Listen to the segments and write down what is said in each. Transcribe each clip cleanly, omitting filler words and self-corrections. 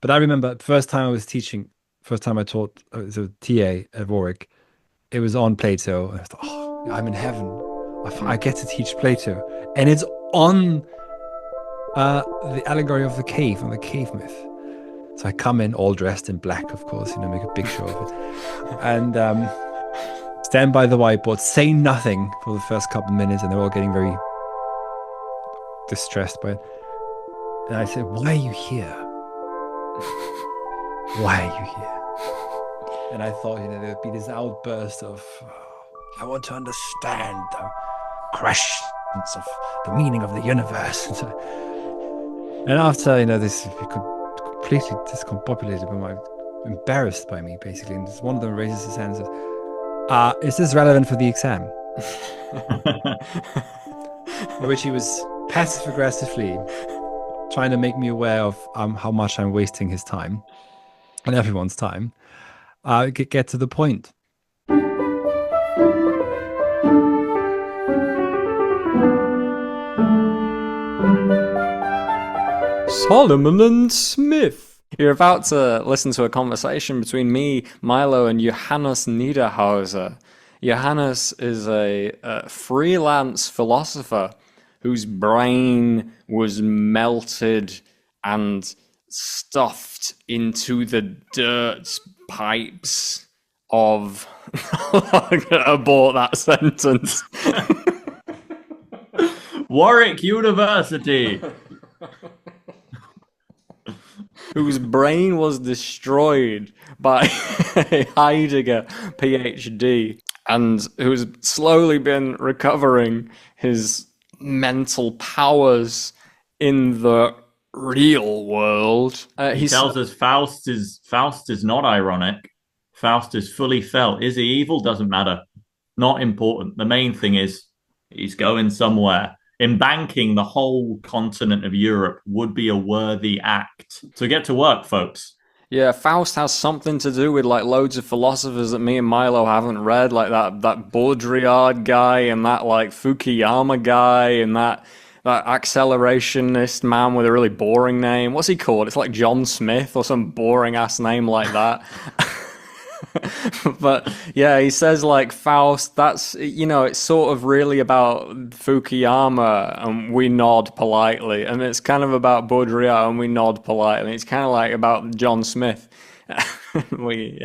But I remember the first time I was teaching, first time I taught as a TA at Warwick, it was on Plato. And I thought, oh, I'm in heaven. I get to teach Plato. And it's on the allegory of the cave, on the cave myth. So I come in all dressed in black, of course, make a big show of it. And stand by the whiteboard, say nothing for the first couple of minutes, and they're all getting very distressed by it. And I said, why are you here? Why are you here? And I thought, there'd be this outburst of, I want to understand the questions of the meaning of the universe. And after, this completely discombobulated by embarrassed by me, basically. And one of them raises his hand and says, is this relevant for the exam? Which he was passive-aggressively trying to make me aware of how much I'm wasting his time and everyone's time. Get to the point. Solomon and Smith. You're about to listen to a conversation between me, Milo, and Johannes Niederhauser. Johannes is a freelance philosopher whose brain was melted and stuffed into the dirt pipes of... I'm going to abort that sentence. Warwick University. Whose brain was destroyed by a Heidegger PhD, and who's slowly been recovering his mental powers in the real world. He tells us Faust is not ironic. Faust is fully felt. Is he evil? Doesn't matter. Not important. The main thing is he's going somewhere. Embanking the whole continent of Europe would be a worthy act. So get to work, folks. Yeah, Faust has something to do with like loads of philosophers that me and Milo haven't read, like that Baudrillard guy and that like Fukuyama guy and that accelerationist man with a really boring name. What's he called? It's like John Smith or some boring ass name like that. But yeah, he says like Faust, that's, it's sort of really about Fukuyama and we nod politely, and it's kind of about Baudrillard and we nod politely. It's kind of like about John Smith. we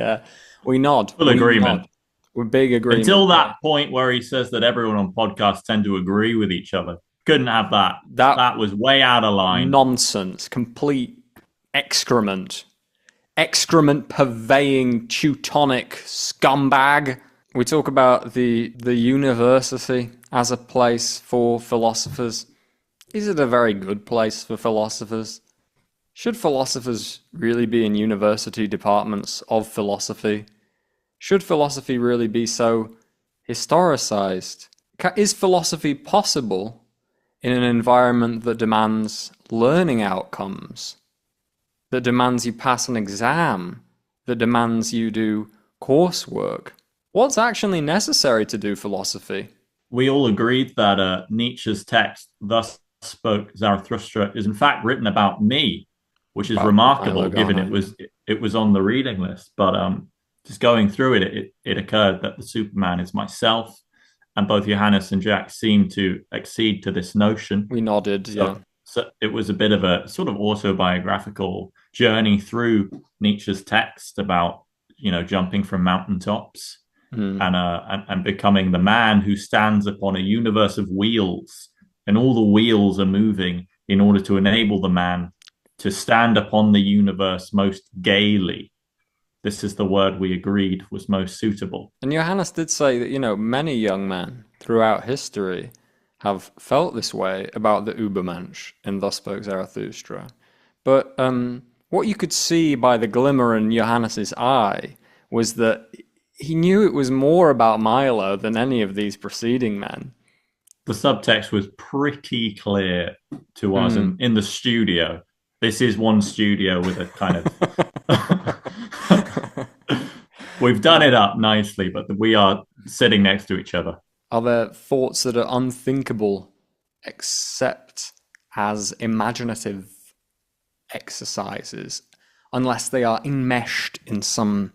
nod. Full agreement. Nod. We're big agreement. Until that point where he says that everyone on podcasts tend to agree with each other. Couldn't have that. That was way out of line. Nonsense. Complete excrement. Excrement purveying Teutonic scumbag. We talk about the university as a place for philosophers. Is it a very good place for philosophers? Should philosophers really be in university departments of philosophy? Should philosophy really be so historicized? Is philosophy possible in an environment that demands learning outcomes? That demands you pass an exam, that demands you do coursework? What's actually necessary to do philosophy? We all agreed that Nietzsche's text, Thus Spoke Zarathustra, is in fact written about me, which is remarkable given it was on the reading list. But just going through it occurred that the Superman is myself, and both Johannes and Jack seem to accede to this notion. We nodded, yeah. So it was a bit of a sort of autobiographical journey through Nietzsche's text about, jumping from mountaintops and becoming the man who stands upon a universe of wheels, and all the wheels are moving in order to enable the man to stand upon the universe most gaily. This is the word we agreed was most suitable. And Johannes did say that, many young men throughout history have felt this way about the Übermensch in Thus Spoke Zarathustra. But what you could see by the glimmer in Johannes's eye was that he knew it was more about Milo than any of these preceding men. The subtext was pretty clear to us in the studio. This is one studio with a kind of... We've done it up nicely, but we are sitting next to each other. Are there thoughts that are unthinkable except as imaginative exercises? unless they are enmeshed in some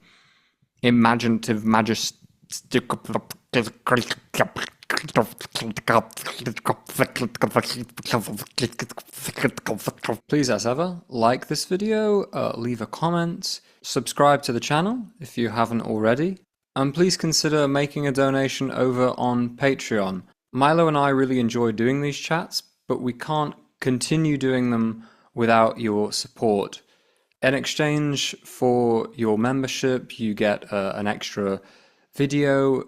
imaginative Please, as ever, like this video, leave a comment, subscribe to the channel if you haven't already, and please consider making a donation over on Patreon. Milo and I really enjoy doing these chats, but we can't continue doing them without your support. In exchange for your membership, you get an extra video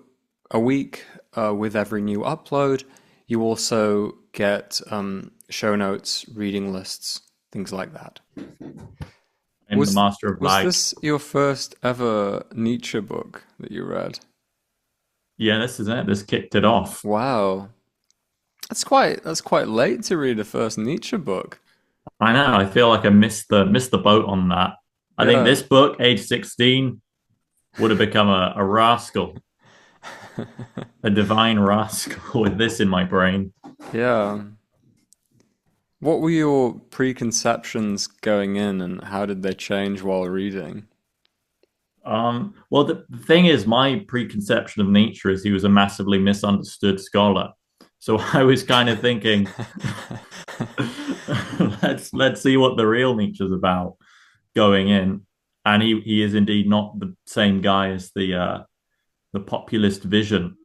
a week with every new upload. You also get show notes, reading lists, things like that. I'm the master of light. Was this your first ever Nietzsche book that you read? Yeah, this is it. This kicked it off. Wow. That's quite late to read a first Nietzsche book. I know. I feel like I missed the boat on that. I think this book, age 16, would have become a rascal, a divine rascal with this in my brain. Yeah. What were your preconceptions going in, and how did they change while reading? Well, the thing is, my preconception of Nietzsche is he was a massively misunderstood scholar. So I was kind of thinking, let's see what the real Nietzsche's about going in. And he is indeed not the same guy as the populist vision.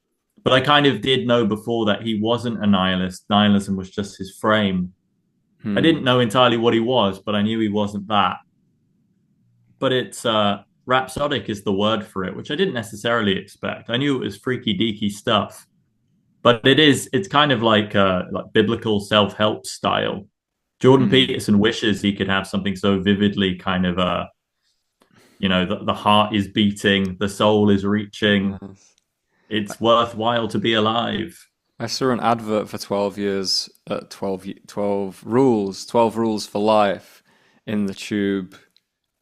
But I kind of did know before that he wasn't a nihilist. Nihilism was just his frame. I didn't know entirely what he was, but I knew he wasn't that. But it's rhapsodic is the word for it, which I didn't necessarily expect. I knew it was freaky deaky stuff, but it's kind of like biblical self-help style. Jordan Peterson wishes he could have something so vividly kind of the heart is beating, the soul is reaching. Yes. It's worthwhile to be alive. I saw an advert for 12 years, 12 rules for life in the tube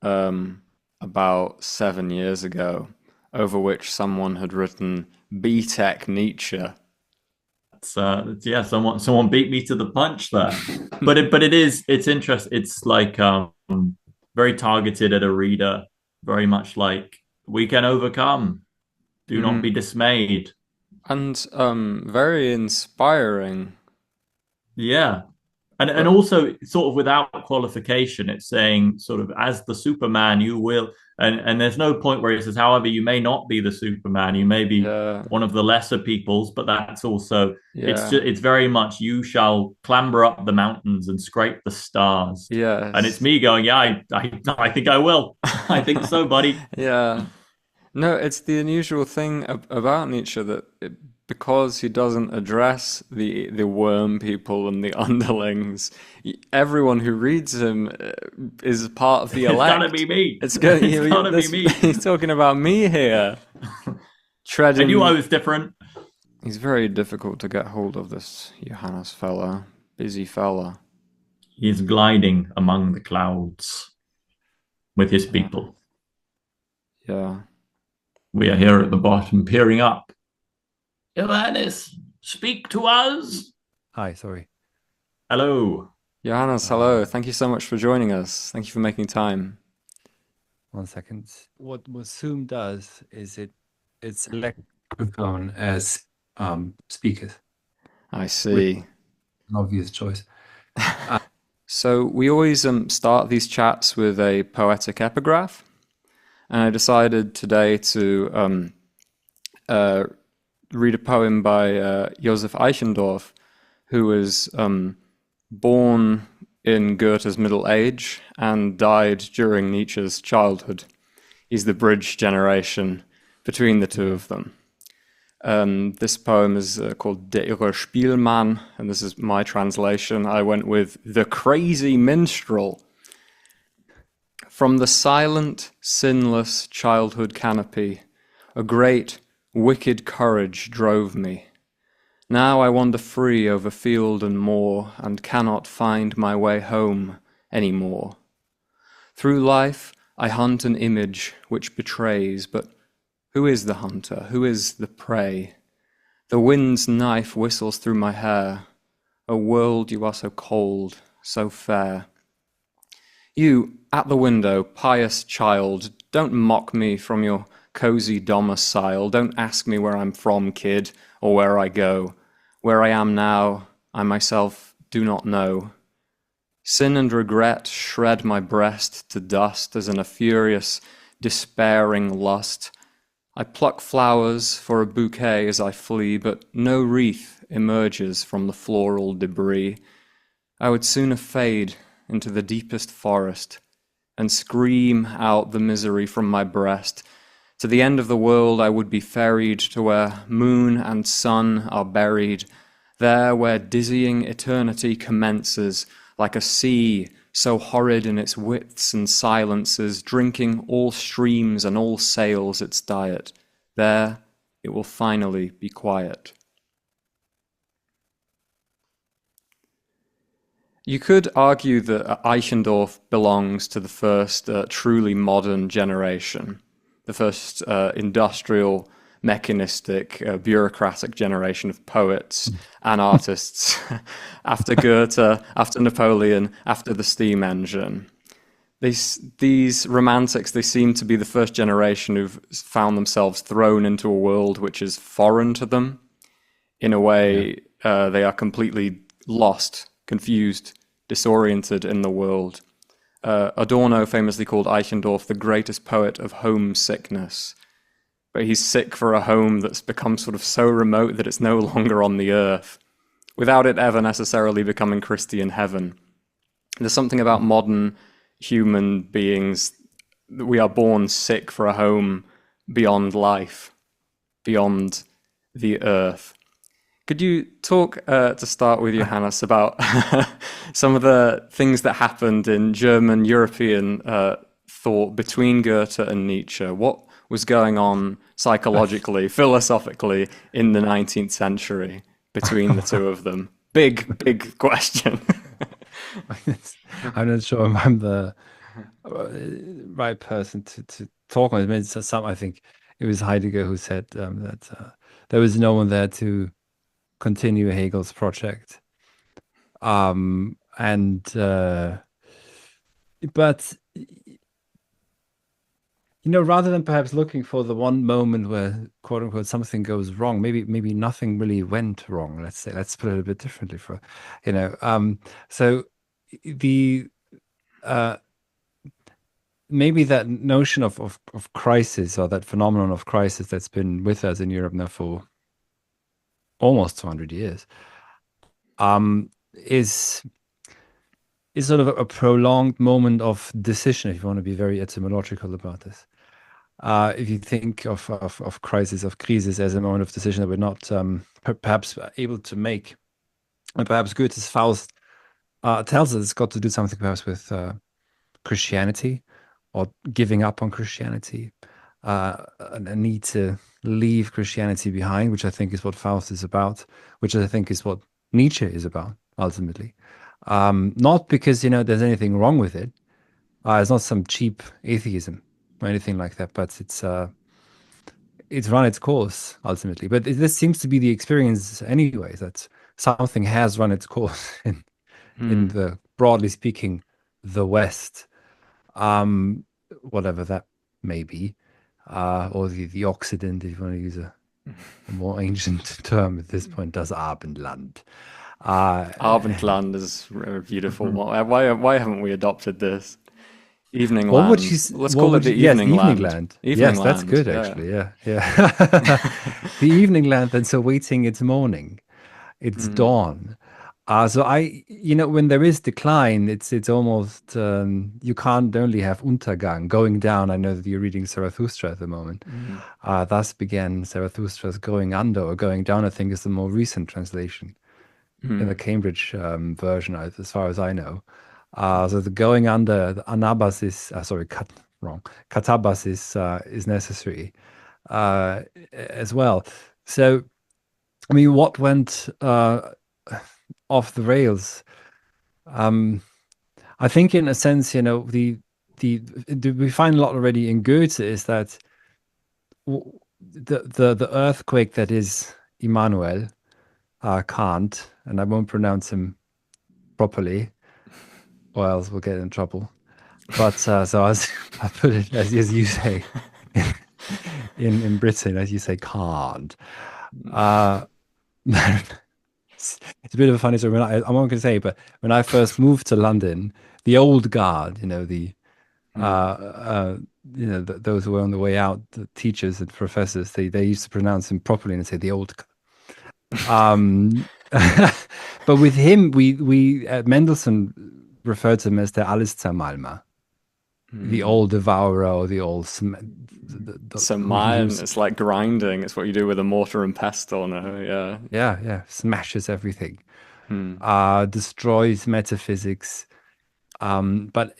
about 7 years ago, over which someone had written B-Tech Nietzsche. Yeah, someone beat me to the punch there. but it's interesting. It's like very targeted at a reader, very much like we can overcome. Do not be dismayed. And very inspiring. Yeah. And also sort of without qualification, it's saying sort of as the Superman you will, and there's no point where it says, however, you may not be the Superman, you may be one of the lesser peoples, but that's also it's very much you shall clamber up the mountains and scrape the stars. Yeah. And it's me going, I think I will. I think so, buddy. Yeah. No, it's the unusual thing about Nietzsche that because he doesn't address the worm people and the underlings, everyone who reads him is part of the elect. It's gotta be me. It's gotta be me. He's talking about me here. I knew I was different. He's very difficult to get hold of, this Johannes fella. Busy fella. He's gliding among the clouds with his people. Yeah. We are here at the bottom, peering up. Johannes, speak to us. Hi, sorry. Hello. Johannes, hello. Thank you so much for joining us. Thank you for making time. 1 second. What Zoom does is it selects microphone as speakers. I see. An obvious choice. So we always start these chats with a poetic epigraph. And I decided today to read a poem by Joseph Eichendorff, who was born in Goethe's middle age and died during Nietzsche's childhood. He's the bridge generation between the two of them. This poem is called Der irre Spielmann, and this is my translation. I went with The Crazy Minstrel. From the silent, sinless childhood canopy, a great, wicked courage drove me. Now I wander free over field and moor, and cannot find my way home any more. Through life I hunt an image which betrays, but who is the hunter? Who is the prey? The wind's knife whistles through my hair. O world, you are so cold, so fair. You, at the window, pious child, don't mock me from your cozy domicile. Don't ask me where I'm from, kid, or where I go. Where I am now, I myself do not know. Sin and regret shred my breast to dust as in a furious, despairing lust. I pluck flowers for a bouquet as I flee, but no wreath emerges from the floral debris. I would sooner fade into the deepest forest and scream out the misery from my breast. To the end of the world I would be ferried to where moon and sun are buried, there where dizzying eternity commences, like a sea so horrid in its widths and silences, drinking all streams and all sails its diet. There it will finally be quiet. You could argue that Eichendorff belongs to the first truly modern generation, the first industrial, mechanistic, bureaucratic generation of poets and artists after Goethe, after Napoleon, after the steam engine. These romantics, they seem to be the first generation who've found themselves thrown into a world which is foreign to them. In a way, they are completely lost, confused, disoriented in the world. Adorno famously called Eichendorff the greatest poet of homesickness. But he's sick for a home that's become sort of so remote that it's no longer on the earth, without it ever necessarily becoming Christian heaven. There's something about modern human beings that we are born sick for a home beyond life, beyond the earth. Could you talk, to start with, Johannes, about some of the things that happened in German European thought between Goethe and Nietzsche? What was going on psychologically, philosophically in the 19th century between the two of them? Big question. I'm not sure if I'm the right person to talk on it. I think it was Heidegger who said that there was no one there to continue Hegel's project. But rather than perhaps looking for the one moment where quote unquote something goes wrong, maybe nothing really went wrong. Let's put it a bit differently so the maybe that notion of crisis, or that phenomenon of crisis that's been with us in Europe now for almost 200 years, is sort of a prolonged moment of decision, if you want to be very etymological about this. If you think of crisis, of crisis, as a moment of decision that we're not perhaps able to make, and perhaps Goethe's Faust tells us it's got to do something perhaps with Christianity, or giving up on Christianity, a need to leave Christianity behind, which I think is what Faust is about, which I think is what Nietzsche is about ultimately. Not because there's anything wrong with it. It's not some cheap atheism or anything like that, but it's run its course ultimately. But this seems to be the experience anyway, that something has run its course in the, broadly speaking, the West, whatever that may be, or the Occident, if you want to use a more ancient term at this point, das Abendland. Abendland is beautiful. Why haven't we adopted this? Evening What land. would you? Let's call it the evening land. Yes, that's good actually. Yeah. The evening land that's awaiting its morning, its dawn. So when there is decline, it's almost you can't only have Untergang, going down. I know that you're reading Zarathustra at the moment. Thus began Zarathustra's going under or going down, I think, is the more recent translation in the Cambridge version, as far as I know. So the going under, the anabas is katabas is necessary as well. So, I mean, what went off the rails? I think, in a sense, we find a lot already in Goethe is that the earthquake that is Immanuel, Kant, and I won't pronounce him properly, or else we'll get in trouble. But so I put it as you say in Britain, as you say, can't. Uh, it's a bit of a funny story. I'm not going to say, but when I first moved to London, the old guard, uh, Mm. uh, those who were on the way out, the teachers and professors, they used to pronounce him properly and say the old. Um, but with him, we Mendelssohn referred to him as the Alleszermalmer, the Mm. old devourer, or the old So who he mine, was. it's like grinding. It's what you do with a mortar and pestle. No, yeah. Yeah, yeah, smashes everything, Hmm. destroys metaphysics, but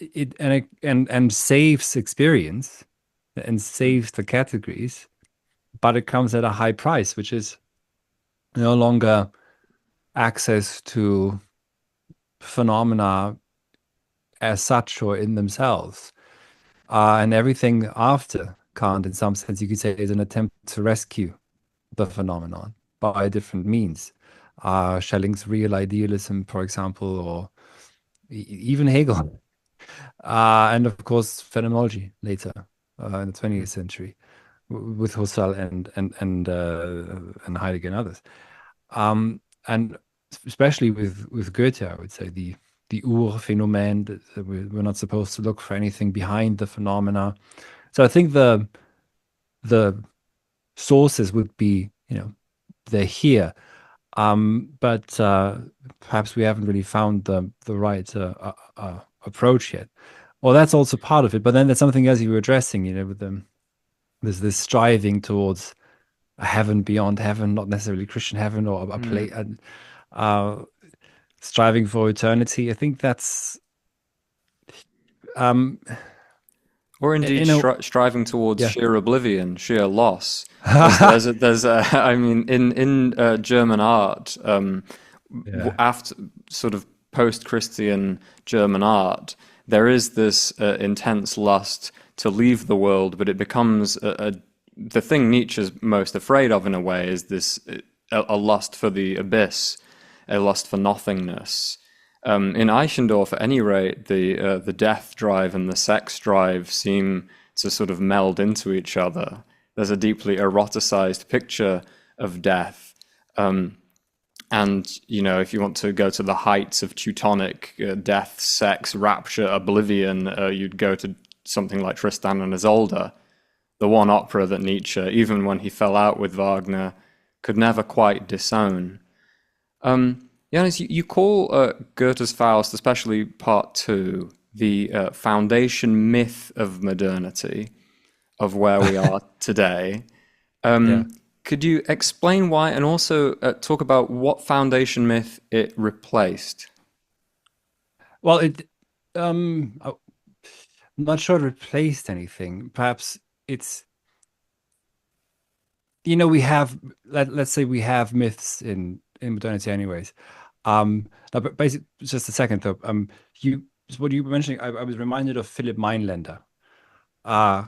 and saves experience and Hmm. saves the categories, but it comes at a high price, which is no longer access to phenomena as such or in themselves. And everything after Kant, in some sense, you could say, is an attempt to rescue the phenomenon by different means. Schelling's real idealism, for example, or even Hegel, and of course phenomenology later in the 20th century with Husserl and Heidegger and others. And especially with Goethe, I would say the Urphänomen, that we're not supposed to look for anything behind the phenomena. So I think the sources would be, they're here, but perhaps we haven't really found the right approach yet. Well, that's also part of it. But then there's something else you were addressing, with there's this striving towards a heaven beyond heaven, not necessarily Christian heaven or a Hmm. place, uh, striving for eternity. I think that's, um, Or indeed striving towards yeah, sheer oblivion, sheer loss. There's I mean, in German art, yeah, after sort of post-Christian German art, there is this intense lust to leave the world, but it becomes the thing Nietzsche's most afraid of in a way is this a lust for the abyss, a lust for nothingness. In Eichendorff, at any rate, the death drive and the sex drive seem to sort of meld into each other. There's a deeply eroticized picture of death. And, if you want to go to the heights of Teutonic death, sex, rapture, oblivion, you'd go to something like Tristan and Isolde, the one opera that Nietzsche, even when he fell out with Wagner, could never quite disown. Johannes, you call Goethe's Faust, especially part two, the foundation myth of modernity, of where we are today. yeah. Could you explain why, and also talk about what foundation myth it replaced? Well, I'm not sure it replaced anything. Perhaps it's, we have, let's say we have myths in modernity anyways. No, but basically, just a second though. What you were mentioning, I was reminded of Philip Meinlander. Uh,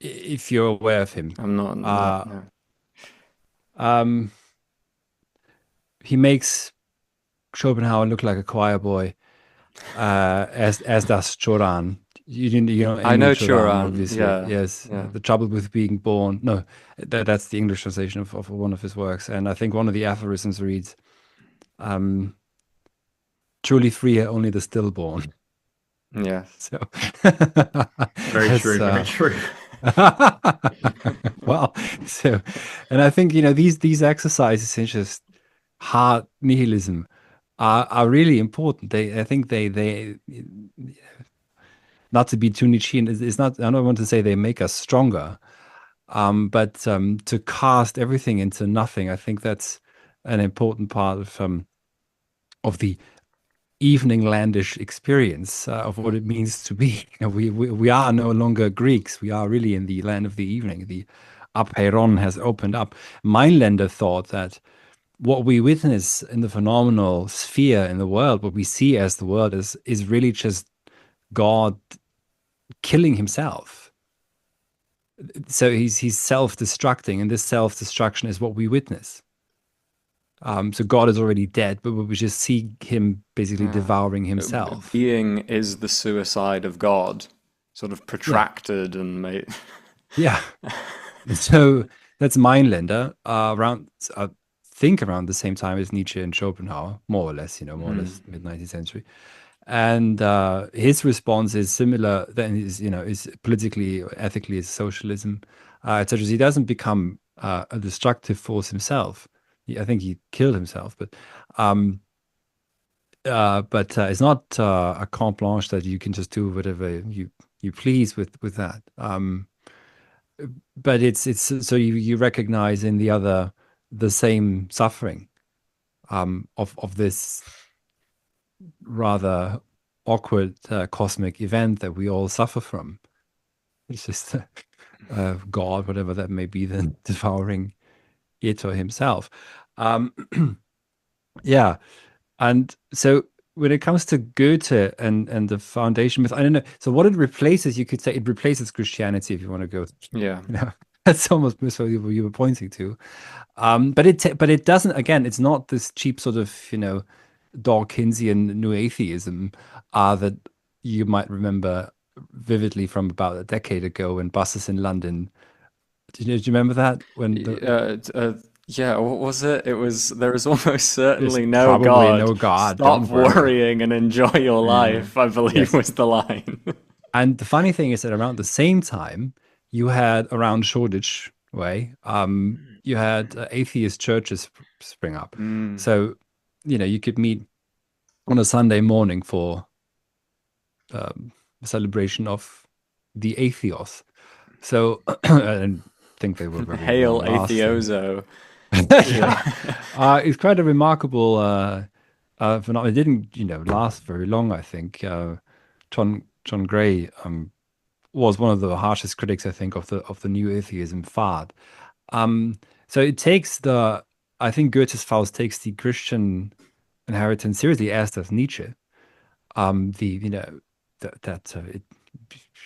if you're aware of him. I'm not, no, Uh, no. um, he makes Schopenhauer look like a choir boy, as does Choran. I Emil know Choran, Turan, obviously. yeah, Yes, yeah. The Trouble with Being Born. No, that's the English translation of one of his works. And I think one of the aphorisms reads, um, "Truly free are only the stillborn." Yes. So Very that's true, very true. well, so, and I think these exercises in just hard nihilism are really important. I think they not to be too Nietzschean, it's not. I don't want to say they make us stronger, but to cast everything into nothing, I think that's an important part of the eveninglandish experience of what it means to be. We are no longer Greeks. We are really in the land of the evening. The Apeiron has opened up. Meinlander thought that what we witness in the phenomenal sphere in the world, what we see as the world, is really just God killing himself. So he's self-destructing, and this self-destruction is what we witness. So God is already dead, but we just see him basically devouring himself. Being is the suicide of God, sort of Yeah, protracted and made. yeah. So that's Mainländer, around, I think around the same time as Nietzsche and Schopenhauer, more or less, more or less mid 19th century. And his response is similar. Then is politically, ethically, is socialism, etc. He doesn't become a destructive force himself. I think he killed himself, um, it's not a carte blanche that you can just do whatever you please with that. But it's so you recognize in the other the same suffering of this rather awkward cosmic event that we all suffer from. It's just God, whatever that may be, then devouring it or himself. Um, yeah, and so when it comes to Goethe and the foundation myth, I don't know. So what it replaces, you could say, it replaces Christianity if you want to go. Yeah. That's almost what you were pointing to. But it doesn't. Again, it's not this cheap sort of Dawkinsian new atheism that you might remember vividly from about a decade ago when buses in London. Do you remember that when Yeah, what was it? It was there is almost there's certainly no probably God. no God, Stop don't worry. worrying and enjoy your life, I believe Yes. was the line. And the funny thing is that around the same time, you had around Shoreditch Way, you had atheist churches spring up. Mm. So, you could meet on a Sunday morning for a celebration of the atheos. So, I didn't think they were very long Hail lasting. Atheoso. Yeah, it's quite a remarkable phenomenon. It didn't, last very long. I think John Gray was one of the harshest critics, I think, of the new atheism fad. So it takes I think Goethe's Faust takes the Christian inheritance seriously, as does Nietzsche. The that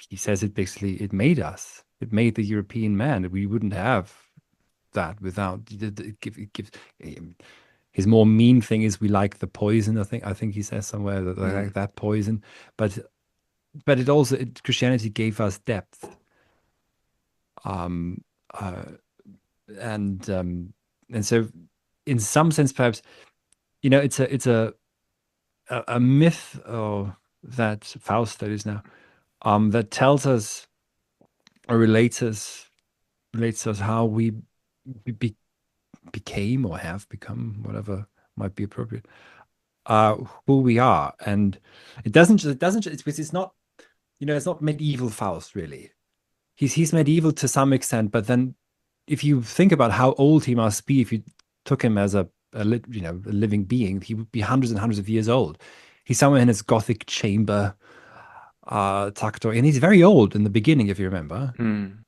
he says it basically it made us, it made the European man. We wouldn't have that without it gives his more mean thing is we like the poison. I think he says somewhere that I like that poison, but it also Christianity gave us depth. Um, uh, and so in some sense perhaps it's a myth that Faust, that is now, that tells us or relates us how we be, became or have become, whatever might be appropriate, who we are. And it's not, it's not medieval Faust really. He's medieval to some extent, but then if you think about how old he must be, if you took him as a living being, he would be hundreds and hundreds of years old. He's somewhere in his Gothic chamber, tucked away, and he's very old in the beginning, if you remember. Mm.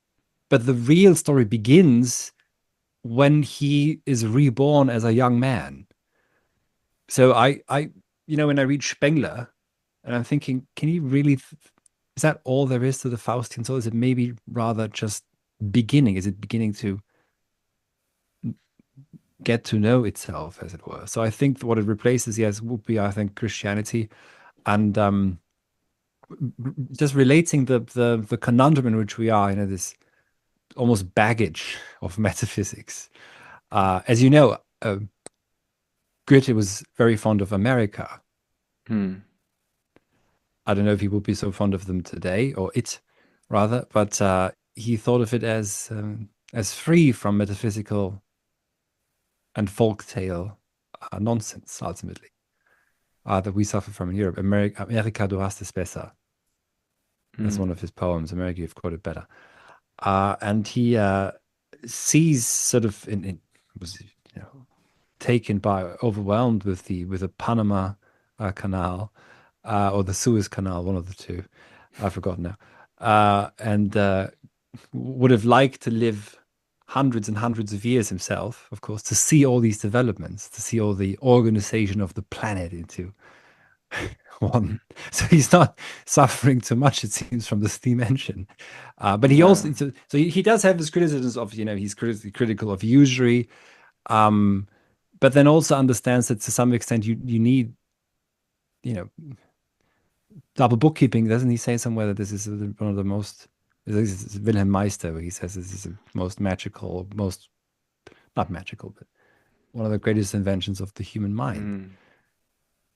But the real story begins when he is reborn as a young man. So when I read Spengler, and I'm thinking, can you really? Is that all there is to the Faustian soul? Is it maybe rather just beginning? Is it beginning to get to know itself, as it were? So I think what it replaces, yes, would be, I think, Christianity, and just relating the conundrum in which we are, this almost baggage of metaphysics. As you know, Goethe was very fond of America. Mm. I don't know if he would be so fond of them today, or it rather, but he thought of it as free from metaphysical and folktale nonsense, ultimately, that we suffer from in Europe. America, du hast es besser. That's one of his poems. America, you've got it better. And he sees sort of was taken by, overwhelmed with the Panama Canal or the Suez Canal, one of the two. I've forgotten now. And would have liked to live hundreds and hundreds of years himself, of course, to see all these developments, to see all the organization of the planet into one. So he's not suffering too much, it seems, from the steam engine. But he also, so he does have his criticisms of, he's critical of usury. but then also understands that to some extent you need, you know, double bookkeeping. Doesn't he say somewhere that this is one of the most, this is Wilhelm Meister, where he says this is the most magical, most, not magical, but one of the greatest inventions of the human mind.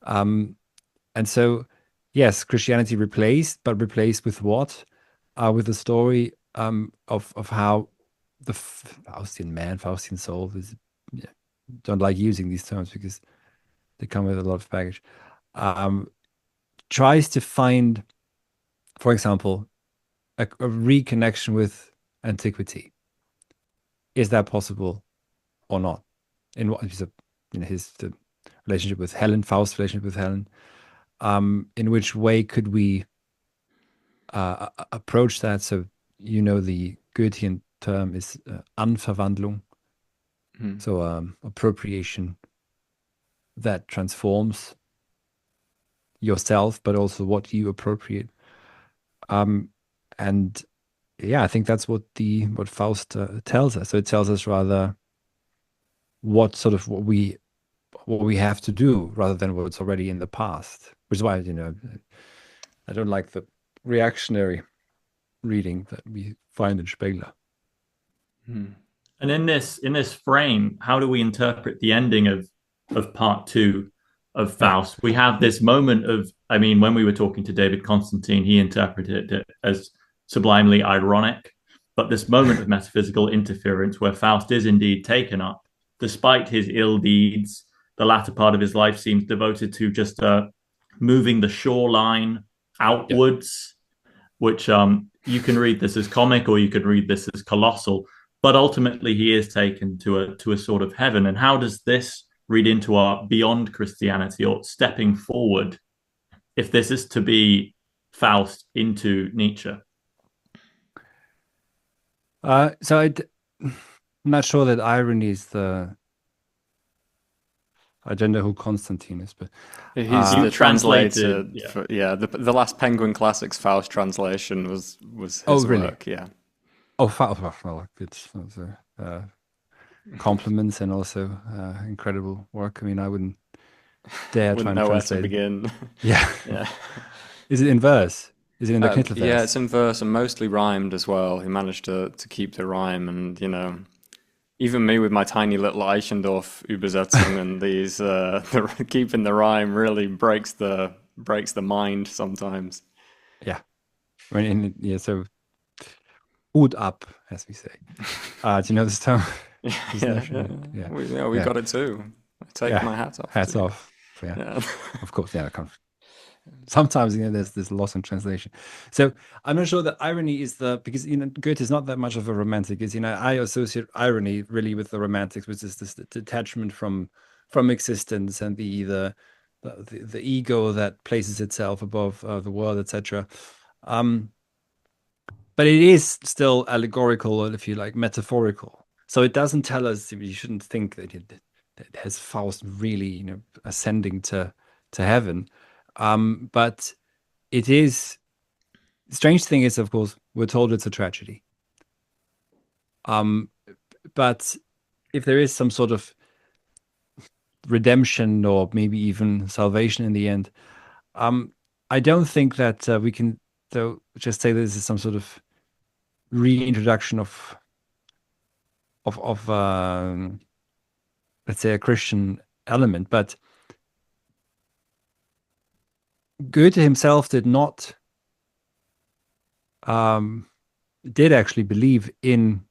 Um, and so, yes, Christianity replaced, but replaced with what? With the story of how the Faustian man, Faustian soul is, yeah, don't like using these terms because they come with a lot of baggage. Tries to find, for example, a reconnection with antiquity. Is that possible or not? In what is the relationship with Helen, Faust's relationship with Helen? In which way could we approach that? So the Goethean term is Anverwandlung, so appropriation that transforms yourself, but also what you appropriate. And yeah, I think that's what Faust tells us. So it tells us rather what we have to do rather than what's already in the past. Which is why I don't like the reactionary reading that we find in Spengler. And in this frame, how do we interpret the ending of part two of Faust? We have this moment of, I mean, when we were talking to David Constantine, he interpreted it as sublimely ironic, but this moment of metaphysical interference where Faust is indeed taken up, despite his ill deeds, the latter part of his life seems devoted to just moving the shoreline outwards, which you can read this as comic or you can read this as colossal, but ultimately he is taken to a sort of heaven. And how does this read into our beyond Christianity or stepping forward, if this is to be Faust into Nietzsche? So I'm not sure that irony is the. I don't know who Constantine is, but he's the translator. Yeah. The last Penguin Classics Faust translation was his really? work. Yeah. Oh, well, it's compliments and also incredible work. I mean, I wouldn't dare try and know translate. Where to begin. Yeah. Yeah. Is it in verse? Is it in the Knittelverse? Yeah, it's in verse and mostly rhymed as well. He managed to keep the rhyme, and even me with my tiny little Eichendorff Übersetzung and these keeping the rhyme really breaks the mind sometimes. Yeah. I mean, so Hut ab, as we say. Do you know this term? Yeah. We got it too. I take my hat off. Hats off. Yeah. Of course. Yeah. Sometimes there's loss in translation. So I'm not sure that irony is because Goethe is not that much of a romantic. Is I associate irony really with the romantics, which is this detachment from existence and the ego that places itself above the world, etc. But it is still allegorical, or if you like, metaphorical. So it doesn't tell us, you shouldn't think that it has Faust really ascending to heaven. But it is, strange thing is, of course, we're told it's a tragedy. But if there is some sort of redemption or maybe even salvation in the end, I don't think that we can just say this is some sort of reintroduction of let's say a Christian element. But Goethe himself did actually believe in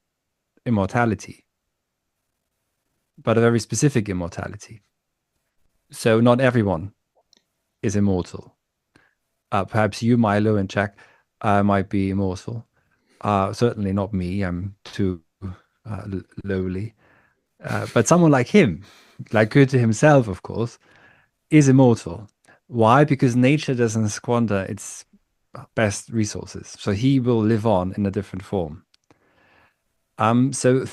immortality, but a very specific immortality. So not everyone is immortal. Perhaps you, Milo, and Jack might be immortal. Certainly not me. I'm too lowly. But someone like him, like Goethe himself, of course, is immortal. Why? Because nature doesn't squander its best resources. So he will live on in a different form. So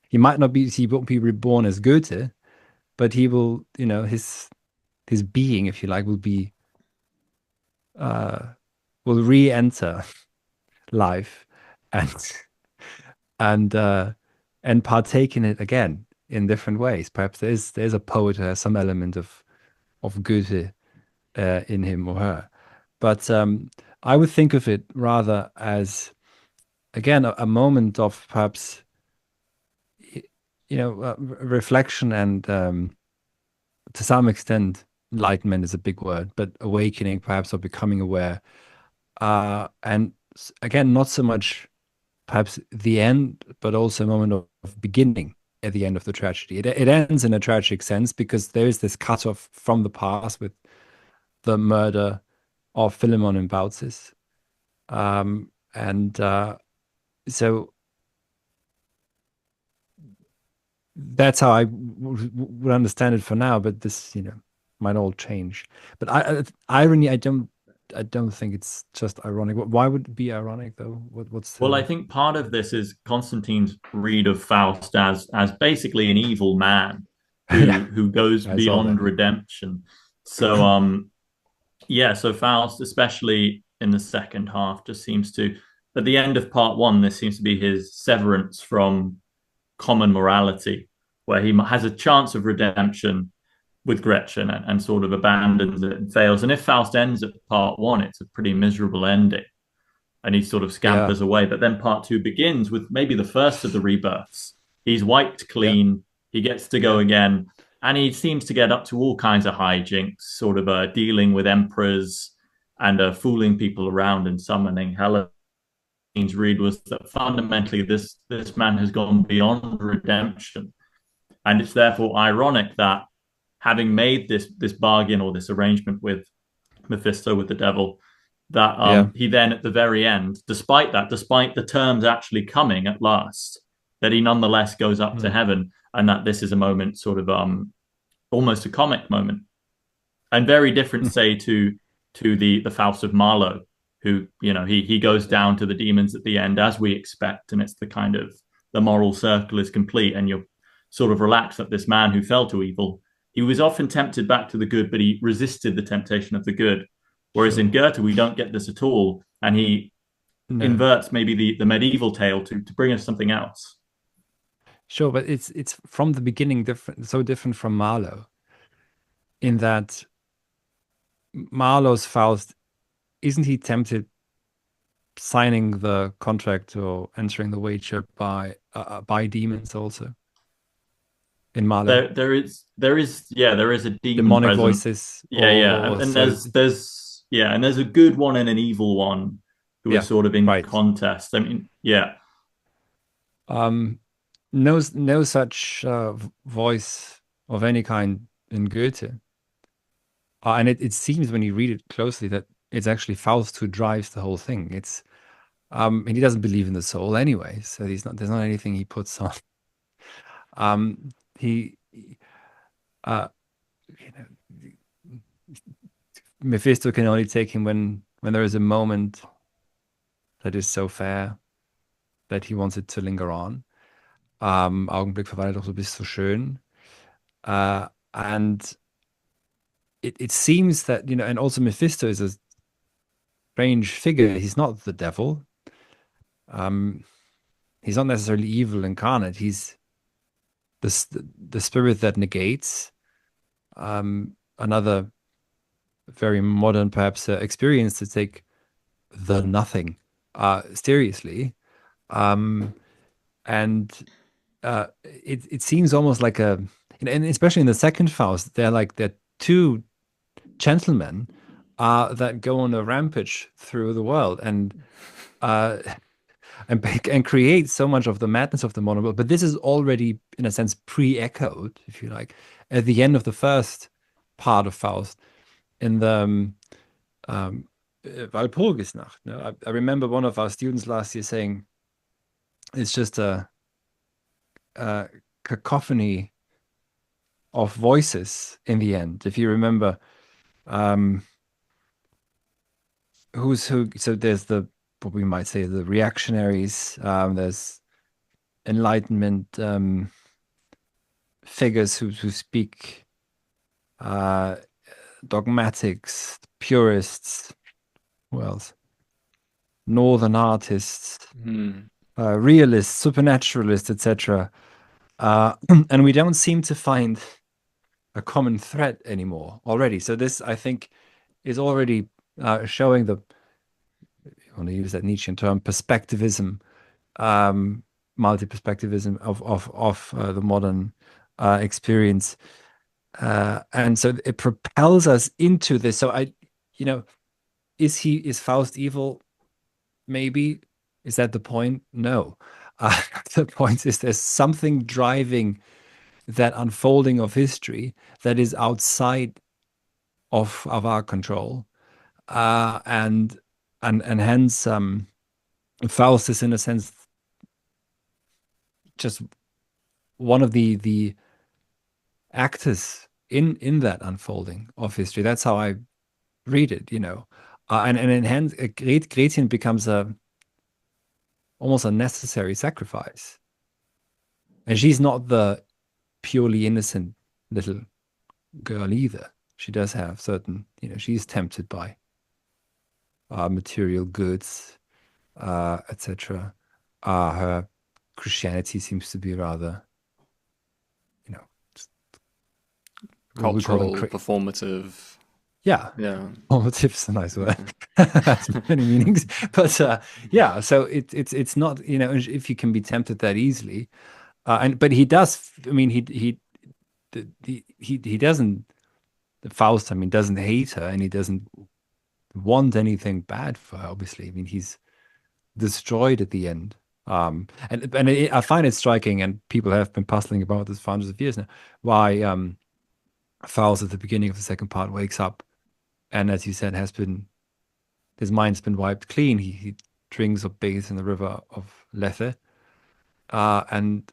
he won't be reborn as Goethe, but he will, his being, if you like, will re-enter life and partake in it again. in different ways. Perhaps there's a poet who has some element of Goethe in him or her. But I would think of it rather as, again, a moment of perhaps, reflection and to some extent, enlightenment is a big word, but awakening perhaps or becoming aware. And again, not so much perhaps the end, but also a moment of beginning at the end of the tragedy. It ends in a tragic sense because there is this cutoff from the past with the murder of Philemon and Baucis. And so that's how I would understand it for now. But this, might all change. But irony, I don't think it's just ironic. Why would it be ironic though? What's Well, I the think part of this is Constantine's read of Faust as basically an evil man yeah, who goes I saw that. beyond redemption. So yeah, so Faust, especially in the second half, just seems to, at the end of part one, this seems to be his severance from common morality, where he has a chance of redemption with Gretchen and sort of abandons it and fails. And if Faust ends at part one, it's a pretty miserable ending and he sort of Yeah, scampers away. But then part two begins with maybe the first of the rebirths. He's wiped yeah, clean, he gets to go yeah. again, and he seems to get up to all kinds of hijinks, sort of dealing with emperors and fooling people around and summoning Helen. Read was that fundamentally this man has gone beyond redemption, and it's therefore ironic that having made this bargain or this arrangement with Mephisto, with the devil, that Yeah. he then at the very end, despite the terms actually coming at last, that he nonetheless goes up to Mm. heaven, and that this is a moment sort of almost a comic moment, and very different, Mm. say, to the Faust of Marlowe, who he goes Yeah. down to the demons at the end as we expect, and it's the kind of the moral circle is complete, and you're sort of relaxed that this man who fell to evil, he was often tempted back to the good, but he resisted the temptation of the good. Whereas in Sure. Goethe, we don't get this at all, and he No. inverts maybe the medieval tale to bring us something else. Sure, but it's from the beginning different, so different from Marlowe in that Marlowe's Faust, isn't he tempted signing the contract or entering the wager by demons also in Marlowe? There is a demon Demonic present. voices Yeah, yeah, or and so. there's a good one and an evil one who are Yeah, sort of in right. contest. I mean, yeah, Um, no such voice of any kind in Goethe. And it seems when you read it closely that it's actually Faust who drives the whole thing. And he doesn't believe in the soul anyway, so there's not anything he puts on. He uh you know Mephisto can only take him when there is a moment that is so fair that he wants it to linger on. Augenblick verweilt doch, so bist so schön. And it seems that, and also Mephisto is a strange figure. He's not the devil. Um, he's not necessarily evil incarnate. He's the spirit that negates. Another very modern, perhaps, experience to take the nothing seriously. Um, and it seems almost like and especially in the second Faust, they're two gentlemen that go on a rampage through the world uh, and create so much of the madness of the modern world. But this is already, in a sense, pre-echoed, if you like, at the end of the first part of Faust in the um, Walpurgisnacht. No? I remember one of our students last year saying it's just a cacophony of voices in the end. If you remember, um, who's who? So there's what we might say the reactionaries. There's Enlightenment figures who speak, uh, dogmatics, purists. Who else? Northern artists, Hmm. realists, supernaturalists, etc. And we don't seem to find a common thread anymore already. So this, I think, is already showing the, I want to use that Nietzschean term, perspectivism, multi-perspectivism of the modern experience. And so it propels us into this. So you know, is Faust evil? Maybe. Is that the point? No. The point is there's something driving that unfolding of history that is outside of our control, and hence Faust is in a sense just one of the actors in that unfolding of history. That's how I read it, and hence Gretchen becomes a almost a necessary sacrifice, and she's not the purely innocent little girl either. She does have certain, she's tempted by material goods, etc. Her Christianity seems to be rather, you know, what we call Cultural, performative. yeah, Yeah. Politics is a nice word. Has many meanings, but yeah. So it's not, if you can be tempted that easily, but he does. I mean, he doesn't. Faust, I mean, doesn't hate her, and he doesn't want anything bad for her. Obviously, I mean, he's destroyed at the end. I find it striking, and people have been puzzling about this for hundreds of years now. Why Faust at the beginning of the second part wakes up, and as you said, his mind's been wiped clean. He drinks or bathes in the river of Lethe, and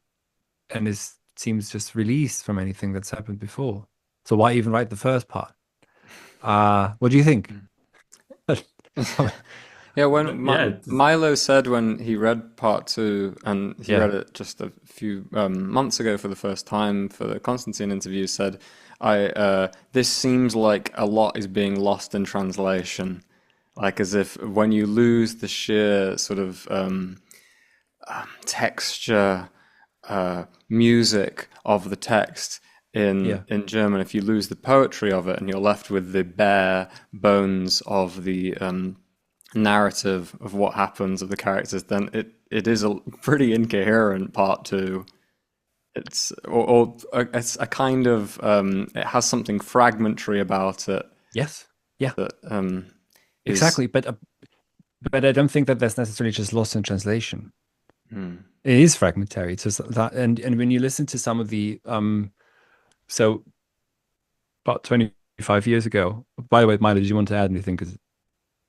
seems just released from anything that's happened before. So why even write the first part? What do you think? Yeah, when Yeah, Milo said when he read part two, and he Yeah. read it just a few months ago for the first time for the Constantine interview, said, this seems like a lot is being lost in translation. Like as if when you lose the sheer sort of texture, music of the text Yeah. in German, if you lose the poetry of it and you're left with the bare bones of the narrative of what happens of the characters, then it is a pretty incoherent part two. It's a kind of it has something fragmentary about it Yes. Yeah. that is. Exactly. But I don't think that that's necessarily just lost in translation. It is fragmentary. It's just that, and when you listen to some of the so about 25 years ago. By the way, Milo, did you want to add anything? Because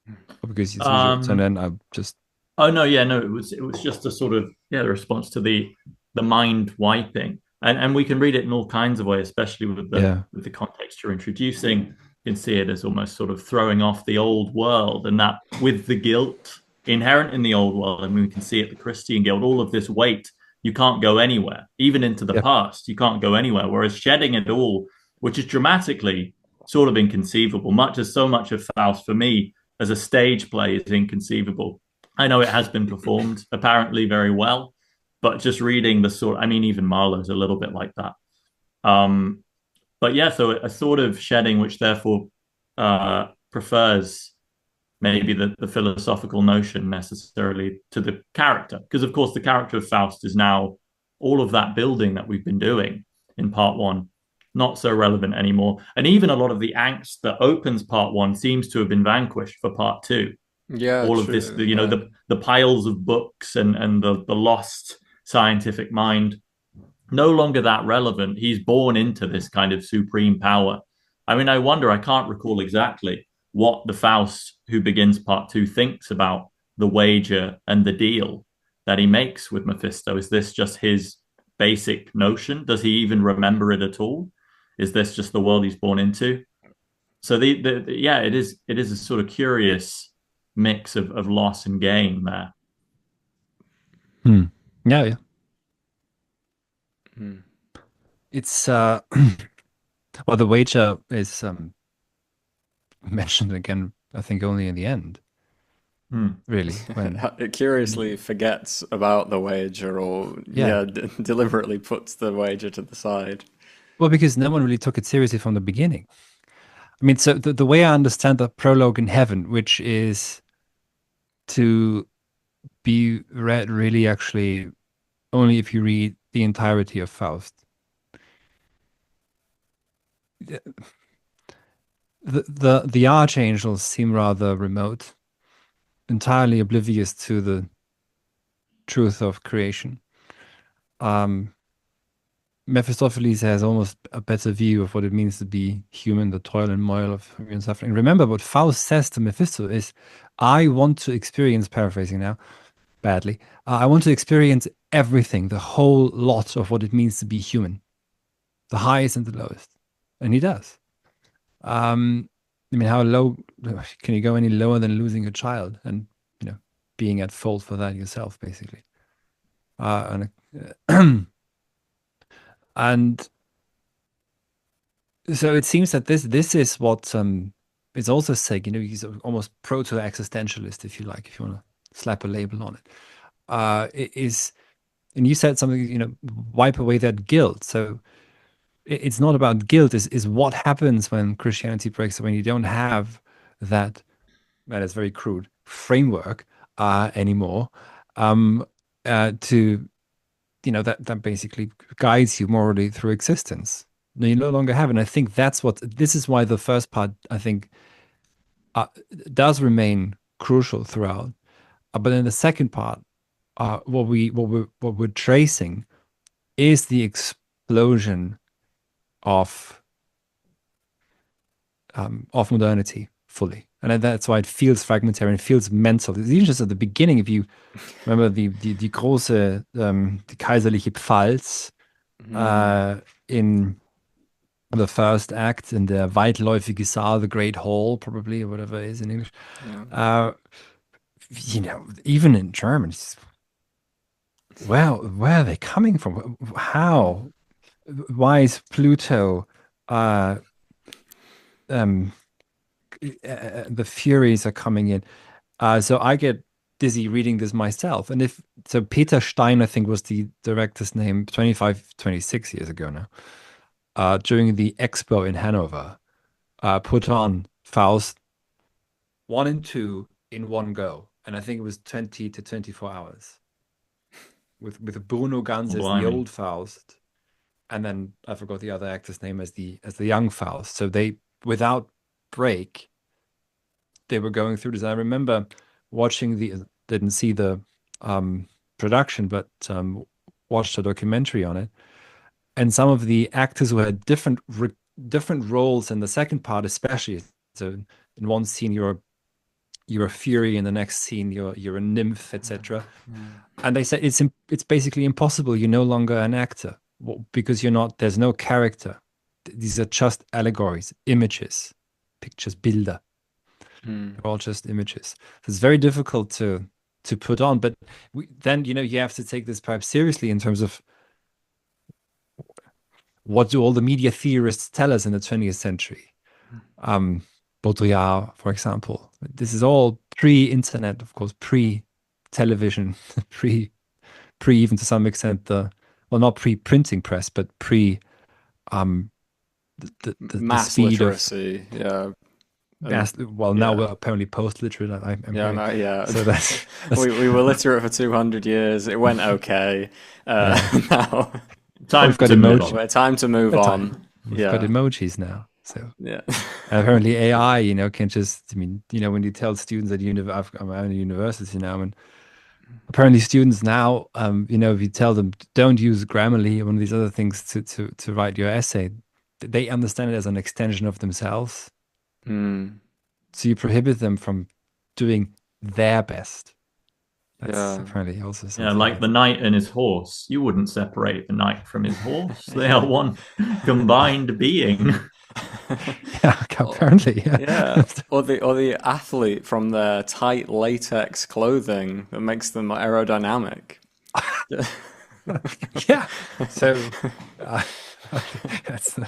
it's usual, and um, then I just oh no, yeah, no, it was just a sort of the response to the mind wiping, and we can read it in all kinds of ways, especially yeah. with the context you're introducing. You can see it as almost sort of throwing off the old world, and that with the guilt inherent in the old world, and we can see it the Christian guilt, all of this weight, you can't go anywhere, even into the Yep. past, you can't go anywhere. Whereas shedding it all, which is dramatically sort of inconceivable, much as so much of Faust for me as a stage play is inconceivable. I know it has been performed apparently very well, but just reading the sort, I mean, even Marlowe's a little bit like that. Um, but yeah, so a sort of shedding which therefore prefers maybe the philosophical notion necessarily to the character, because of course the character of Faust is now all of that building that we've been doing in part one, not so relevant anymore, and even a lot of the angst that opens part one seems to have been vanquished for part two. Yeah, All of this, true. Yeah. the piles of books and the lost scientific mind, no longer that relevant. He's born into this kind of supreme power. I mean, I wonder, I can't recall exactly what the Faust who begins part two thinks about the wager and the deal that he makes with Mephisto. Is this just his basic notion? Does he even remember it at all? Is this just the world he's born into? So yeah, it is a sort of curious mix of loss and gain there. Hmm. Yeah, yeah. Hmm. It's well, the wager is mentioned again, I think only in the end. really. When It curiously forgets about the wager, or yeah, deliberately puts the wager to the side. well, because no one really took it seriously from the beginning. I mean, so the way I understand the prologue in Heaven, which is to be read really actually only if you read the entirety of Faust. The archangels seem rather remote, entirely oblivious to the truth of creation. Um, Mephistopheles has almost a better view of what it means to be human, the toil and moil of human suffering. Remember what Faust says to Mephisto is, I want to experience, paraphrasing now, badly, I want to experience everything, the whole lot of what it means to be human, the highest and the lowest. And he does. I mean, how low can you go any lower than losing a child and, being at fault for that yourself, basically? And so it seems that this is what is also saying, he's almost proto-existentialist, if you like, if you want to slap a label on it. It is, and you said something, wipe away that guilt. So it's not about guilt, is what happens when Christianity breaks, when you don't have that, that is very crude, framework anymore, to, that basically guides you morally through existence. No, you no longer have. And I think this is why the first part, I think, does remain crucial throughout. But in the second part, what we're tracing is the explosion of modernity fully, and that's why it feels fragmentary and feels mental. It's even just at the beginning, if you remember die große die kaiserliche Pfalz in the first act, in der weitläufige Saal, the Great Hall, probably, or whatever it is in English. Yeah. Even in German, well, where are they coming from? How? Why is Pluto? The Furies are coming in. So I get dizzy reading this myself. And Peter Stein, I think, was the director's name 25, 26 years ago now, during the expo in Hanover, put on Faust 1 and 2 in one go. And I think it was 20 to 24 hours with Bruno Ganz as the old Faust. And then I forgot the other actor's name as the young Faust. So they, without break, they were going through this. I remember watching didn't see the production, but watched a documentary on it. And some of the actors who had different roles in the second part, especially. So in one scene you're a fury, in the next scene you're a nymph, etc. And they said it's basically impossible. You're no longer an actor because there's no character. These are just allegories, images, pictures, Bilder. They're all just images. So it's very difficult to put on. But then you have to take this perhaps seriously in terms of what do all the media theorists tell us in the 20th century. Baudrillard, for example. This is all pre-internet, of course, pre-television, pre even to some extent not pre-printing press, but pre the mass speed literacy. Now we're apparently post-literate. So that's we were literate for 200 years. It went okay. Now time to move on. We've got emojis now. So yeah, apparently AI, can just. I mean, when you tell students at I'm at a university now, and apparently students now, if you tell them don't use Grammarly or one of these other things to write your essay, they understand it as an extension of themselves. So you prohibit them from doing their best. That's apparently also something. Yeah, like the knight and his horse. You wouldn't separate the knight from his horse. They are one combined being. Yeah, apparently. Yeah. Or the athlete from their tight latex clothing that makes them aerodynamic. Yeah. So that's a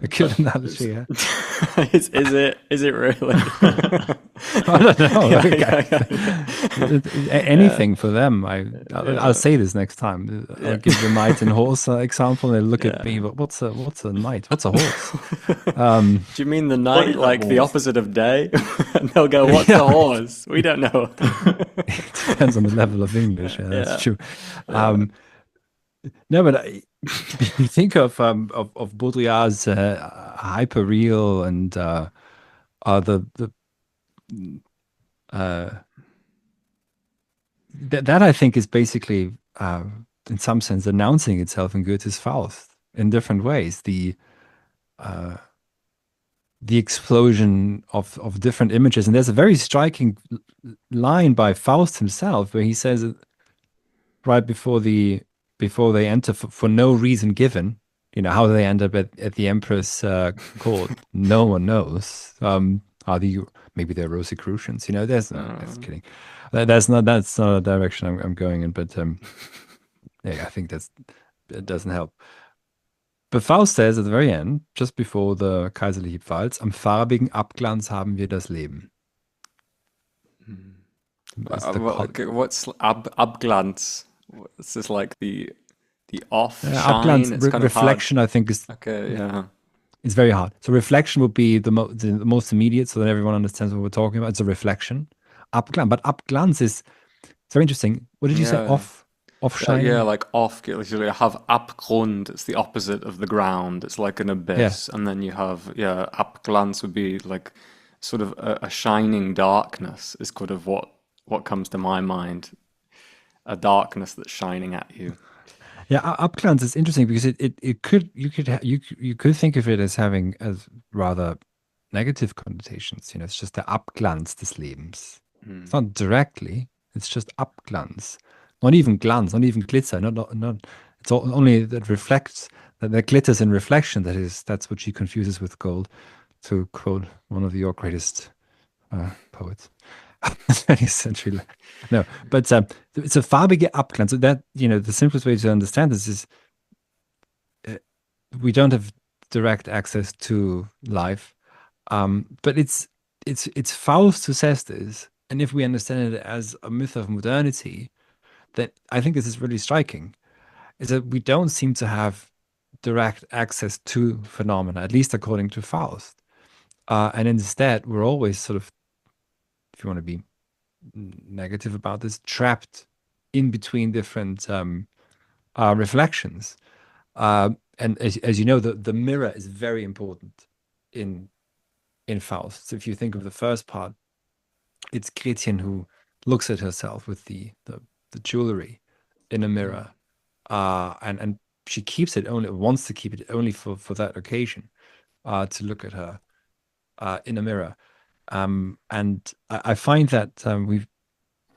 good analogy. Yeah. Is it really? I don't know. Yeah, Like, yeah, yeah, yeah. anything for them. I'll Yeah, say this next time. I'll yeah, give the knight and horse example. And they look at yeah. me, but what's a knight? What's a horse? Do you mean the What night, is a like the horse? opposite of day? And they'll go, "What's a Yeah, horse?" We don't know. it depends on the level of English. Yeah, that's Yeah, true. yeah. Um, no, but you think of Baudrillard's hyperreal and the uh, that I think is basically in some sense announcing itself in Goethe's Faust in different ways. Uh, the explosion of different images, and there's a very striking line by Faust himself where he says right before they enter for no reason given. You know how they end up at the Empress court. No one knows. Are the maybe they're Rosicrucians? You know, there's no. That's Um, kidding. That's not a direction I'm going in. But yeah, I think it doesn't help. But Faust says at the very end, just before the Kaiserliche Pfalz, am farbigen Abglanz haben wir das Leben. It's the what's Abglanz? This is like the off Abglanz shine. It's kind of hard. reflection. I think is Okay, yeah. it's very hard. So reflection would be the most immediate, so that everyone understands what we're talking about. It's a reflection. Abglanz, but Abglanz is it's very interesting. What did you say? Yeah. Off Yeah, shining. like off, literally have Abgrund, it's the opposite of the ground. It's like an Yeah, abyss. And then you have, yeah, Abglanz would be like sort of a shining darkness is kind of what comes to my mind. A darkness that's shining at you. yeah. Abglanz is interesting because it could you could think of it as having as rather negative connotations. You know, it's just the Abglanz des Lebens. It's Mm. not directly. It's just Abglanz, not even glance, not even glitter. Not. It's only that reflects that glitters in reflection. That's what she confuses with gold. To quote one of your greatest poets, 20th century. No, but it's a farbige Abglanz. So that the simplest way to understand this is uh, we don't have direct access to life. But it's Faust who says this, and if we understand it as a myth of modernity, then I think this is really striking. Is that we don't seem to have direct access to phenomena, at least according to Faust, and instead we're always sort of, if you want to be negative about this, trapped in between different reflections. And as you know, the mirror is very important in Faust. So if you think of the first part, it's Gretchen who looks at herself with the jewelry in a mirror, and she keeps it only wants to keep it only for that occasion, to look at her in a mirror. And I find that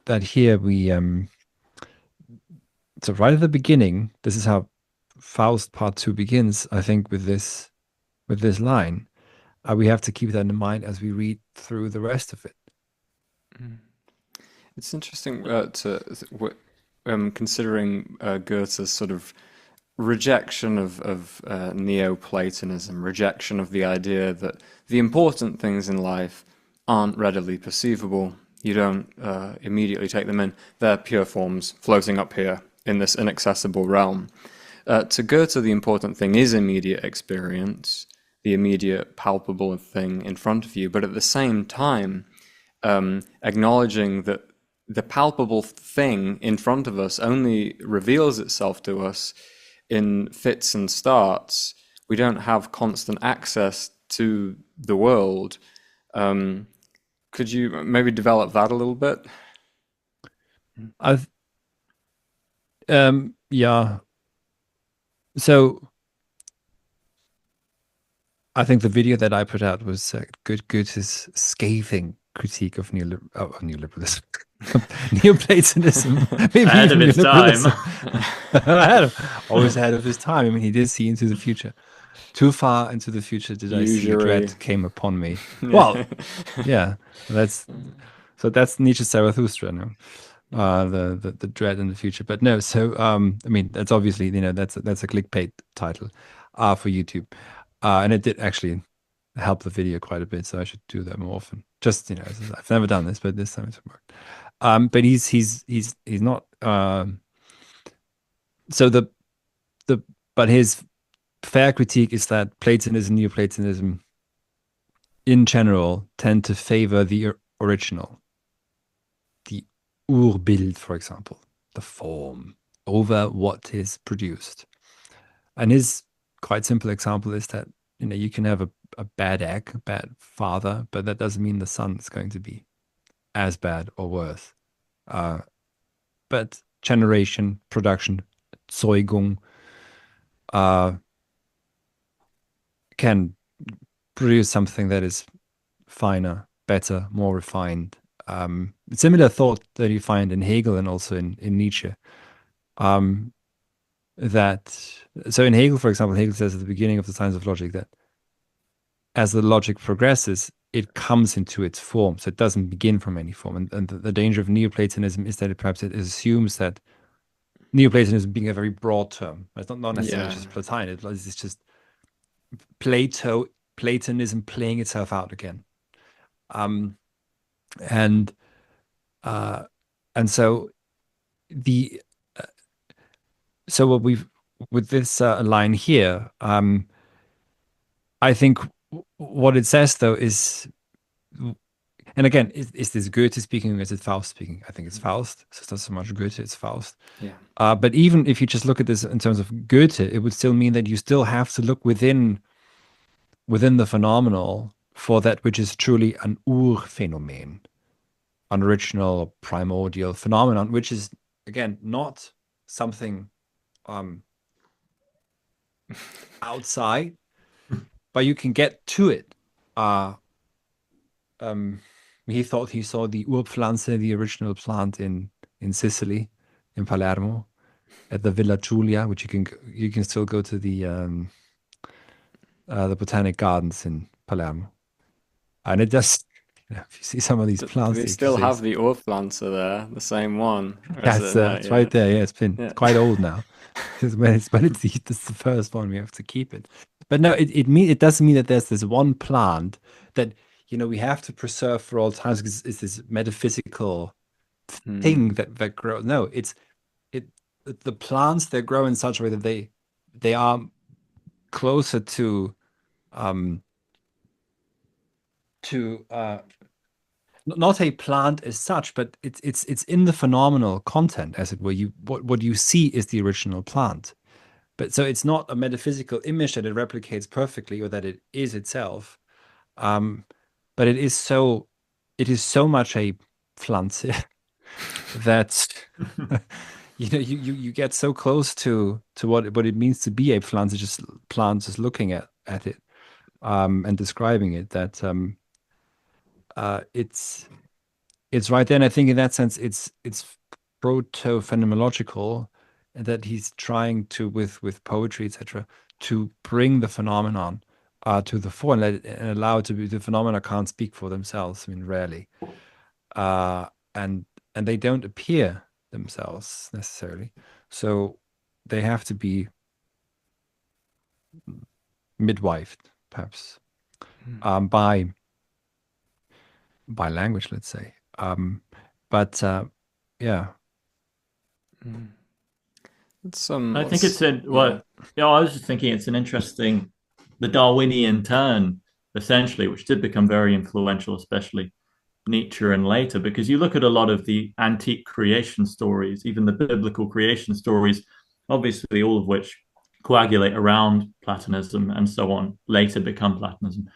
that here we so right at the beginning, this is how Faust Part Two begins. I think with this line, we have to keep that in mind as we read through the rest of it. Mm. It's interesting considering Goethe's sort of rejection of Neoplatonism, rejection of the idea that the important things in life aren't readily perceivable. You don't immediately take them in. They're pure forms floating up here in this inaccessible realm. To Goethe, the important thing is immediate experience, the immediate palpable thing in front of you, but at the same time, acknowledging that the palpable thing in front of us only reveals itself to us in fits and starts. We don't have constant access to the world. Could you maybe develop that a little bit? I've yeah. So I think the video that I put out was Goethe's scathing critique of neoliberalism, Neoplatonism, maybe Ahead of even its time. neoliberalism. Always ahead of his time. I mean, he did see into the future. Too far into the future did I see Usury. dread came upon me. Well, Yeah. yeah, that's that's Nietzsche's Zarathustra, no? The dread in the future. But no, so I mean, that's obviously that's a clickbait title, for YouTube, and it did actually. help the video quite a bit, so I should do that more often. Just I've never done this, but this time it's worked. But he's not. So the but his fair critique is that Platonism, Neoplatonism, in general, tend to favor the original, the Urbild, for example, the form over what is produced. And his quite simple example is that you can have a bad egg, a bad father, but that doesn't mean the son is going to be as bad or worse. But generation, production, Zeugung, can produce something that is finer, better, more refined. Similar thought that you find in Hegel and also in Nietzsche. So in Hegel, for example, Hegel says at the beginning of the Science of Logic that as the logic progresses, it comes into its form. So it doesn't begin from any form. And the danger of Neoplatonism is that it assumes that Neoplatonism being a very broad term. It's not necessarily just Platonic. It's just Platonism playing itself out again. And so what we've with this line here, I think what it says though is, and again, is this Goethe speaking or is it Faust speaking? I think it's Faust. So it's not so much Goethe, it's Faust. Yeah. But even if you just look at this in terms of Goethe, it would still mean that you still have to look within the phenomenal for that which is truly an Urphänomen, an original primordial phenomenon, which is again not something outside, but you can get to it. He thought he saw the Urpflanze, the original plant in Sicily, in Palermo, at the Villa Giulia, which you can still go to the Botanic Gardens in Palermo, and it just if you see some of these plants, Do they still have the Urpflanze there, the same one? Yeah, it's right there. Yeah, it's been quite old now. When it's the first one, we have to keep it. But no, it doesn't mean that there's this one plant that we have to preserve for all times because it's this metaphysical thing that grows. No, the plants that grow in such a way that they are closer to not a plant as such, but it's in the phenomenal content, as it were. What you see is the original plant, but so it's not a metaphysical image that it replicates perfectly or that it is itself, but it is so much a pflanze that you get so close to what it means to be a pflanze, just looking at it and describing it, that it's right there. And I think in that sense it's proto-phenomenological, and that he's trying to with poetry, etc., to bring the phenomenon to the fore and allow it to be. The phenomena can't speak for themselves, I mean, rarely, and they don't appear themselves necessarily, so they have to be midwifed perhaps by language, let's say. But yeah. I think it's I was just thinking it's an interesting, the Darwinian turn, essentially, which did become very influential, especially Nietzsche and later, because you look at a lot of the antique creation stories, even the biblical creation stories, obviously all of which coagulate around Platonism and so on, later become Platonism.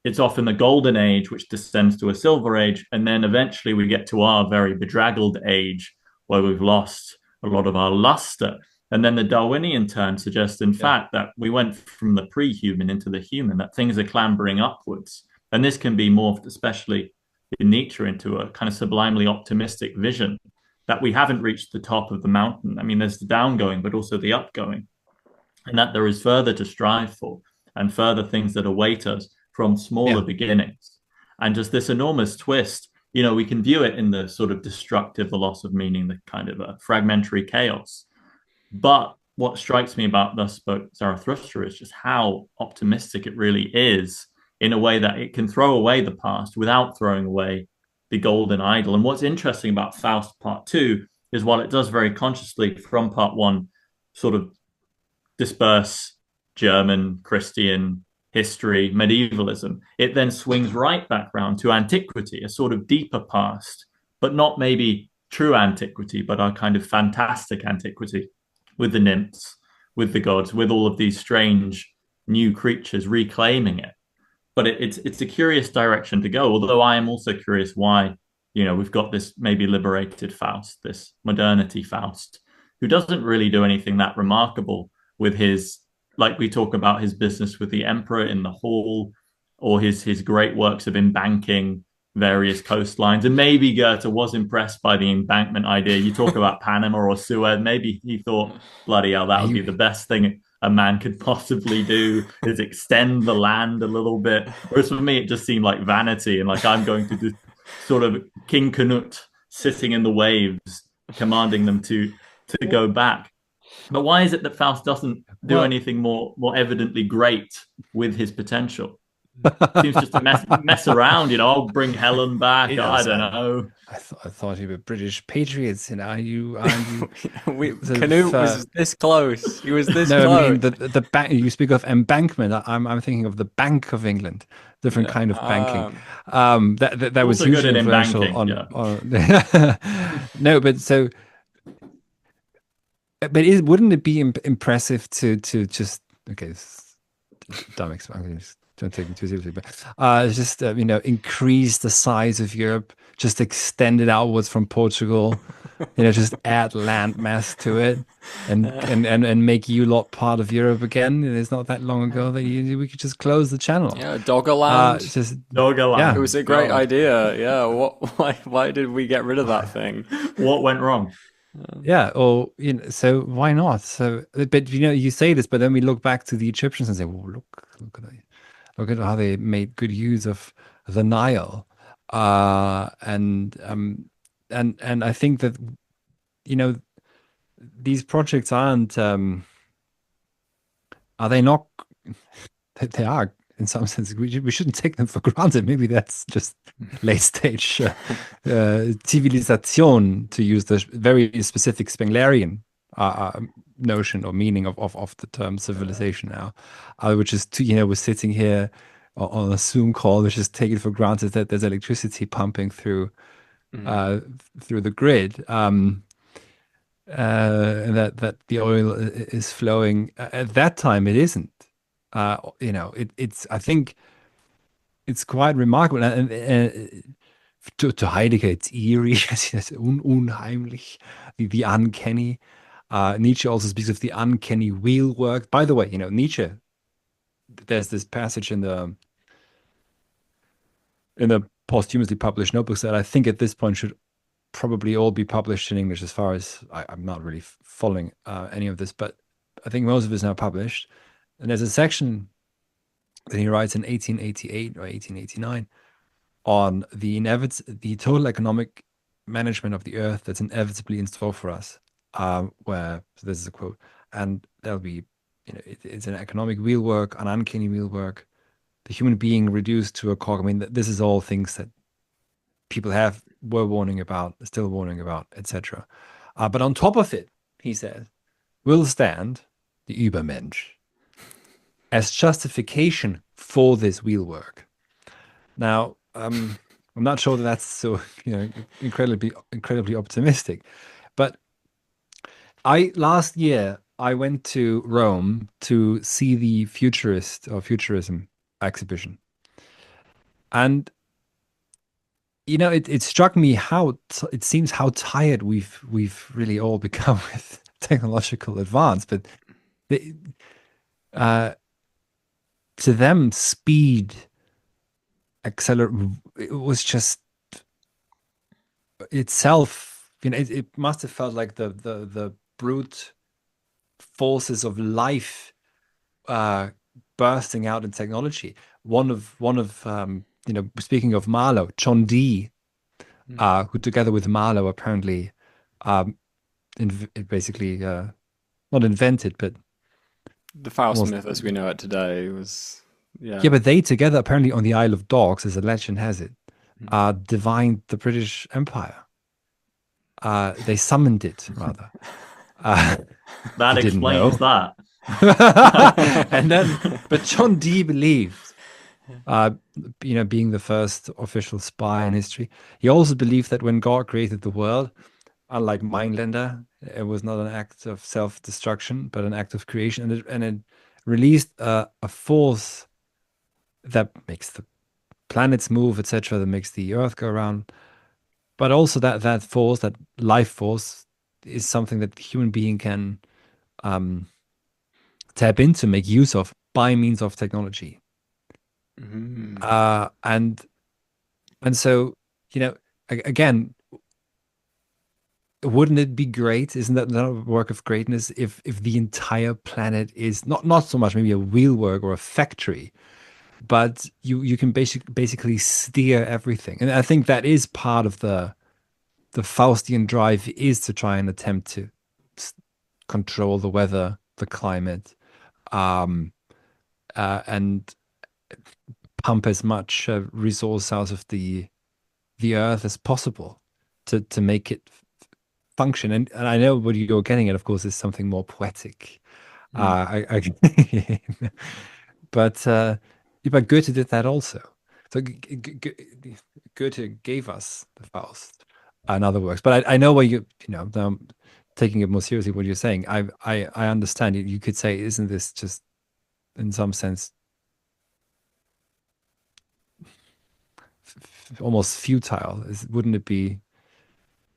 It's often the golden age, which descends to a silver age, and then eventually we get to our very bedraggled age, where we've lost a lot of our luster. And then the Darwinian turn suggests, in fact, that we went from the pre-human into the human, that things are clambering upwards. And this can be morphed, especially in Nietzsche, into a kind of sublimely optimistic vision that we haven't reached the top of the mountain. I mean, there's the downgoing, but also the upgoing, and that there is further to strive for and further things that await us from smaller beginnings. And just this enormous twist, we can view it in the sort of destructive, the loss of meaning, the kind of a fragmentary chaos. But what strikes me about thus spoke Zarathustra is just how optimistic it really is in a way that it can throw away the past without throwing away the golden idol. And what's interesting about Faust Part Two is while it does very consciously from Part One sort of disperse German Christian history, medievalism, it then swings right back round to antiquity, a sort of deeper past, but not maybe true antiquity, but a kind of fantastic antiquity with the nymphs, with the gods, with all of these strange new creatures reclaiming it. But it's a curious direction to go. Although I am also curious why we've got this maybe liberated Faust, this modernity Faust, who doesn't really do anything that remarkable with his, like we talk about his business with the emperor in the hall, or his great works of embanking various coastlines. And maybe Goethe was impressed by the embankment idea. You talk about Panama or Suez. Maybe he thought, bloody hell, that would be the best thing a man could possibly do, is extend the land a little bit. Whereas for me, it just seemed like vanity, and like I'm going to do sort of King Canute sitting in the waves, commanding them to go back. But why is it that Faust doesn't do anything more evidently great with his potential? Seems just to mess around, I'll bring Helen back. I don't know. I thought you were British patriots, and are you Canute was this close. He was this no, close. I mean the bank. You speak of embankment. I'm thinking of the Bank of England, different kind of banking. That was hugely influential on. No, but so. But wouldn't it be impressive to just dumb example. Don't take me too seriously, but just increase the size of Europe, just extend it outwards from Portugal, just add land mass to it, and make you lot part of Europe again. It's not that long ago that we could just close the channel. Yeah, Doggerland. Doggerland. Yeah. It was a great idea. Yeah. Why did we get rid of that thing? What went wrong? Yeah, or so why not? So, but you say this, but then we look back to the Egyptians and say, "Well, look at how they made good use of the Nile," and I think that these projects aren't are they not? They are in some sense. We shouldn't take them for granted. Maybe that's just late stage civilisation, to use the very specific Spenglerian notion or meaning of the term civilization now, which is we're sitting here on a Zoom call, which is taken for granted that there's electricity pumping through the grid, and that the oil is flowing. At that time, it isn't. It's I think it's quite remarkable. And to Heidegger, it's eerie, unheimlich, the uncanny. Nietzsche also speaks of the uncanny wheelwork. By the way, Nietzsche, there's this passage in the posthumously published notebooks that I think at this point should probably all be published in English, as far as I'm not really following any of this, but I think most of it is now published. And there's a section that he writes in 1888 or 1889 on the total economic management of the earth that's inevitably in store for us. So this is a quote, and there'll be, it's an economic wheelwork, an uncanny wheelwork, the human being reduced to a cog. I mean, this is all things that people were warning about, still warning about, etc. But on top of it, he says, will stand the Übermensch as justification for this wheelwork. Now, I'm not sure that that's so incredibly optimistic, but last year I went to Rome to see the futurism exhibition, and it struck me how it seems how tired we've really all become with technological advance, but to them, speed, it was just itself. It must have felt like the brute forces of life bursting out in technology. One of speaking of Marlowe, John Dee, who together with Marlowe apparently basically not invented, but The Faust almost. myth as we know it today was, Yeah, yeah. but they together, apparently on the Isle of Dogs, as a legend has it, divined the British Empire. They summoned it, rather. Uh, if That you didn't explains know. that. And then, but John Dee believed, uh, being the first official spy in history, he also believed that when God created the world, unlike Mindlander, it was not an act of self-destruction, but an act of creation, and it released a force that makes the planets move, etc., that makes the Earth go around. But also that force, that life force, is something that the human being can um, tap into, make use of by means of technology. Mhm. And so, again, wouldn't it be great? Isn't that a work of greatness if the entire planet is not so much maybe a wheelwork or a factory, but you can basically steer everything. And I think that is part of the Faustian drive, is to try and attempt to control the weather, the climate, um, and pump as much resource out of the earth as possible to make it function. And I know what you're getting at, of course, is something more poetic. Mm. But but Goethe did that also. So Goethe gave us the Faust and other works. But I know what now I'm taking it more seriously, what you're saying. I understand it. You could say, isn't this just in some sense almost futile? Wouldn't it be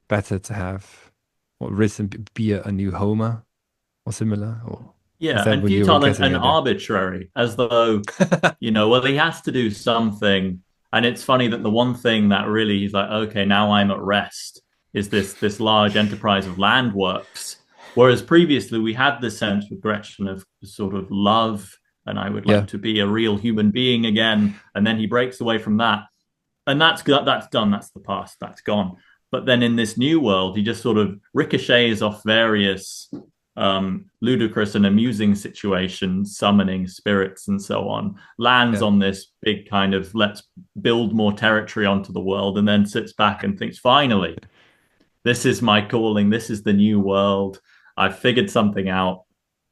better to have written be a new Homer or similar? Or is Yeah, that and what you were futile getting and at there? arbitrary, as though, well, he has to do something. And it's funny that the one thing that really he's like, okay, now I'm at rest, is this large enterprise of land works. Whereas previously we had this sense with Gretchen of sort of love, and I would Yeah. like to be a real human being again. And then he breaks away from that. And that's done, that's the past, that's gone. But then in this new world, he just sort of ricochets off various ludicrous and amusing situations, summoning spirits and so on, lands Yeah. on this big kind of let's build more territory onto the world, and then sits back and thinks, finally, this is my calling, this is the new world. I've figured something out,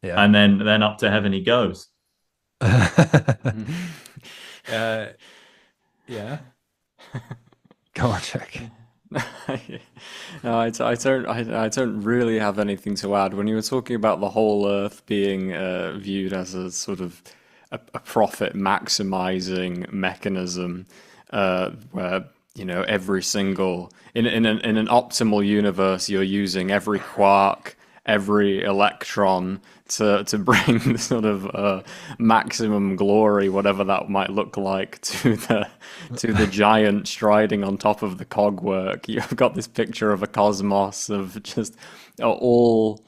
Yeah. and then up to heaven he goes. Mhm. uh, yeah. Go on, Jack. No, I don't really have anything to add. When you were talking about the whole Earth being viewed as a sort of a profit maximizing mechanism, where every single in an optimal universe, you're using every quark, every electron to bring the sort of maximum glory, whatever that might look like, to the giant striding on top of the cogwork. You've got this picture of a cosmos of just all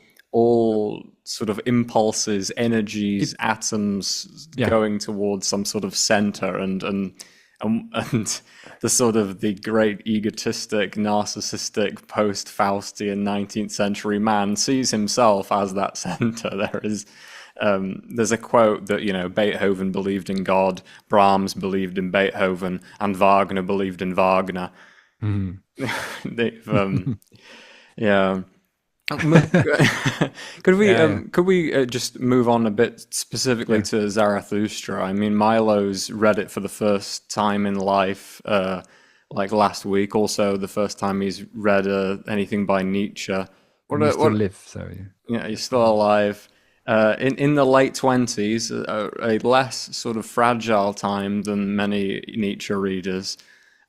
sort of impulses, It, energies, atoms yeah. going towards some sort of center, and the sort of the great egotistic, narcissistic, post-Faustian 19th century man sees himself as that center. There's a quote that Beethoven believed in God, Brahms believed in Beethoven, and Wagner believed in Wagner. Mhm. Yeah. Could we Yeah, yeah. just move on a bit specifically Yeah. to Zarathustra? I mean, Milo's read it for the first time in life, like last week. Also, the first time he's read anything by Nietzsche. And you still What? live, so Yeah, he's still alive. In the late 20s, a less sort of fragile time than many Nietzsche readers.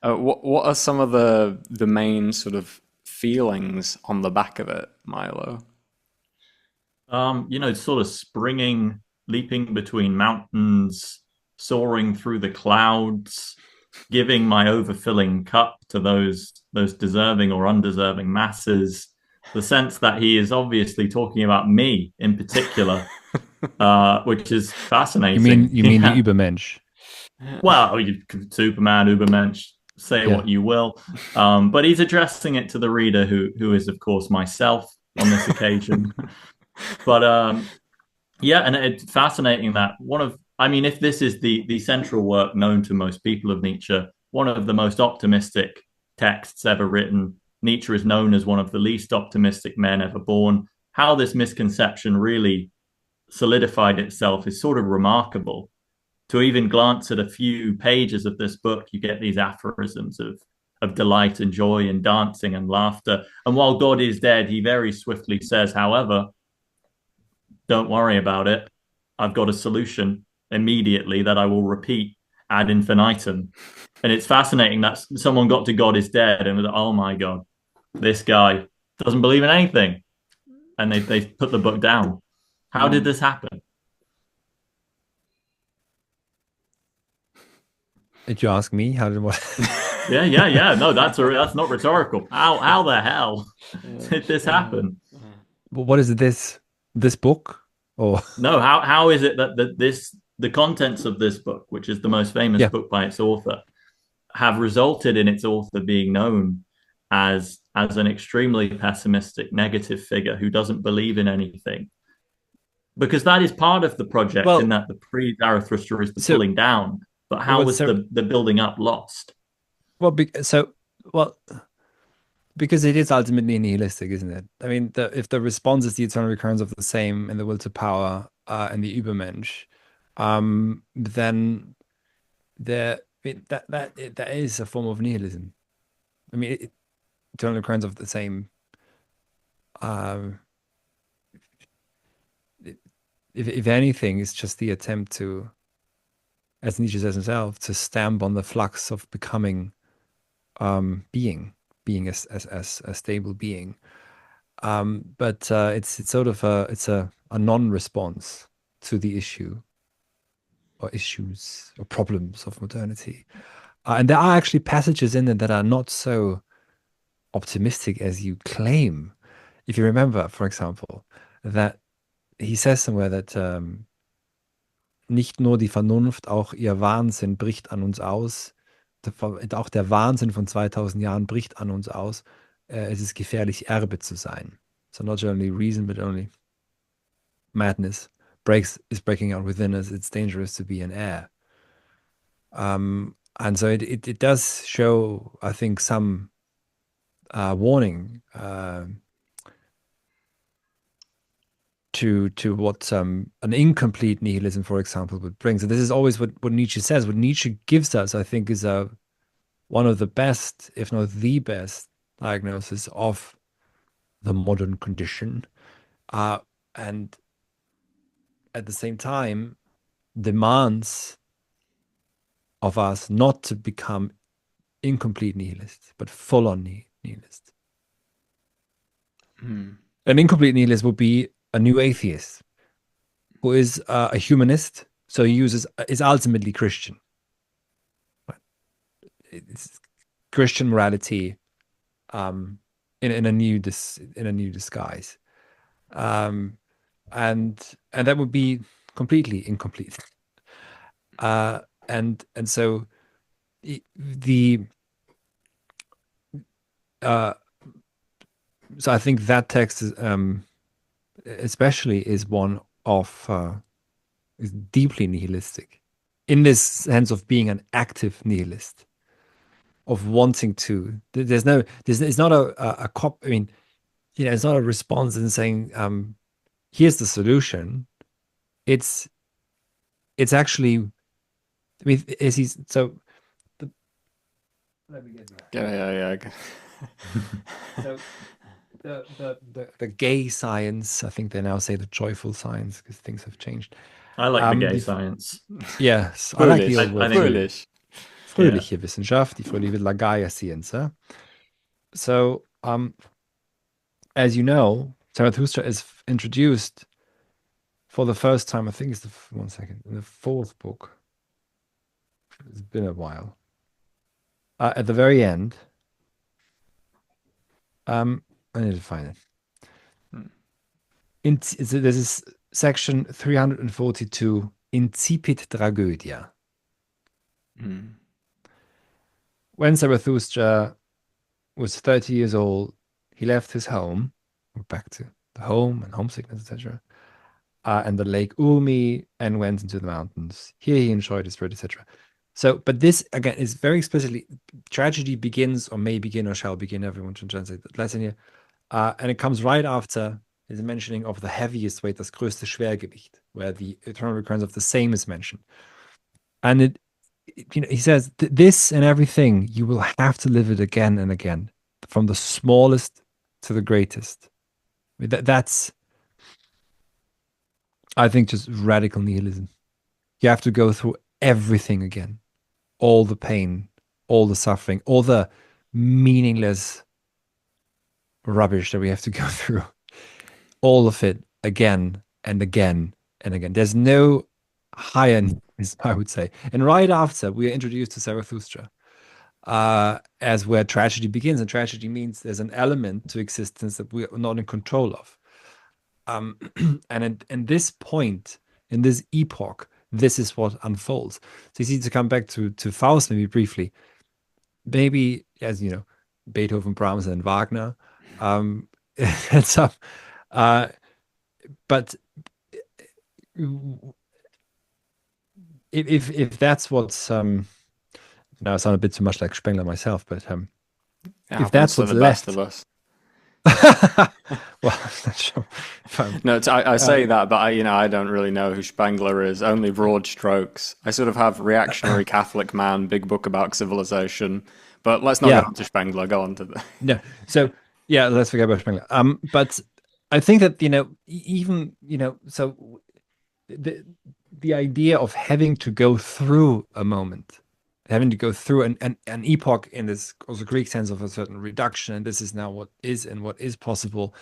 What are some of the main sort of feelings on the back of it, Milo? Sort of springing, leaping between mountains, soaring through the clouds, giving my overfilling cup to those deserving or undeserving masses. The sense that he is obviously talking about me in particular, which is you mean fascinating. you mean the Yeah. Übermensch? Well, Superman, Übermensch, say Yeah. what you will, but he's addressing it to the reader, who is, of course, myself on this occasion. But yeah, and it's fascinating that I mean, if this is the central work known to most people of Nietzsche, one of the most optimistic texts ever written. Nietzsche is known as one of the least optimistic men ever born. How this misconception really solidified itself is sort of remarkable. To even glance at a few pages of this book, you get these aphorisms of delight and joy and dancing and laughter. And while God is dead, he very swiftly says, however, don't worry about it. I've got a solution immediately that I will repeat ad infinitum. And it's fascinating that someone got to God is dead and was, oh my God, this guy doesn't believe in anything. And they put the book down. How did this happen? Did you ask me? How did what? Yeah. No, that's not rhetorical. How the hell did this happen? What is this book? Or No, how is it that the contents of this book, which is the most famous yeah. book by its author, have resulted in its author being known as an extremely pessimistic, negative figure who doesn't believe in anything? Because that is part of the project, in Well, that the pre-Zarathustra is the so pulling down. But how what's was the building up lost? well, well, because it is ultimately nihilistic, isn't it? I mean, if the response is the eternal recurrence of the same and the will to power and the Übermensch, then that is a form of nihilism. I mean, eternal recurrence of the same. Um, if anything, it's just the attempt to, as Nietzsche says himself, to stamp on the flux of becoming, being as a stable being. But it's sort of a non-response to the issue or issues or problems of modernity. And there are actually passages in it that are not so optimistic as you claim. If you remember, for example, that he says somewhere that nicht nur die Vernunft, auch ihr Wahnsinn bricht an uns aus. Auch der Wahnsinn von 2000 Jahren bricht an uns aus. Es ist gefährlich, Erbe zu sein. So not only reason, but only madness is breaking out within us. It's dangerous to be an heir. And so it does show, I think, some warning to what an incomplete nihilism, for example, would bring. So this is always what Nietzsche says. What Nietzsche gives us, I think, is one of the best, if not the best, diagnosis of the modern condition, and at the same time demands of us not to become incomplete nihilists, but full-on nihilists. An incomplete nihilist would be a new atheist who is a humanist, so he is ultimately Christian. It's Christian morality in a new disguise, and that would be completely incomplete. And so the so I think that text is especially is one of is deeply nihilistic in this sense of being an active nihilist, of wanting to. It's not a cop. I mean, it's not a response in saying, here's the solution. It's actually, I mean, is he's so. Let me get that. Yeah. So the gay science, I think they now say the joyful science because things have changed. I like the gay science. Yes, I like the Foolish. old word. Foolish. Fröhliche Wissenschaft, die fröhliche la Gaia Scienza. So, as you know, Zarathustra is introduced for the first time, I think it's one second, in the fourth book. It's been a while. At the very end, I need to find it. This is section 342, Incipit Tragoedia. When Zarathustra was 30 years old, he left his home. We're back to the home and homesickness, etc. And the lake Umi, and went into the mountains. Here he enjoyed his spirit, etc. So, but this again is very explicitly tragedy begins or may begin or shall begin. Everyone should translate the lesson here. And it comes right after his mentioning of the heaviest weight, das größte Schwergewicht, where the eternal recurrence of the same is mentioned. And he says, this and everything, you will have to live it again and again, from the smallest to the greatest. That's, I think, just radical nihilism. You have to go through everything again, all the pain, all the suffering, all the meaningless rubbish that we have to go through, all of it again and again and again. There's no higher, I would say. And right after, we are introduced to Zarathustra as where tragedy begins. And tragedy means there's an element to existence that we are not in control of. And at this point, in this epoch, this is what unfolds. So you see, to come back to Faust maybe briefly, maybe, as you know, Beethoven, Brahms, and Wagner, and stuff. But if that's what's now I sound a bit too much like Spengler myself, but if that's what's the left best of us. well, I'm not sure. No, I say that, but I don't really know who Spengler is. Only broad strokes. I sort of have reactionary Catholic man, big book about civilization. But let's not go on to Spengler. Go on to the. No, so yeah, let's forget about Spengler. But I think that even so the idea of having to go through a moment, having to go through an epoch in this also Greek sense of a certain reduction, and this is now what is and what is possible,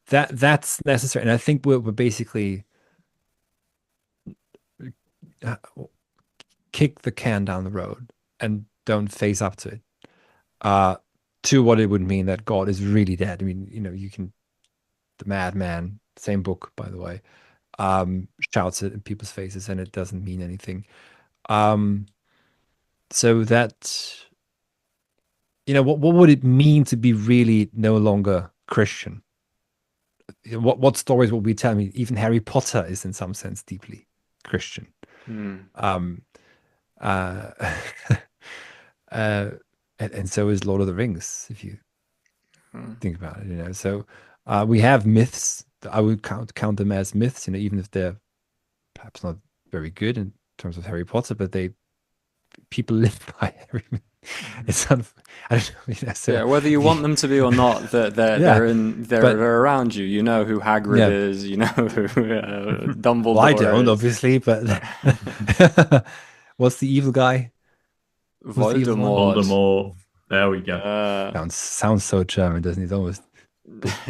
that's necessary. And I think we're basically kick the can down the road and don't face up to it, to what it would mean that God is really dead. I mean, you can, the madman, same book, by the way, shouts it in people's faces and it doesn't mean anything. So that, what would it mean to be really no longer Christian? What stories will we tell? I mean, even Harry Potter is in some sense deeply Christian. And so is Lord of the Rings, if you think about it. So we have myths. I would count them as myths, even if they're perhaps not very good in terms of Harry Potter, but people live by Harry. It's I don't know. So, whether you want them to be or not, they're around you. You know who Hagrid is. You know who Dumbledore. Well, I don't, is. obviously, but what's the evil guy? Voldemort. There we go. Sounds so German, doesn't it? It's almost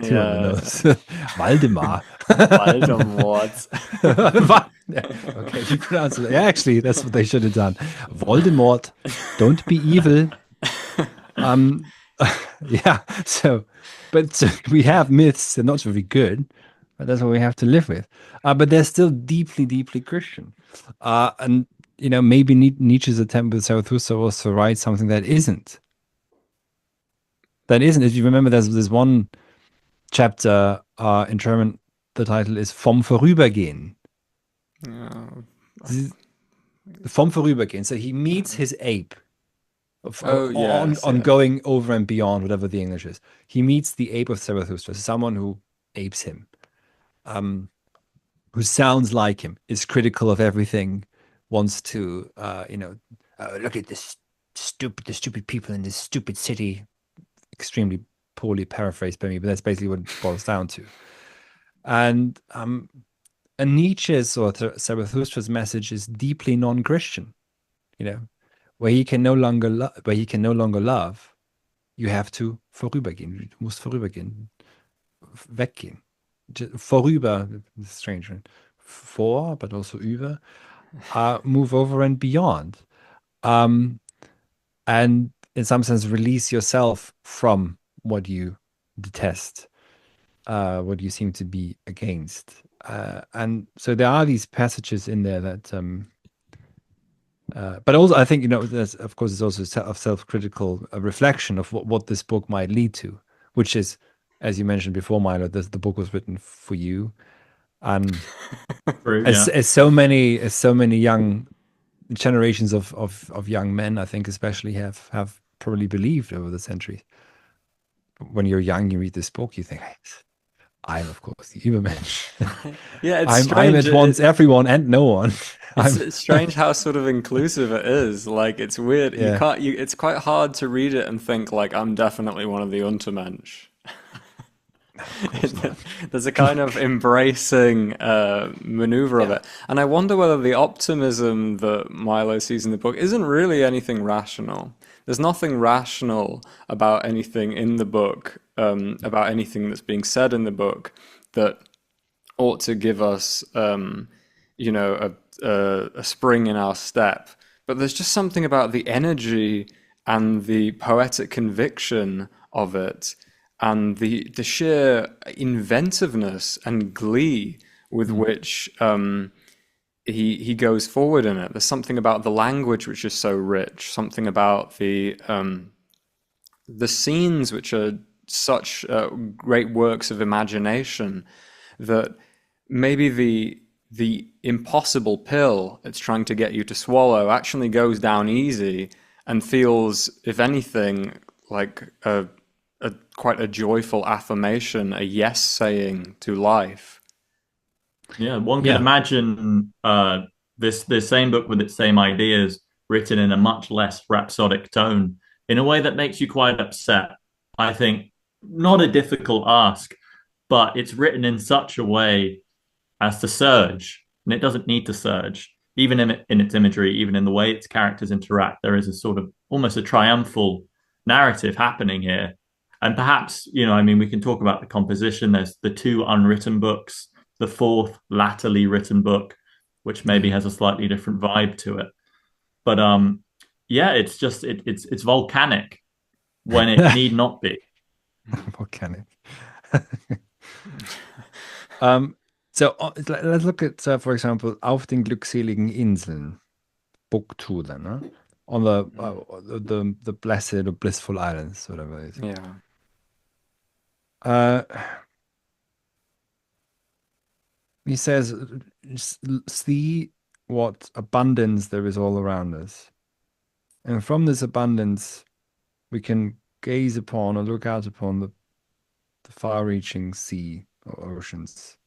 too on the nose. Waldemar. Voldemort. Okay, you pronounce it. Yeah, actually, that's what they should have done. Voldemort, don't be evil. Yeah. So we have myths. They're not very good, but that's what we have to live with. But they're still deeply, deeply Christian. And maybe Nietzsche's attempt with Zarathustra was to write something that isn't. If you remember, there's one chapter in German. The title is Vom Vorübergehen. Vom Vorübergehen. So he meets his ape on going over and beyond, whatever the English is. He meets the ape of Zarathustra, someone who apes him, who sounds like him, is critical of everything, wants to, look at the stupid people in this stupid city. Extremely poorly paraphrased by me, but that's basically what it boils down to. And Nietzsche's or Zarathustra's message is deeply non-Christian. Where he can no longer love, you have to vorübergehen. Du musst vorübergehen, weggehen. Vorüber, strange, right? For, but also über, move over and beyond, and in some sense release yourself from what you detest, what you seem to be against. And so there are these passages in there that, but also I think, there's, of course, it's also a self-critical reflection of what this book might lead to, which is as you mentioned before, Milo, the book was written for you, and True, as yeah. as so many young generations of young men, I think especially have probably believed over the centuries. When you're young, you read this book, you think, hey, I'm of course the Übermensch. Yeah, it's I'm strange. at once everyone and no one. I'm It's strange how sort of inclusive it is. Like it's weird. You yeah, can't. It's quite hard to read it and think like I'm definitely one of the Untermensch. of course not. There's a kind of embracing maneuver of Yeah. it, and I wonder whether the optimism that Milo sees in the book isn't really anything rational. There's nothing rational about anything in the book, about anything that's being said in the book that ought to give us, a spring in our step. But there's just something about the energy and the poetic conviction of it, and the sheer inventiveness and glee with Mm. which he goes forward in it. There's something about the language which is so rich, something about the scenes which are such great works of imagination that maybe the impossible pill it's trying to get you to swallow actually goes down easy and feels, if anything, like a quite a joyful affirmation, a yes saying to life. Yeah, one could Yeah. imagine this same book with its same ideas written in a much less rhapsodic tone in a way that makes you quite upset. I think not a difficult ask, but it's written in such a way as to surge, and it doesn't need to surge. Even in its imagery, even in the way its characters interact, there is a sort of almost a triumphal narrative happening here. And perhaps, I mean, we can talk about the composition. There's the two unwritten books, the fourth latterly written book, which maybe Yeah. has a slightly different vibe to it. But yeah, it's just it's volcanic when it need not be. Volcanic. um, so let's look at, for example, Auf den glückseligen Inseln, book two, then, huh? On the blessed or blissful islands, whatever it is. Yeah. Uh, he says, see what abundance there is all around us. And from this abundance, we can gaze upon or look out upon the far-reaching sea or oceans.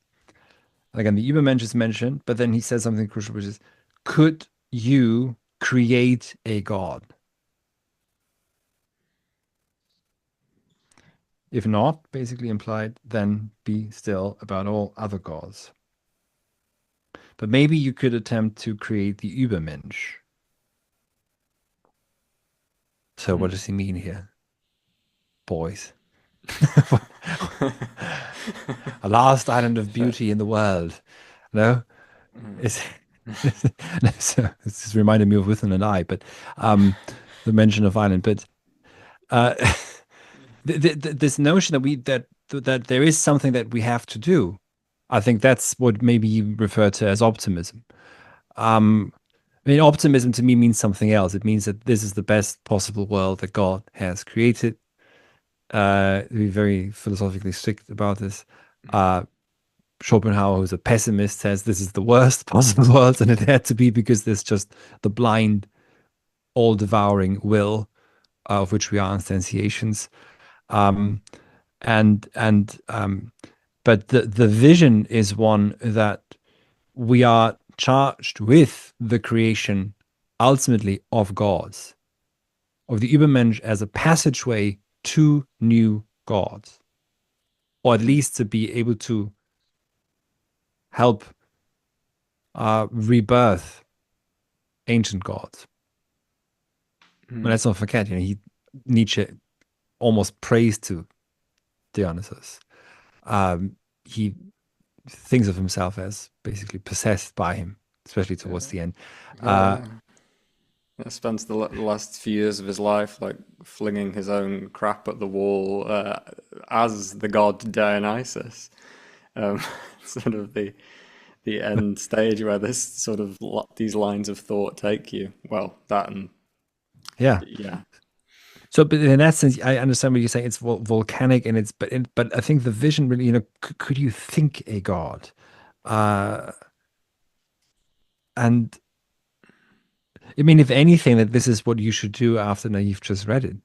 Again, the Übermensch is mentioned, but then he says something crucial, which is, could you create a god? If not, basically implied, then be still about all other gods. But maybe you could attempt to create the Übermensch. So what does he mean here, boys? A last island of beauty in the world. No? It's, so this just reminded me of Within and I, but the mention of island. But uh, this notion that that there is something that we have to do, I think that's what maybe you refer to as optimism. I mean, optimism to me means something else. It means that this is the best possible world that God has created. To be very philosophically strict about this. Schopenhauer, who's a pessimist, says this is the worst possible world, and it had to be because there's just the blind, all-devouring will of which we are instantiations. Um, and but the vision is one that we are charged with the creation ultimately of gods, of the Übermensch as a passageway to new gods, or at least to be able to help rebirth ancient gods. But let's not forget, Nietzsche almost prays to Dionysus. He thinks of himself as basically possessed by him, especially towards the end. Uh, Yeah. Spends the last few years of his life like flinging his own crap at the wall as the god Dionysus. Um, sort of the end stage where this sort of these lines of thought take you. Well, that and yeah, yeah. So, but in that sense, I understand what you're saying. It's volcanic, and but I think the vision really, could you think a god? Uh, and I mean, if anything, that this is what you should do after now you've just read it.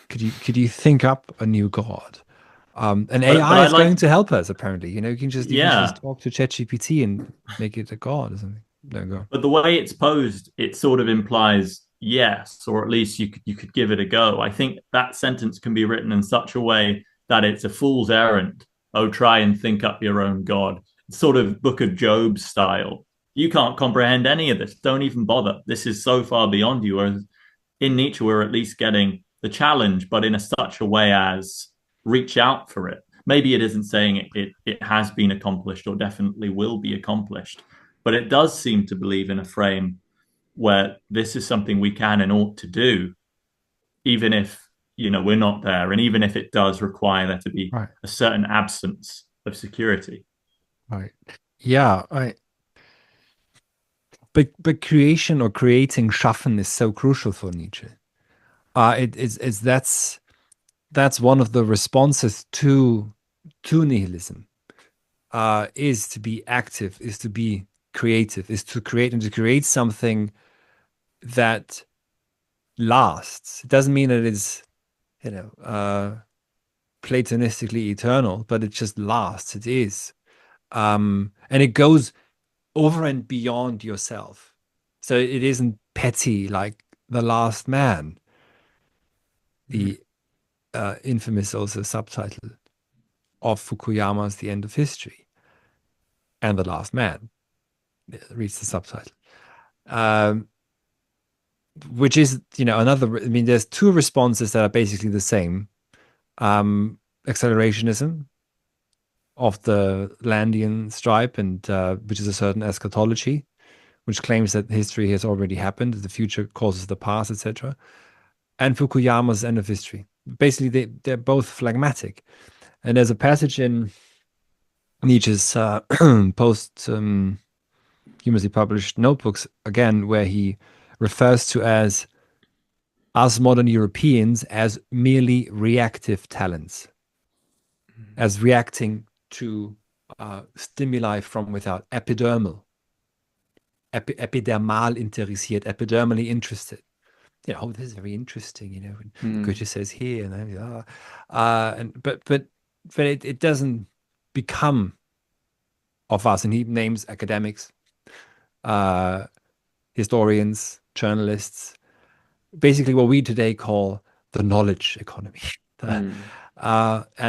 Could you think up a new god? And But AI I is like, going to help us. Apparently, you can just yeah. talk to ChatGPT and make it a god or something. There you go. But the way it's posed, it sort of implies yes, or at least you could give it a go. I think that sentence can be written in such a way that it's a fool's errand. Oh, try and think up your own God. It's sort of Book of Job style. You can't comprehend any of this. Don't even bother. This is so far beyond you. Whereas in Nietzsche, we're at least getting the challenge, but in such a way as reach out for it. Maybe it isn't saying it has been accomplished or definitely will be accomplished, but it does seem to believe in a frame where this is something we can and ought to do, even if we're not there, and even if it does require there to be Right, a certain absence of security. right. Yeah, but creation or creating schaffen is so crucial for Nietzsche. It's that's one of the responses to nihilism. Is to be active, is to be creative, is to create and to create something that lasts. It doesn't mean that it's platonistically eternal, but it just lasts. It is, and it goes over and beyond yourself. So it isn't petty like The Last Man, the infamous also subtitle of Fukuyama's The End of History, and The Last Man reads the subtitle. Um, which is, another, I mean, there's two responses that are basically the same. Accelerationism of the Landian stripe, and which is a certain eschatology, which claims that history has already happened, the future causes the past, etc. And Fukuyama's End of History. Basically, they're both phlegmatic. And there's a passage in Nietzsche's post humously published notebooks, again, where he refers to as us modern Europeans as merely reactive talents, as reacting to stimuli from without, epidermal interessiert, epidermally interested. This is very interesting. Goethe says here, and but it doesn't become of us. And he names academics, historians, journalists, basically what we today call the knowledge economy. And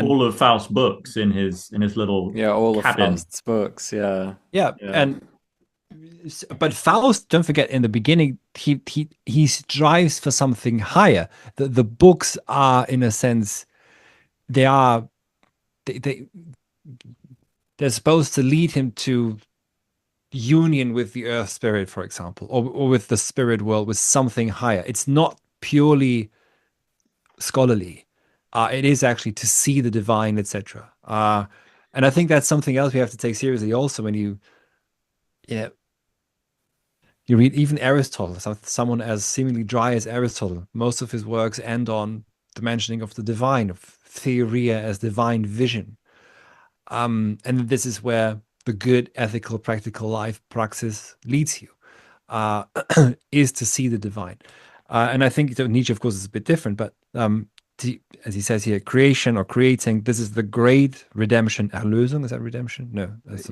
All of Faust's books in his little Yeah, all of cabin. Faust's books. Yeah, yeah, yeah. and but Faust, don't forget, in the beginning, he strives for something higher. The books are, in a sense, they are they they're supposed to lead him to union with the earth spirit, for example, or with the spirit world, with something higher. It's not purely scholarly. It is actually to see the divine, etc. And I think that's something else we have to take seriously. Also, when you know, you read even Aristotle, someone as seemingly dry as Aristotle, most of his works end on the mentioning of the divine, of theoria as divine vision. And this is where the good ethical, practical life praxis leads you, uh, is to see the divine. And I think that Nietzsche, of course, is a bit different, but as he says here, creation or creating, this is the great redemption. Erlösung, is that redemption? No, that's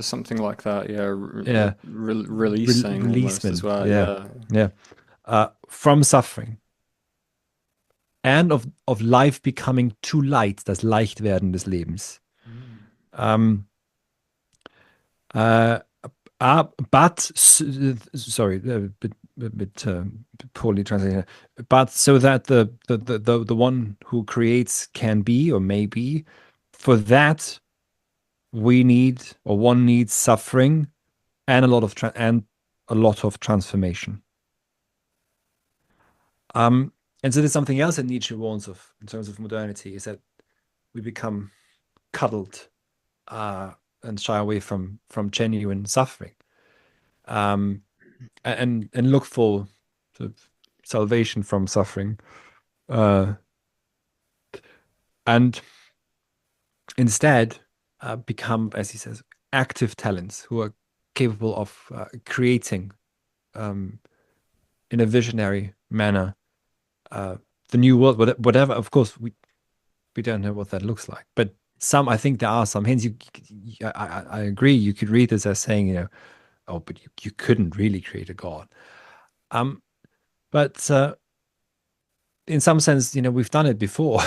Something like that. Yeah, yeah, releasing almost as releasement. well. Yeah, Yeah. yeah. From suffering and of life becoming too light, das Leichtwerden des Lebens. Um, uh, sorry, a bit poorly translated. But so that the one who creates can be or may be, for that we need, or one needs, suffering and a lot of transformation. And so there's something else that Nietzsche warns of in terms of modernity, is that we become cuddled, and shy away from genuine suffering, um, and look for sort of salvation from suffering, uh, and instead become, as he says, active talents who are capable of creating um, in a visionary manner the new world, whatever. Of course, we don't know what that looks like, but some, I think there are some hints. I agree. You could read this as saying, oh, but you couldn't really create a god. Um, but in some sense, we've done it before.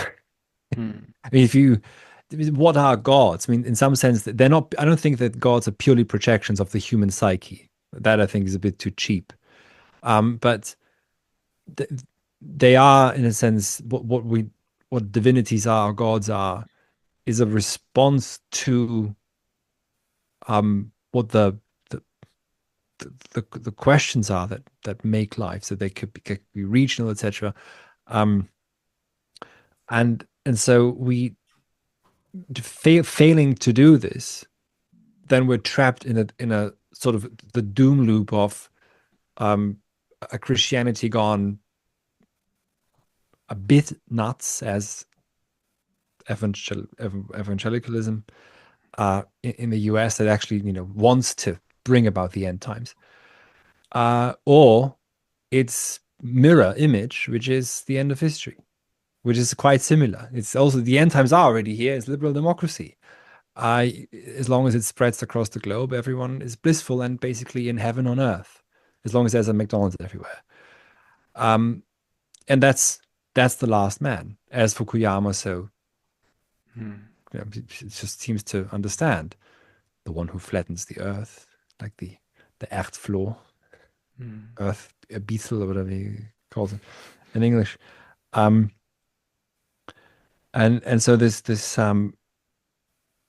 Hmm. I mean, what are gods? I mean, in some sense, they're not. I don't think that gods are purely projections of the human psyche. That I think is a bit too cheap. But th they are, in a sense, what divinities are, or gods are, is a response to what the the questions are that make life. So they could be regional, etc. Um, and so failing to do this, then we're trapped in a sort of the doom loop of um, a Christianity gone a bit nuts, as evangelicalism in the US, that actually wants to bring about the end times, or its mirror image, which is the end of history, which is quite similar. It's also the end times are already here. It's liberal democracy. As long as it spreads across the globe, everyone is blissful and basically in heaven on earth, as long as there's a McDonald's everywhere. Um, and that's the last man, as Fukuyama so it just seems to understand, the one who flattens the earth, like the Erdfloor, Hmm. earth beetle, or whatever he calls it in English. Um, and so this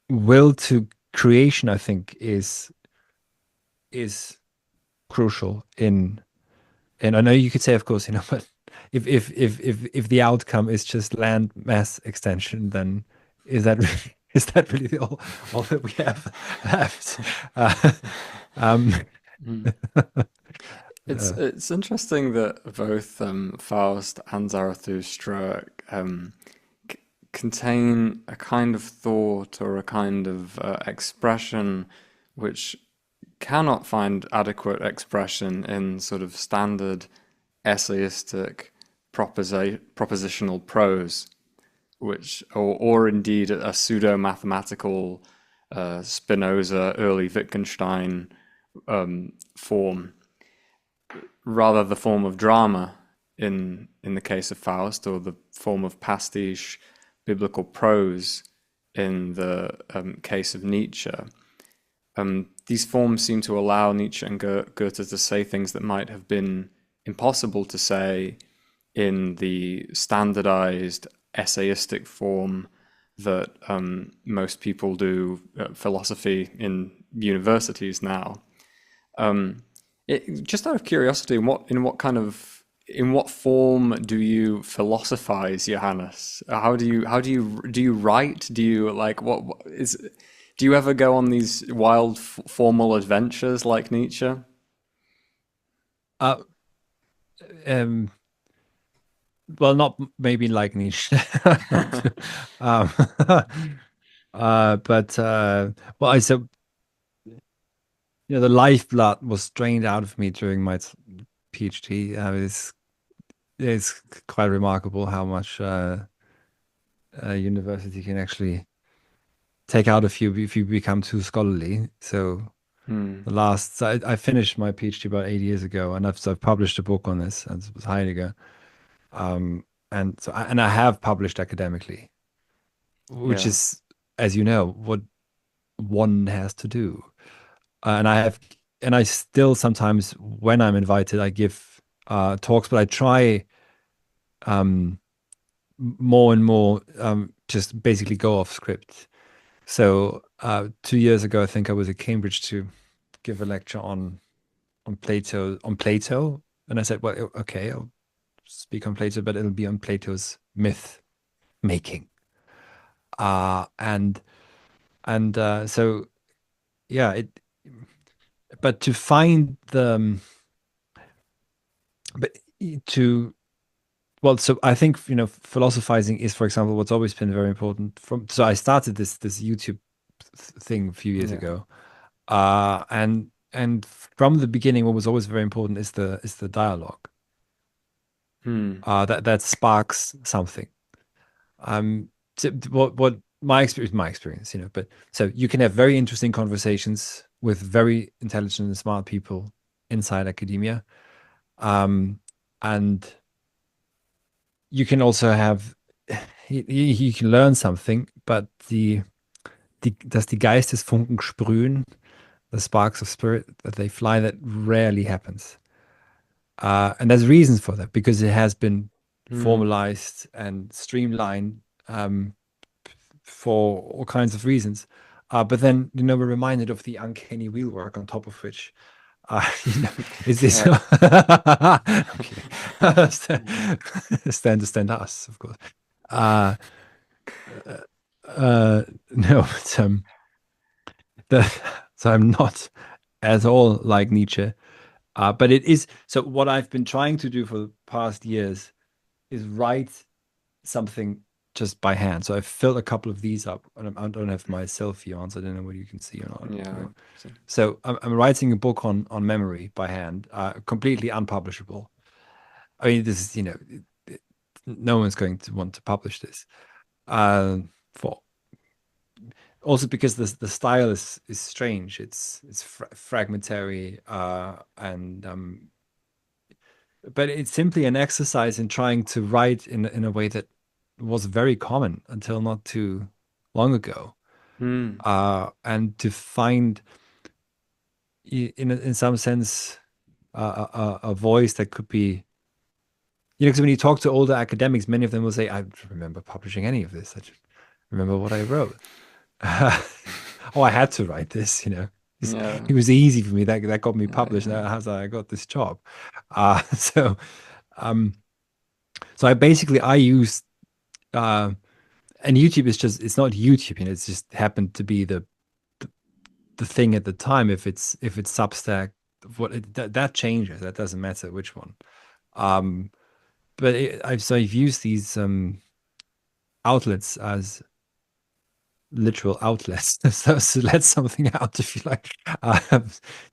will to creation, I think, is crucial in. And I know you could say, of course, but if the outcome is just land mass extension, then is that really, is that really all that we have left? Um, Hmm. It's uh, it's interesting that both Faust and Zarathustra c contain a kind of thought or a kind of expression which cannot find adequate expression in sort of standard essayistic propositional prose, which or indeed a pseudo mathematical Spinoza, early Wittgenstein form, rather the form of drama in the case of Faust, or the form of pastiche biblical prose in the case of Nietzsche. These forms seem to allow Nietzsche and Goethe to say things that might have been impossible to say in the standardized essayistic form that most people do philosophy in universities now. Just out of curiosity, in what form do you philosophize, Johannes? Do you write? Do you like what is? Do you ever go on these wild formal adventures like Nietzsche? uh, um, well, not maybe like Nietzsche, um, but well, I so the lifeblood was drained out of me during my PhD. It's quite remarkable how much a university can actually take out of you if you become too scholarly. So Hmm. I finished my PhD about 8 years ago, and I've published a book on this, and it was Heidegger. And I have published academically, which Yeah. is, as you know, what one has to do. And I still sometimes, when I'm invited, I give talks, but I try um, more and more just basically go off script. So 2 years ago, I think I was at Cambridge to give a lecture on Plato, and I said, well, okay, I'll speak on Plato, but it'll be on Plato's myth making. And yeah, but to find the but to well, so I think philosophizing is, for example, what's always been very important. So I started this YouTube thing a few years Yeah. ago, and from the beginning, what was always very important is the dialogue. Hmm. That sparks something. Um, what my experience, but so you can have very interesting conversations with very intelligent and smart people inside academia, um, and you can also have you can learn something, but dass die Geistesfunken sprühen, the sparks of spirit that they fly, that rarely happens. And there's reasons for that because it has been Hmm. formalized and streamlined for all kinds of reasons. But then, we're reminded of the uncanny wheelwork on top of which, is this Yeah. okay? stand us, of course. Uh, no, but, so I'm not at all like Nietzsche. But it is so. What I've been trying to do for the past years is write something just by hand. So I've filled a couple of these up, and I don't have my selfie on, so I don't know whether you can see or not. Yeah. So I'm writing a book on memory by hand, completely unpublishable. I mean, this is no one's going to want to publish this. For also because the style is strange. It's fragmentary, and but it's simply an exercise in trying to write in a way that was very common until not too long ago, Hmm. and to find in some sense a voice that could be, because when you talk to older academics, many of them will say, "I don't remember publishing any of this. I just remember what I wrote." Oh, I had to write this. Yeah. It was easy for me. That got me Yeah. published. Yeah. Now how's I got this job? Uh, so, um, so I use, uh, and YouTube is it's not YouTube. It's just happened to be the, the thing at the time. If it's Substack, that changes. That doesn't matter which one. Um, but I've used these outlets as literal outlets, so let something out, if you like,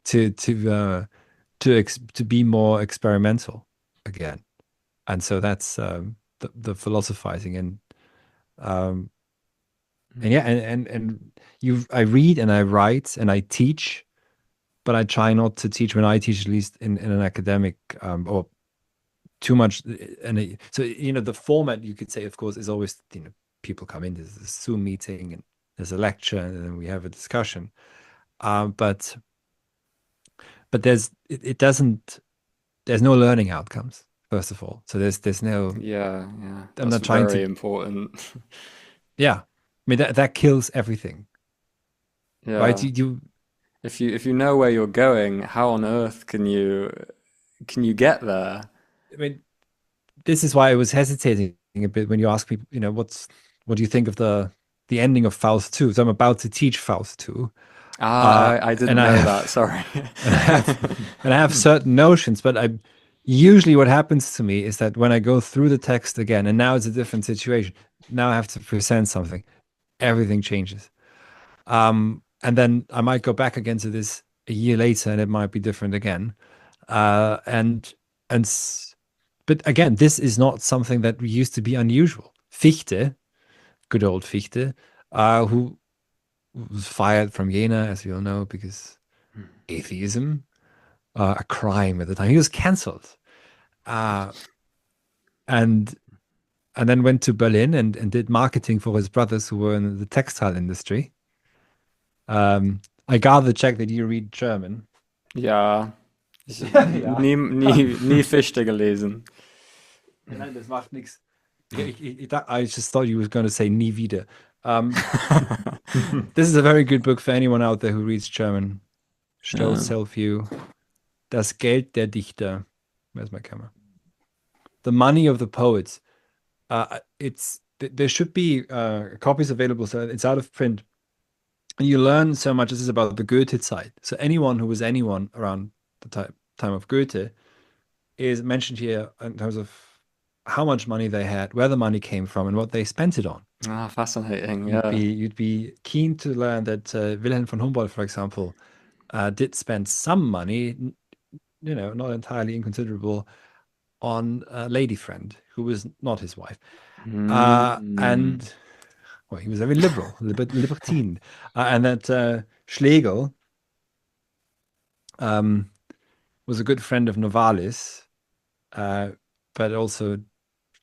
to to be more experimental again. And so that's the philosophizing, um, and yeah, and I read and I write and I teach, but I try not to teach when I teach, at least in an academic, or too much. And so the format, you could say, of course, is always, people come in, there's a Zoom meeting and there's a lecture and then we have a discussion. But it doesn't, there's no learning outcomes, first of all. So there's no, Yeah. Yeah. I'm That's not trying very to, important. yeah. I mean, that kills everything, right? Yeah. You If you know where you're going, how on earth can you get there? I mean, this is why I was hesitating a bit when you ask me, what do you think of the ending of Faust 2? So I'm about to teach Faust 2. Ah, I And didn't I know that. have Sorry. and I have and I have certain notions, but I usually, what happens to me is that when I go through the text again, and now it's a different situation. Now I have to present something. Everything changes. And then I might go back again to this a year later, and it might be different again. And but again, this is not something that used to be unusual. Fichte, good old Fichte, who was fired from Jena, as we all know, because atheism, a crime at the time. He was cancelled, uh, and and then went to Berlin and did marketing for his brothers who were in the textile industry. I gather, check that you read German. Ja, ich Ja. nie Fichte gelesen. Nein, das macht nichts. I just thought you were going to say nie wieder. This is a very good book for anyone out there who reads German. Stolz Ja. Self-View. Das Geld der Dichter. Where's my camera? The Money of the Poets. There should be copies available, so it's out of print. And you learn so much. This is about the Goethe side. So anyone who was anyone around the time of Goethe is mentioned here in terms of how much money they had, where the money came from, and what they spent it on. Ah, fascinating. You'd Yeah. be keen to learn that Wilhelm von Humboldt, for example, did spend some money, not entirely inconsiderable, on a lady friend who was not his wife. Mm. And well, he was very liberal, libertine. And that Schlegel um, was a good friend of Novalis, uh, but also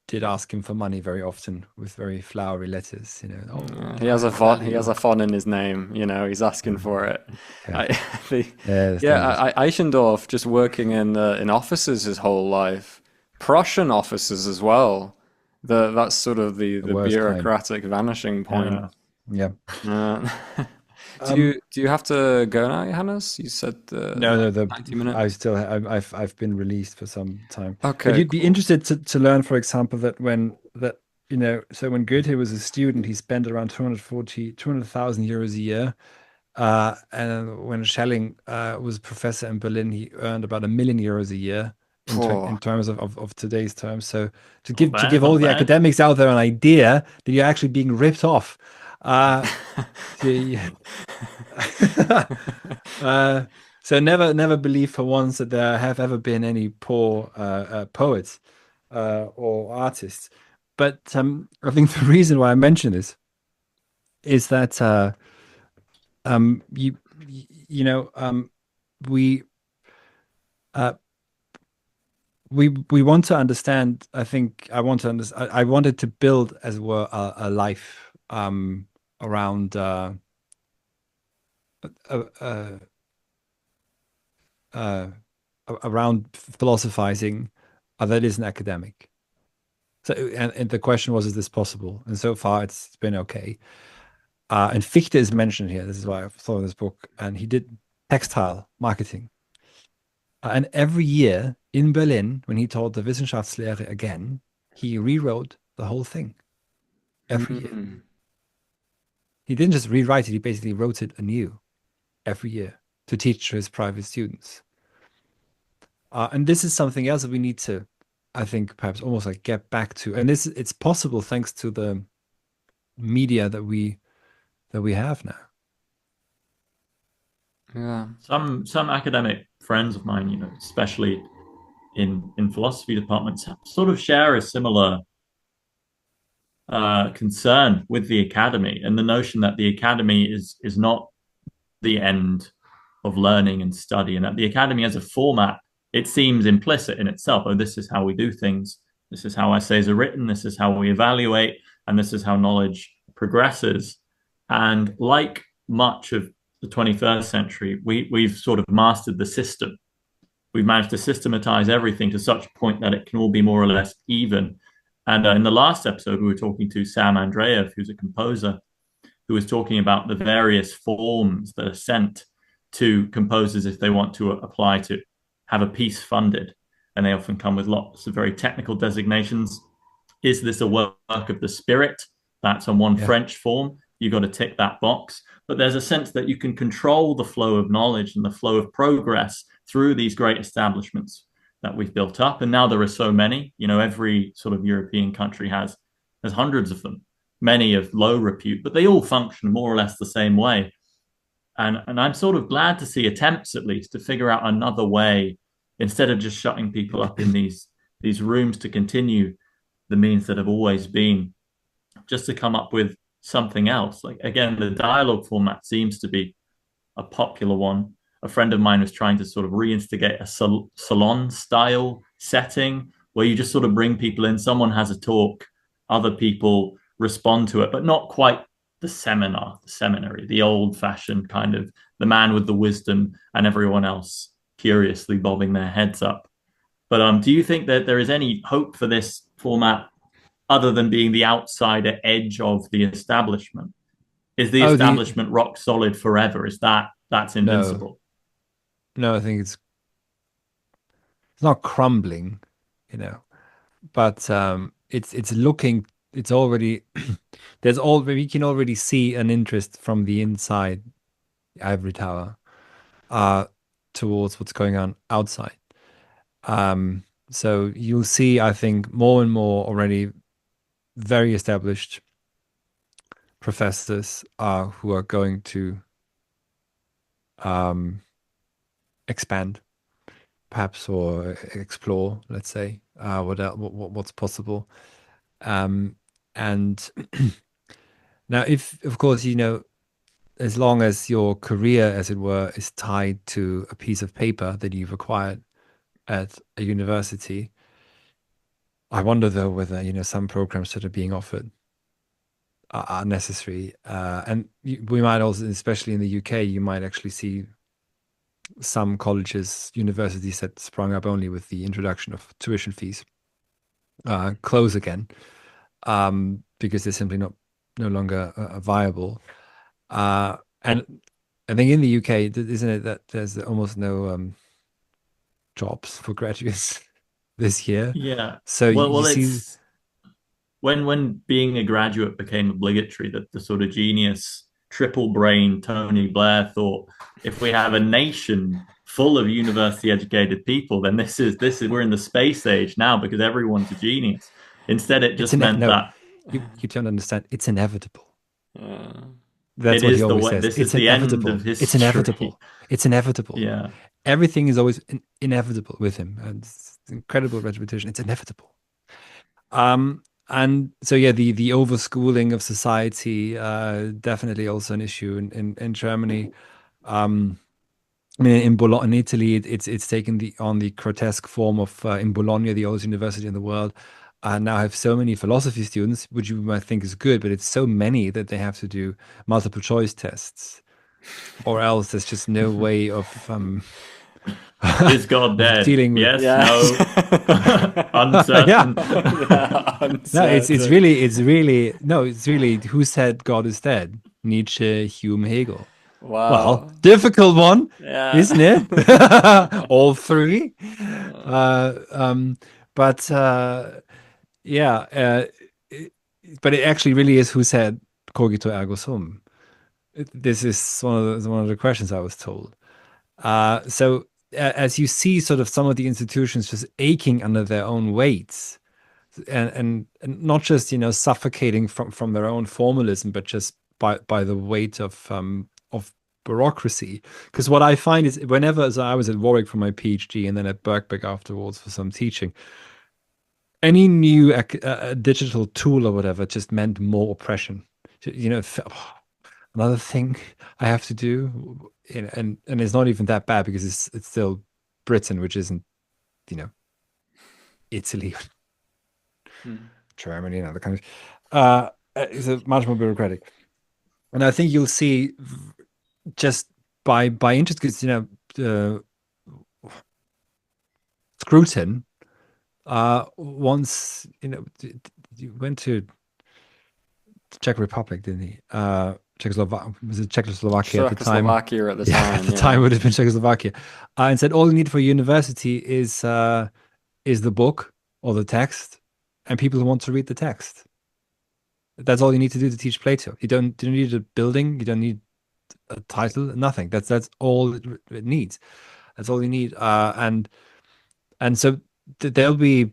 did ask him for money very often with very flowery letters. Oh, He I has a font. He has value. a font in his name. He's asking Um, for it. yeah, I, the, yeah, it's yeah, dangerous. Eichendorff just working in offices his whole life, Prussian offices as well. That's sort of The the worst kind. bureaucratic vanishing point. Yeah. Yeah. Uh, Um, do you have to go now, Johannes? You said no, like no, 90 minutes. I still, I've been released for some time. But Okay, you'd be cool. interested to learn, for example, so when Goethe was a student, he spent around 200,000 euros a year. And when Schelling was professor in Berlin, he earned about 1 million euros a year Phew. in terms of today's terms. So Not to bad, give all not the bad. academics out there an idea that you're actually being ripped off. Uh, so, uh, so never believe for once that there have ever been any poor poets or artists. But I think the reason why I mention this is that you know we uh, we want to understand. I think I want to understand. I wanted to build, as it were, a life around uh, uh, uh, around philosophizing that isn't academic. So, and the question was, is this possible? And so far, it's been okay. And Fichte is mentioned here. This is why I thought of this book. And he did textile marketing. And every year in Berlin, when he taught the Wissenschaftslehre again, he rewrote the whole thing every year. Mm. He didn't just rewrite it, he basically wrote it anew every year to teach to his private students. And this is something else that we need to, I think, perhaps almost like get back to. And this it's possible thanks to the media that we have now. Yeah. Some academic friends of mine, especially in philosophy departments, sort of share a similar concern with the academy and the notion that the academy is not the end of learning and study, and that the academy as a format, it seems implicit in itself. Oh, this is how we do things. This is how essays are written. This is how we evaluate, and this is how knowledge progresses. And like much of the 21st century, we've sort of mastered the system. We've managed to systematize everything to such a point that it can all be more or less even. And in the last episode, we were talking to Sam Andreev, who's a composer, who was talking about the various forms that are sent to composers if they want to apply to have a piece funded. And they often come with lots of very technical designations. Is this a work of the spirit? That's on one Yeah. French form. You've got to tick that box. But there's a sense that you can control the flow of knowledge and the flow of progress through these great establishments that we've built up. And now there are so many. Every sort of European country has hundreds of them, many of low repute, but they all function more or less the same way. And I'm sort of glad to see attempts, at least, to figure out another way instead of just shutting people up in these rooms to continue the means that have always been, just to come up with something else. Like again, the dialogue format seems to be a popular one. A friend of mine was trying to sort of reinstigate a salon style setting where you just sort of bring people in, someone has a talk, other people respond to it, but not quite the seminary, the old fashioned kind of the man with the wisdom and everyone else curiously bobbing their heads up. But do you think that there is any hope for this format other than being the outsider edge of the establishment? Is the Oh, establishment rock solid forever? Is that's no, invincible? no, I think it's not crumbling, but it's looking, it's already we can already see an interest from the inside the ivory tower uh towards what's going on outside. So you'll see, I think, more and more already very established professors who are going to um, expand, perhaps, or explore, let's say, what's possible. And now, if, of course, as long as your career, as it were, is tied to a piece of paper that you've acquired at a university, I wonder though whether some programs that are being offered are necessary. And we might also, especially in the UK, you might actually see some colleges, universities that sprung up only with the introduction of tuition fees close again because they're simply no longer viable. And I think in the UK, isn't it that there's almost no jobs for graduates this year? Yeah. So you see, It's when being a graduate became obligatory, that the sort of genius triple brain Tony Blair thought, if we have a nation full of university educated people, then this is we're in the space age now because everyone's a genius. Instead, it it's just meant no, that you don't understand. It's inevitable. Yeah. That's it what he is the always way. says. This is It's the end inevitable. of It's history. inevitable. It's inevitable. Yeah. Everything is always inevitable with him. And it's incredible repetition. It's inevitable. And so yeah, the overschooling of society definitely also an issue in Germany. I mean, in Italy, it's taken on the grotesque form of in Bologna, the oldest university in the world. Now have so many philosophy students, which you might think is good, but it's so many that they have to do multiple choice tests, or else there's just no way Is God of dead? dealing with. Yes, Yeah. no, Yeah, uncertain. Yeah, no, it's uncertain. really no, it's really who said God is dead? Nietzsche, Hume, Hegel. Well, Wow. difficult one, Yeah. isn't it? All three. Uh, um, but yeah, it- but it actually really is who said cogito ergo sum. This is one of the questions I was told. So as you see, sort of some of the institutions just aching under their own weights, and not just suffocating from their own formalism, but just by the weight of bureaucracy. Because what I find is whenever so I was at Warwick for my PhD and then at Birkbeck afterwards for some teaching, any new digital tool or whatever just meant more oppression. Another thing I have to do, and it's not even that bad because it's still Britain, which isn't you know Italy, Hmm. Germany, and other countries. It's a much more bureaucratic, and I think you'll see just by interest, because Scruton once you went to the Czech Republic, didn't he? Was it Czechoslovakia at the time? Czechoslovakia at the Yeah, at time. the Yeah. time would have been Czechoslovakia, and said all you need for university is the book or the text, and people who want to read the text. That's all you need to do to teach Plato. You don't need a building. You don't need a title. Nothing. That's all it needs. That's all you need. And so there'll be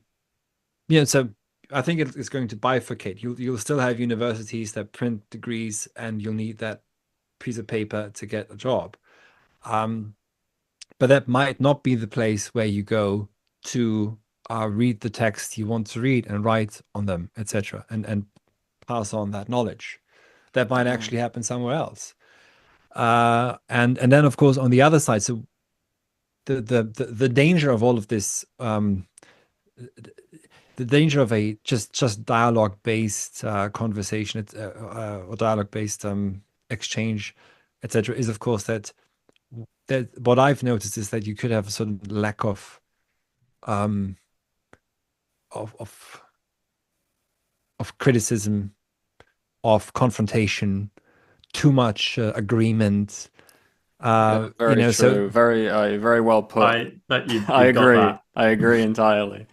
So I think it's going to bifurcate. You'll still have universities that print degrees, and you'll need that piece of paper to get a job. But that might not be the place where you go to read the text you want to read and write on them, etc., and pass on that knowledge. That might actually happen somewhere else. And then of course on the other side, so the danger of all of this, the danger of a just dialogue based conversation or dialogue based exchange, etc., is of course that what I've noticed is that you could have a sort of lack um of criticism, of confrontation, too much agreement. Yeah, very So true. Very well put. I bet I you've got agree. that. I agree entirely.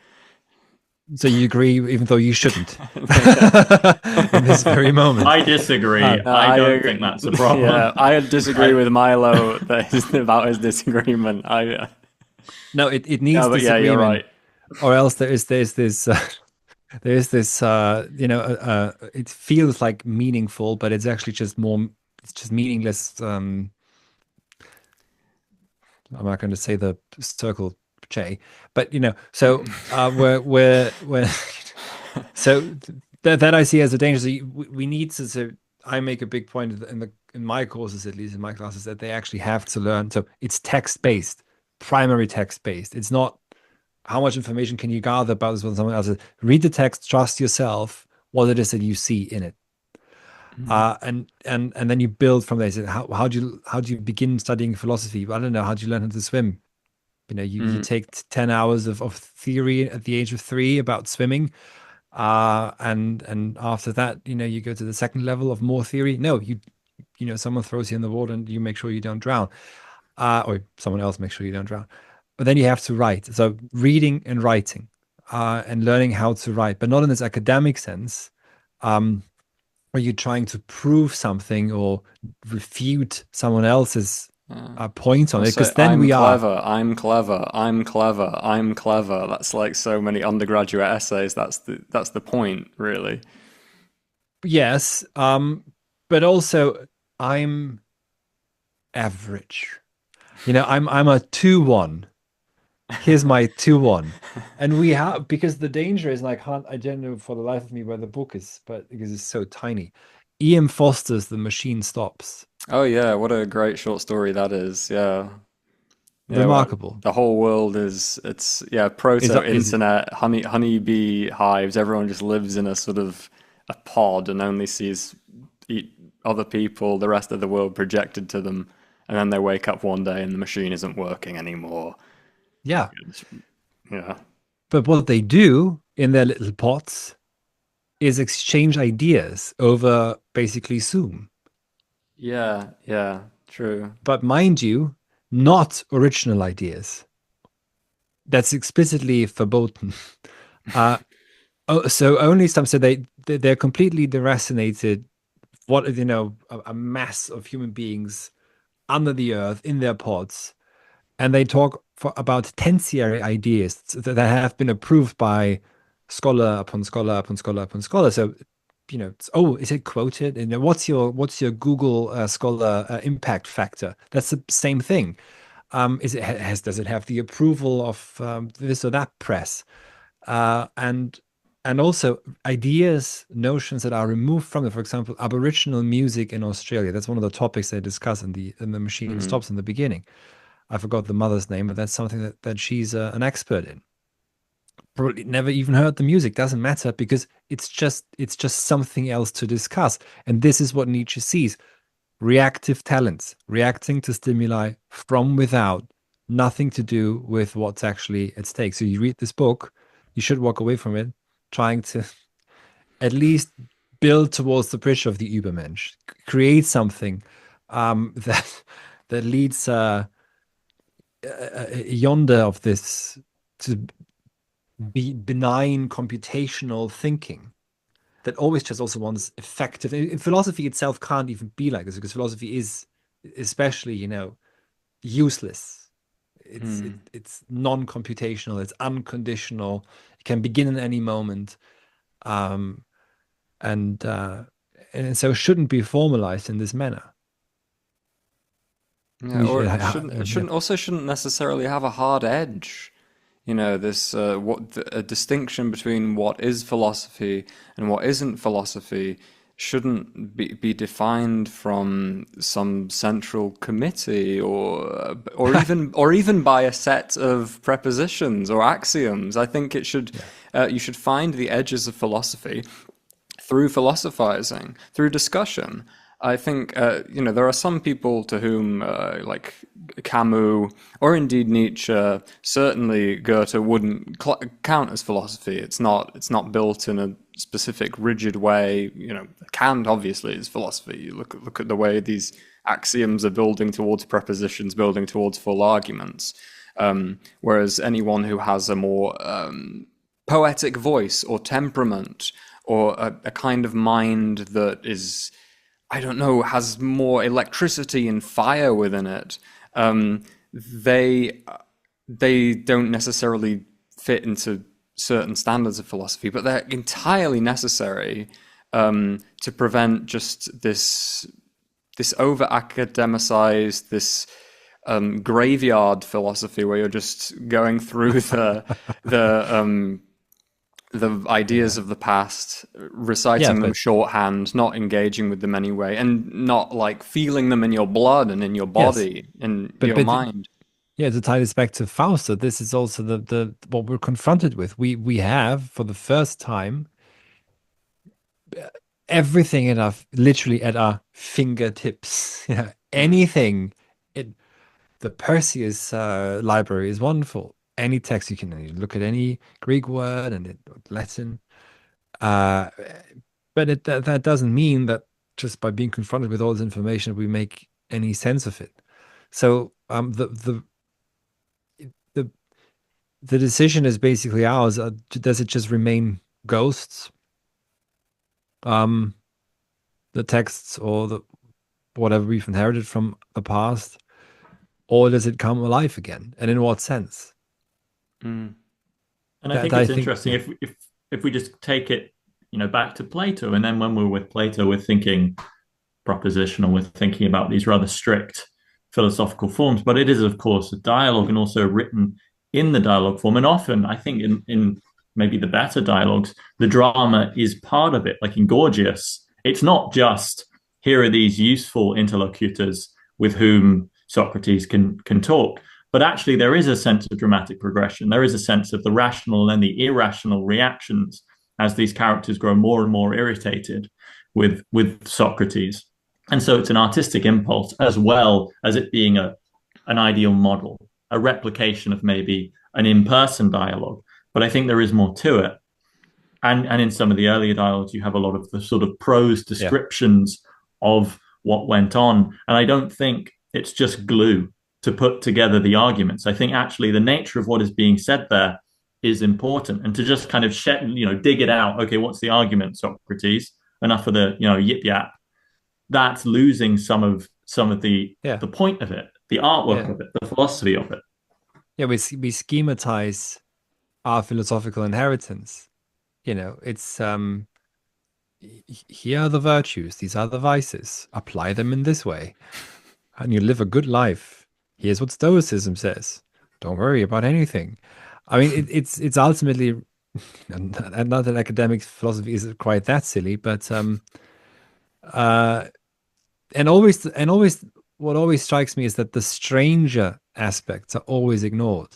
so you agree, even though you shouldn't, Yeah. in this very moment. I disagree. Uh, I don't agree. think that's a problem. Yeah, I disagree I- with Milo about his disagreement. No, it Yeah, needs but yeah, disagreement. you're right. or else there's this there's this it feels like meaningful, but it's actually just more, it's just meaningless. I'm not going to say the circle J, but we're so that I see as a danger. So we need to. So I make a big point in my courses, at least in my classes, that they actually have to learn. So it's text based, primary text based. It's not how much information can you gather about this from someone else. Read the text, trust yourself, what it is that you see in it. Mm. And then you build from there. So how do you begin studying philosophy? I don't know. How do you learn how to swim? You Mm. take 10 hours of theory at the age of 3 about swimming. And after that, you go to the second level of more theory. No, someone throws you in the water and you make sure you don't drown. Or someone else makes sure you don't drown. But then you have to write. So reading and writing, and learning how to write, but not in this academic sense. Are you trying to prove something or refute someone else's point on I'll it? say, Because then we are, I'm clever, I'm clever, I'm clever. That's like so many undergraduate essays. That's the point, really. yes, but also I'm average. I'm a 2-1. Here's my 2-1. And we have, because the danger is, and I don't know for the life of me where the book is, but because it's so tiny. E.M. Foster's The Machine Stops. Oh yeah, what a great short story that is. Yeah. Yeah, well, Remarkable. the whole world is Is proto-internet, honeybee hives. Everyone just lives in a sort of a pod and only sees other people, the rest of the world projected to them, and then they wake up one day and the machine isn't working anymore. Yeah. Yeah, But what they do in their little pots is exchange ideas over basically Zoom. yeah, yeah, true. But mind you, not original ideas. That's explicitly verboten. Uh, so only some. So they're completely deracinated. What a mass of human beings under the earth in their pods, and they talk about tertiary ideas that have been approved by scholar upon scholar upon scholar upon scholar. So, is it quoted? What's your Google Scholar impact factor? That's the same thing. Is it does it have the approval of this or that press? And also ideas, notions that are removed from it. For example, Aboriginal music in Australia. That's one of the topics they discuss in the Machine Mm. Stops in the beginning. I forgot the mother's name, but that's something that she's an expert in. Probably never even heard the music. Doesn't matter because it's just something else to discuss. And this is what Nietzsche sees: reactive talents, reacting to stimuli from without, nothing to do with what's actually at stake. So you read this book, you should walk away from it trying to at least build towards the bridge of the Übermensch, create something that leads yonder of this to be benign computational thinking that always just also wants effective. Philosophy itself can't even be like this because philosophy is especially useless. Mm. It's non-computational. It's unconditional. It can begin in any moment, um, and uh, and so shouldn't be formalized in this manner. Yeah, We or should, yeah. it shouldn't necessarily have a hard edge. This a distinction between what is philosophy and what isn't philosophy shouldn't be defined from some central committee or even by a set of prepositions or axioms. I think it should Yeah. you should find the edges of philosophy through philosophizing, through discussion. I think there are some people to whom, like Camus or indeed Nietzsche, certainly Goethe wouldn't count as philosophy. It's not built in a specific rigid way. Kant obviously is philosophy. You look at the way these axioms are building towards prepositions, building towards full arguments. Whereas anyone who has a more poetic voice or temperament or a kind of mind that is, I don't know, has more electricity and fire within it, they don't necessarily fit into certain standards of philosophy, but they're entirely necessary to prevent just this over academicized, this graveyard philosophy where you're just going through the the ideas Yeah. of the past, Yeah, reciting them but shorthand, not engaging with them anyway, and not like feeling them in your blood and in your yes, body, in but your mind. yeah, to tie this back to Faust, so this is also the what we're confronted with. We have for the first time everything at our literally at our fingertips. Yeah, Mm. anything. It the Perseus library is wonderful. Any text you look at any Greek word and Latin. Uh, but that doesn't mean that just by being confronted with all this information we make any sense of it. So the the decision is basically ours. Does it just remain ghosts, um, the texts or the whatever we've inherited from the past, or does it come alive again? And in what sense? Mm. And I That think I it's think, interesting yeah, if we just take it, back to Plato, and then when we're with Plato, we're thinking propositional, we're thinking about these rather strict philosophical forms. But it is, of course, a dialogue and also written in the dialogue form. And often, I think in maybe the better dialogues, the drama is part of it. Like in Gorgias, it's not just here are these useful interlocutors with whom Socrates can talk. But actually, there is a sense of dramatic progression. There is a sense of the rational and the irrational reactions as these characters grow more and more irritated with Socrates. And so it's an artistic impulse as well as it being an ideal model, a replication of maybe an in-person dialogue. But I think there is more to it. And in some of the earlier dialogues, you have a lot of the sort of prose yeah, descriptions of what went on. And I don't think it's just glue to put together the arguments. I think actually the nature of what is being said there is important. And to just kind of dig it out. Okay, what's the argument, Socrates? Enough of the yip yap. That's losing some of yeah, the point of it, the artwork yeah, of it, the philosophy of it. yeah. We schematize our philosophical inheritance. It's here are the virtues, these are the vices. Apply them in this way, and you live a good life. Here's what Stoicism says. Don't worry about anything. I mean, it's ultimately, and not that academic philosophy is quite that silly, but uh, and always, what always strikes me is that the stranger aspects are always ignored.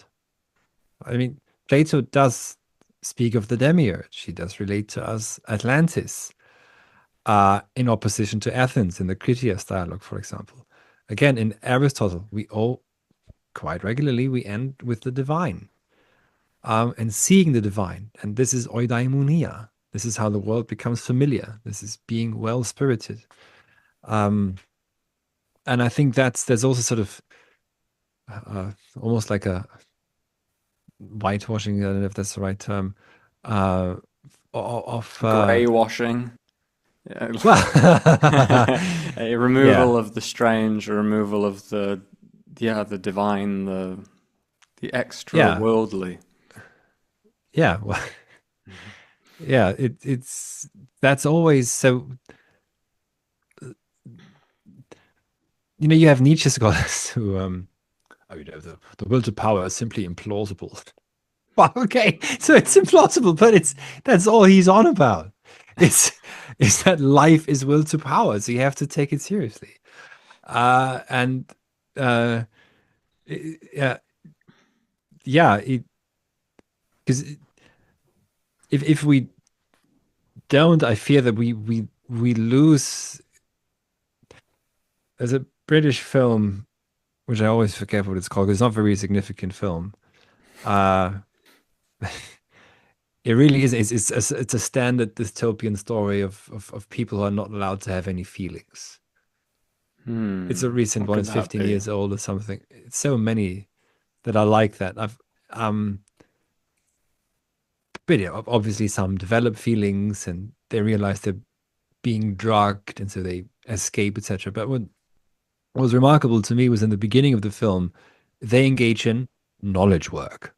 I mean, Plato does speak of the demiurge. He does relate to us Atlantis, in opposition to Athens in the Critias dialogue, for example. Again, in Aristotle, we all quite regularly we end with the divine, and seeing the divine, and this is oidaimonia. This is how the world becomes familiar. This is being well spirited, um, and I think there's also sort of almost like a whitewashing. I don't know if that's the right term. Uh, of Grey washing. well, A yeah, removal of the strange, a removal of the divine, the extra yeah, worldly. yeah. Well, yeah. It's that's always so. You have Nietzsche scholars who, the will to power is simply implausible. Well, okay, so it's implausible, but that's all he's on about. It's is that life is will to power, so you have to take it seriously. And uh, yeah, yeah, because if we don't, I fear that we lose. There's a British film which I always forget what it's called. 'Cause it's not a very significant film. Uh, it really is. It's a standard dystopian story of people who are not allowed to have any feelings. It's a recent What one. could It's that 15 be? years old or something. It's so many that are like that. Um, but yeah, obviously some develop feelings and they realize they're being drugged and so they escape, etc. But what was remarkable to me was in the beginning of the film, they engage in knowledge work.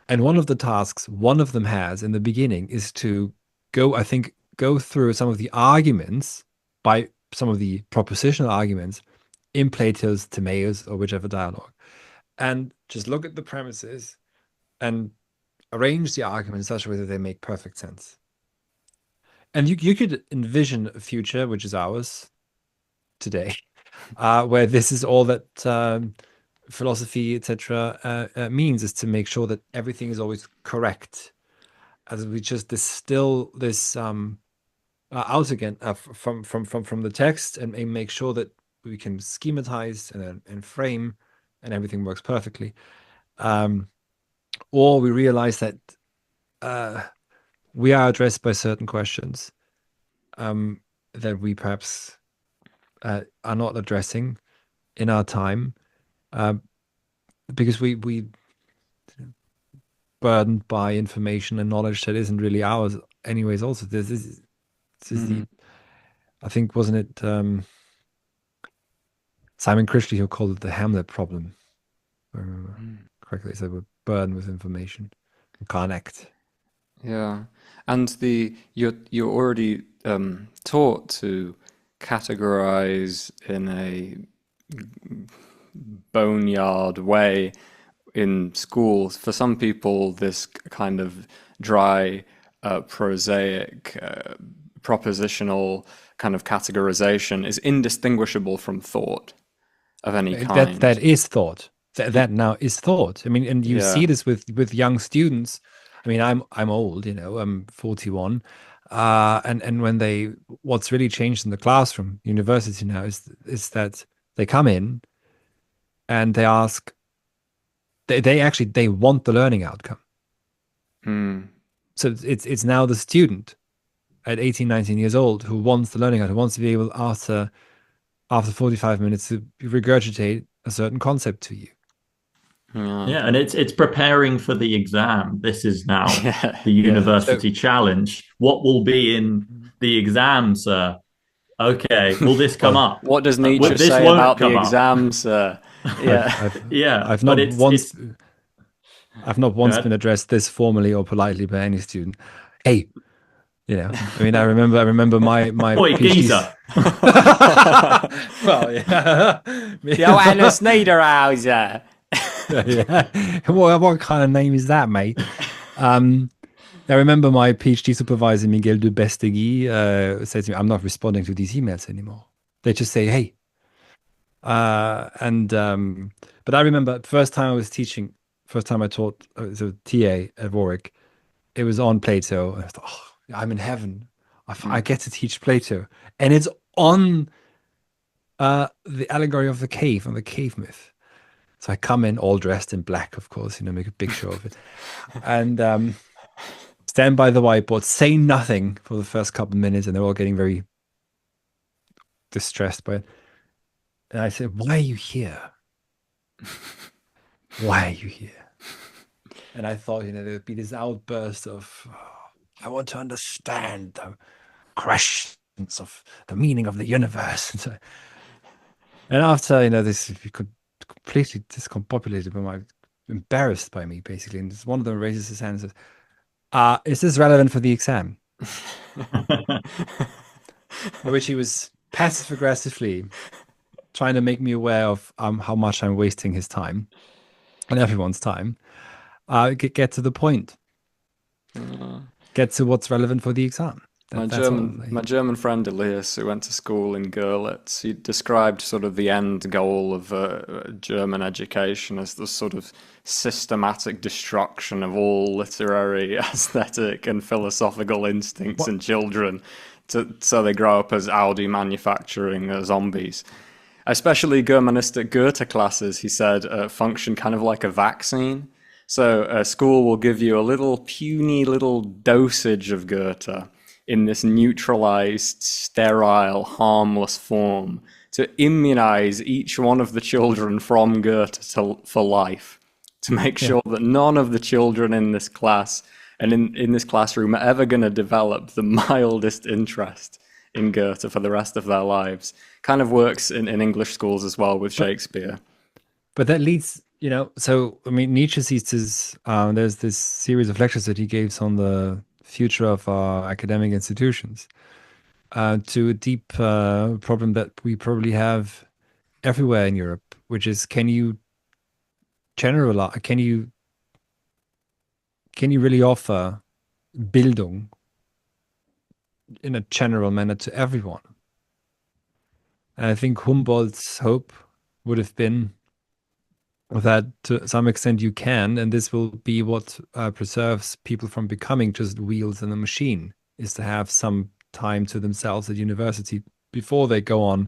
And one of the tasks one of them has in the beginning is to go through some of the arguments by some of the propositional arguments in Plato's Timaeus or whichever dialogue, and just look at the premises and arrange the argument in such a way that they make perfect sense. And you could envision a future, which is ours today, where this is all that philosophy, etc., means, is to make sure that everything is always correct, as we just distill this out again from the text and make sure that we can schematize and frame, and everything works perfectly. Or we realize that we are addressed by certain questions that we perhaps are not addressing in our time, because we burdened by information and knowledge that isn't really ours anyways. Also, this is the, I think, wasn't it Simon Critchley who called it the Hamlet problem, if I remember correctly. He said we're burdened with information and can't act. Yeah, and you're already taught to categorize in a boneyard way in school. For some people, this kind of dry, prosaic, propositional kind of categorization is indistinguishable from thought of any kind. That is thought. That now is thought. I mean, and you Yeah. see this with young students. I mean, I'm old, I'm 41, and when what's really changed in the classroom, university now, is that they come in and they ask, they want the learning outcome. So it's now the student at 18, 19 years old who wants the learning outcome, who wants to be able after 45 minutes to regurgitate a certain concept to you. Yeah, and it's preparing for the exam. This is now the university challenge. What will be in the exam, sir? Okay, will this come up? What does Nietzsche say about the exam, sir? Yeah, I've not once been addressed this formally or politely by any student. Hey, I mean, I remember my Oi, geezer. Well, yeah. Johannes Niederhauser. Yeah. What kind of name is that, mate? I remember my PhD supervisor, Miguel de Bestegui, said to me, I'm not responding to these emails anymore. They just say, hey. But I remember first time I taught as a TA at Warwick, it was on Plato. I thought, I'm in heaven. I get to teach Plato. And it's on the allegory of the cave, on the cave myth. So I come in all dressed in black, of course, make a big show of it. And stand by the whiteboard, say nothing for the first couple of minutes, and they're all getting very distressed by it. And I said, why are you here? Why are you here? And I thought, there'd be this outburst of, I want to understand the questions of the meaning of the universe. And after, this completely discombobulated, embarrassed by me, basically. And one of them raises his hand and says, is this relevant for the exam? By which he was passive-aggressively trying to make me aware of how much I'm wasting his time and everyone's time. Get to the point. Get to what's relevant for the exam. My German friend Elias, who went to school in Görlitz, he described sort of the end goal of German education as the sort of systematic destruction of all literary, aesthetic, and philosophical instincts in children, so they grow up as Audi manufacturing zombies. Especially Germanistic Goethe classes, he said, function kind of like a vaccine. So school will give you a little puny little dosage of Goethe in this neutralized, sterile, harmless form to immunize each one of the children from Goethe for life, to make sure that none of the children in this class and in this classroom are ever going to develop the mildest interest in Goethe for the rest of their lives. Kind of works in English schools as well with Shakespeare. But that leads So I mean, Nietzsche sees this. There's this series of lectures that he gives on the future of our academic institutions, to a deep problem that we probably have everywhere in Europe, which is can you generalize? Can you really offer Bildung in a general manner to everyone? And I think Humboldt's hope would have been that to some extent you can, and this will be what preserves people from becoming just wheels in a machine, is to have some time to themselves at university before they go on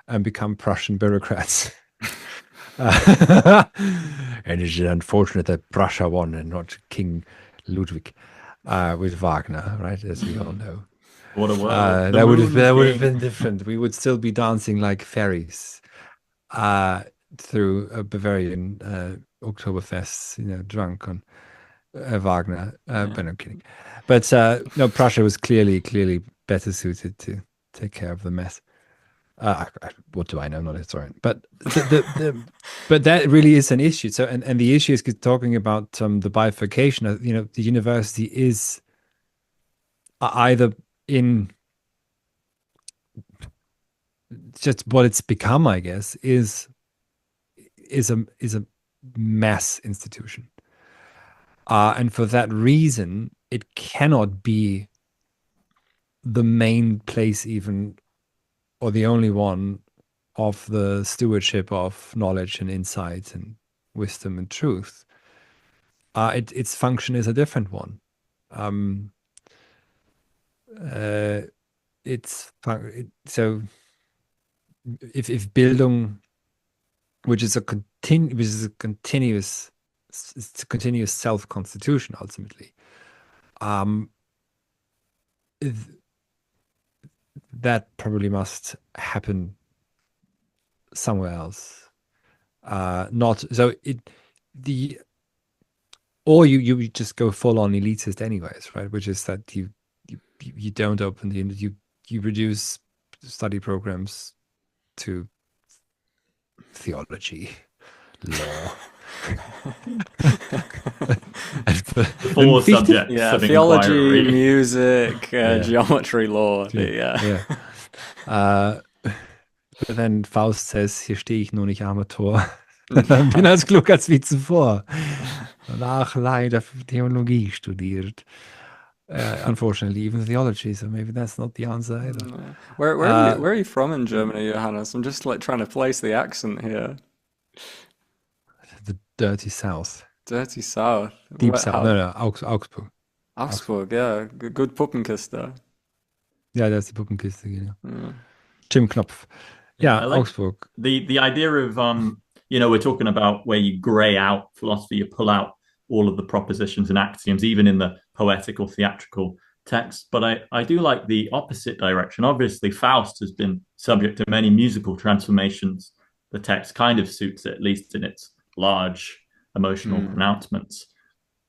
and become Prussian bureaucrats. And it's unfortunate that Prussia won and not King Ludwig with Wagner, right? As we all know. What a world. That would have been different. We would still be dancing like fairies through a Bavarian Oktoberfest, drunk on Wagner. But I'm kidding. But no, Prussia was clearly better suited to take care of the mess. What do I know? I'm not a historian, but but that really is an issue. So, and the issue is talking about the bifurcation. The university is either in just what it's become, I guess, is a mass institution, and for that reason, it cannot be the main place even, or the only one, of the stewardship of knowledge and insight and wisdom and truth. Its function is a different one. Um, uh, so if Bildung, which is a continuous self-constitution ultimately, um, that probably must happen somewhere else. Not so it the or you just go full on elitist anyways, right? Which is that you don't open you reduce study programs to theology, law. Four subjects. Yeah, of theology, inquiry. music, geometry, law. Yeah. But then Faust says, hier stehe ich nur nicht Amateur. Bin als klug als wie zuvor. Danach leider Theologie studiert. Unfortunately, even theology, so maybe that's not the answer either. Where are you from in Germany, Johannes? I'm just like trying to place the accent here. The dirty south. Dirty South. Deep south. No, Augsburg. Augsburg, yeah. Good Puppenkiste. Ja, das ist die Puppenkiste, genau. Jim Knopf. Yeah, like Augsburg. The idea of we're talking about where you grey out philosophy, you pull out all of the propositions and axioms, even in the poetic or theatrical text. But I do like the opposite direction. Obviously, Faust has been subject to many musical transformations. The text kind of suits it, at least in its large emotional pronouncements.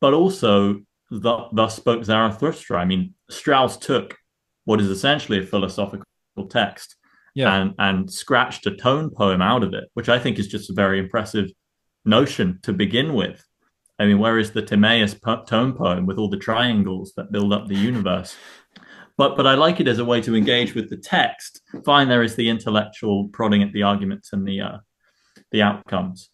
But also, thus spoke Zarathustra. I mean, Strauss took what is essentially a philosophical text and scratched a tone poem out of it, which I think is just a very impressive notion to begin with. I mean, where is the Timaeus tone poem with all the triangles that build up the universe? But I like it as a way to engage with the text. Fine, there is the intellectual prodding at the arguments and the outcomes.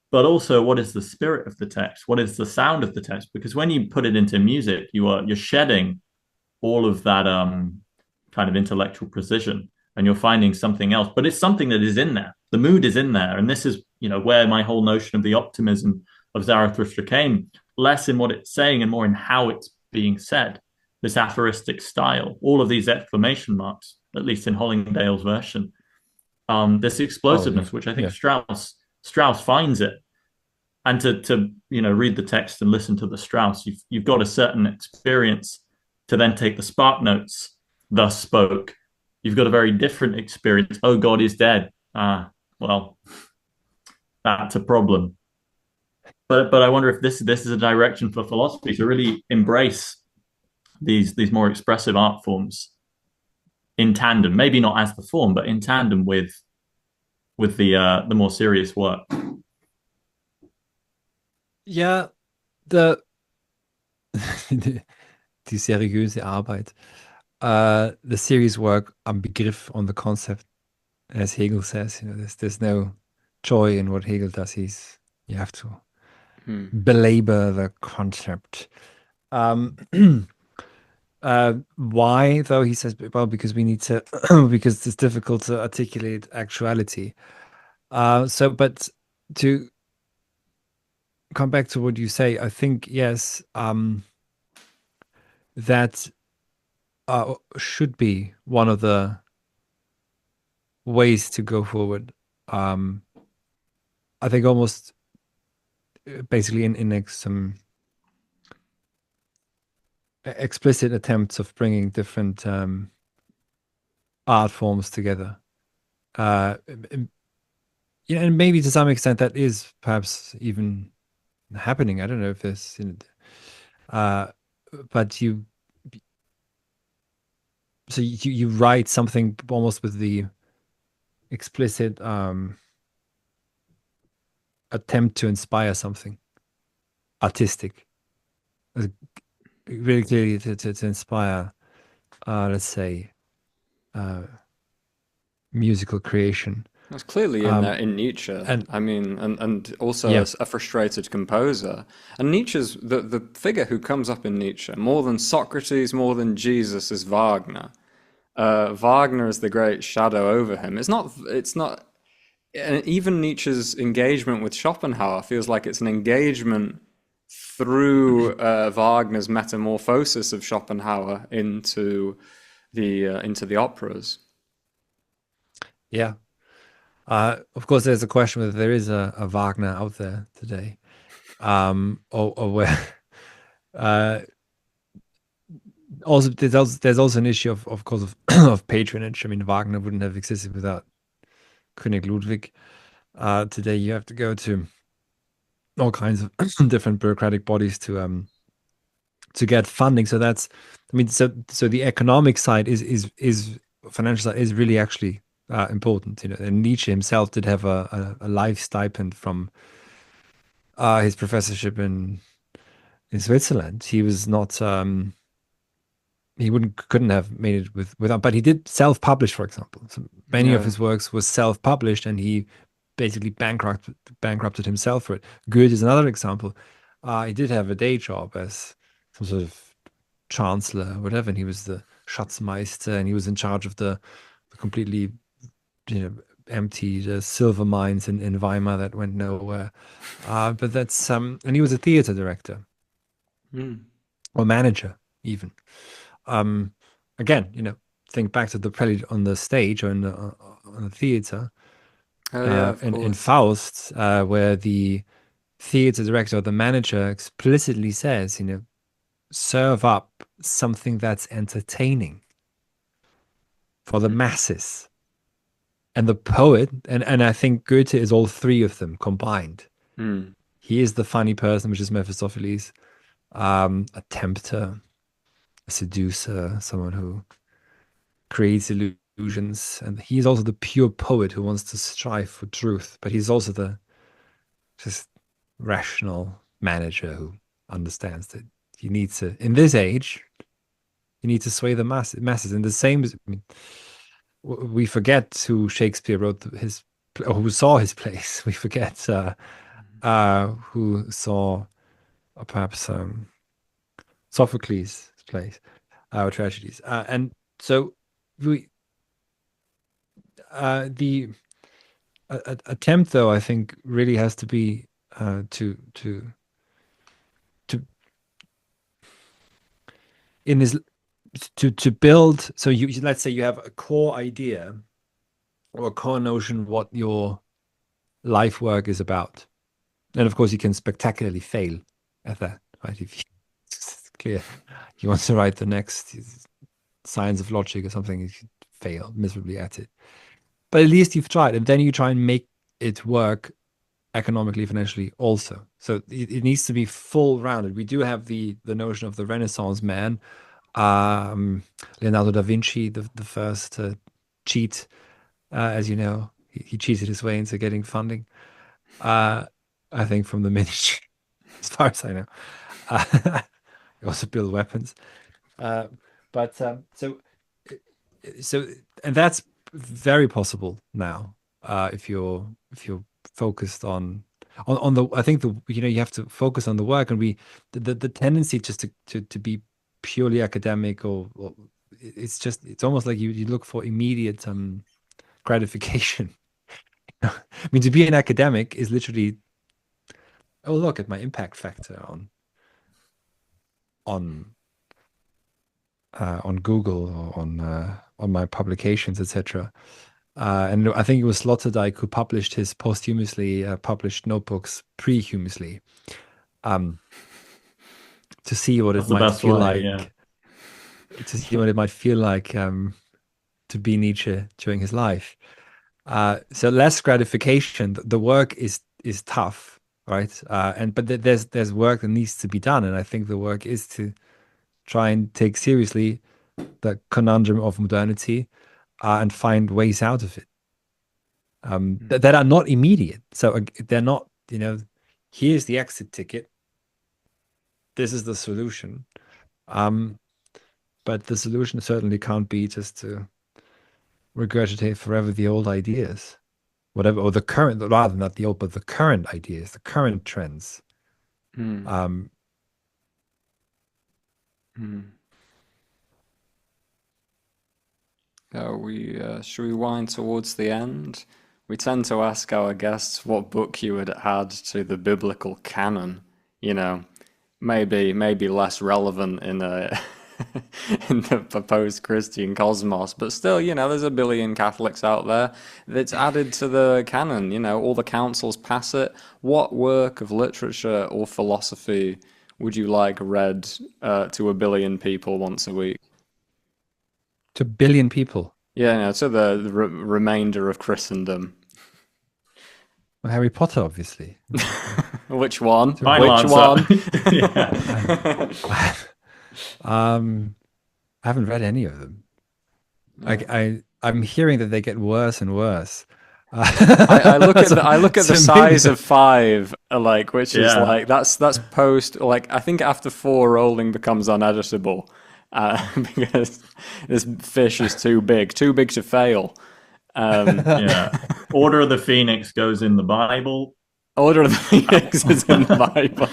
But also, what is the spirit of the text? What is the sound of the text? Because when you put it into music, you're shedding all of that kind of intellectual precision, and you're finding something else. But it's something that is in there. The mood is in there, and this is where my whole notion of the optimism of Zarathustra came, less in what it's saying and more in how it's being said. This aphoristic style, all of these exclamation marks, at least in Hollingdale's version, this explosiveness, which I think Strauss finds it. And to read the text and listen to the Strauss, you've got a certain experience to then take the spark notes. Thus spoke. You've got a very different experience. Oh, God is dead. Well, that's a problem. But I wonder if this is a direction for philosophy to really embrace these more expressive art forms in tandem, maybe not as the form, but in tandem with the more serious work. Ja, the die seriöse Arbeit. The serious work am Begriff, on the concept, as Hegel says, there's no joy in what Hegel does. You have to Hmm. belabor the concept. Um, why, though? He says, well, because we need to, because it's difficult to articulate actuality. But to come back to what you say, I think, yes, that should be one of the ways to go forward. Um, I think almost basically in like some explicit attempts of bringing different art forms together. And, and maybe to some extent that is perhaps even happening. I don't know if there's, uh, but you write something almost with the explicit attempt to inspire something artistic, uh, really clearly to inspire, let's say, uh, musical creation. That's clearly in there Um, in Nietzsche. and I mean, and also yeah, as a frustrated composer. And Nietzsche's the figure who comes up in Nietzsche more than Socrates, more than Jesus is Wagner. Wagner is the great shadow over him. It's not. And even Nietzsche's engagement with Schopenhauer feels like it's an engagement through Wagner's metamorphosis of Schopenhauer into the operas. yeah. Of course, there's a question whether there is a Wagner out there today, or where. Uh, there's also an issue of course of, of patronage. I mean, Wagner wouldn't have existed without König Ludwig. Today, you have to go to all kinds of different bureaucratic bodies to get funding. So that's, I mean, so the economic side is financial side is really actually important. And Nietzsche himself did have a life stipend from his professorship in Switzerland. He was not he wouldn't couldn't have made it without, but he did self-publish, for example. So many of Yeah. his works was self-published, and he basically bankrupted himself for it. Goethe is another example. He did have a day job as some sort of chancellor, or whatever, and he was the Schatzmeister, and he was in charge of the completely, empty silver mines in Weimar that went nowhere. But that's and he was a theater director Mm. or manager even. Um, Again, think back to the prelude on the stage or on the theater, Oh yeah, of in course. Faust, where the theater director or the manager explicitly says, serve up something that's entertaining for the masses. And the poet, and I think Goethe is all three of them combined. Mm. He is the funny person, which is Mephistopheles, a tempter, a seducer, someone who creates illusions, and he's also the pure poet who wants to strive for truth. But he's also the just rational manager who understands that you need to, in this age, you need to sway the masses. And the same, I mean, we forget who Shakespeare wrote his, or who saw his plays. We forget who saw perhaps Sophocles' plays, or tragedies. And so we, the attempt, though, I think really has to be to in this to build. So let's say you have a core idea or a core notion what your life work is about, and of course you can spectacularly fail at that, right? If it's clear you want to write the next science of logic or something, you fail miserably at it. But at least you've tried, and then you try and make it work economically, financially also. So it needs to be full rounded. We do have the notion of the Renaissance man, Leonardo da Vinci, the first cheat, as you know, he cheated his way into getting funding. Uh, I think from the Medici. as far as I know. They also build weapons. Uh, but so and that's very possible now. If you're focused on the, I think the, you have to focus on the work, and the tendency just to be purely academic, or it's almost like you look for immediate gratification. I mean, to be an academic is literally, oh, look at my impact factor on on Google, or on my publications, etc. And I think it was Sloterdijk who published his posthumously published notebooks prehumously, to see what That's it the might best feel way, like, yeah. to see what it might feel like to be Nietzsche during his life. So less gratification. The work is tough, right? But there's work that needs to be done, and I think the work is to try and take seriously the conundrum of modernity, and find ways out of it, that are not immediate. So they're not, here's the exit ticket. This is the solution. But the solution certainly can't be just to regurgitate forever the old ideas, whatever, or the current, rather not the old, but the current ideas, the current trends. Mm. Should we wind towards the end? We tend to ask our guests what book you would add to the biblical canon. Maybe less relevant in a in the post-Christian cosmos, but still, there's a billion Catholics out there that's added to the canon. All the councils pass it. What work of literature or philosophy would you like read to a billion people once a week? To a billion people? Yeah, to the remainder of Christendom. Well, Harry Potter, obviously. Which one? Final Which answer. one? I haven't read any of them. I'm hearing that they get worse and worse. I look at the size maybe of 5, which is Yeah. that's post, I think after 4 rolling becomes uneditable, because this fish is too big to fail. Yeah. Order of the Phoenix goes in the Bible. Order of the Phoenix is in the Bible.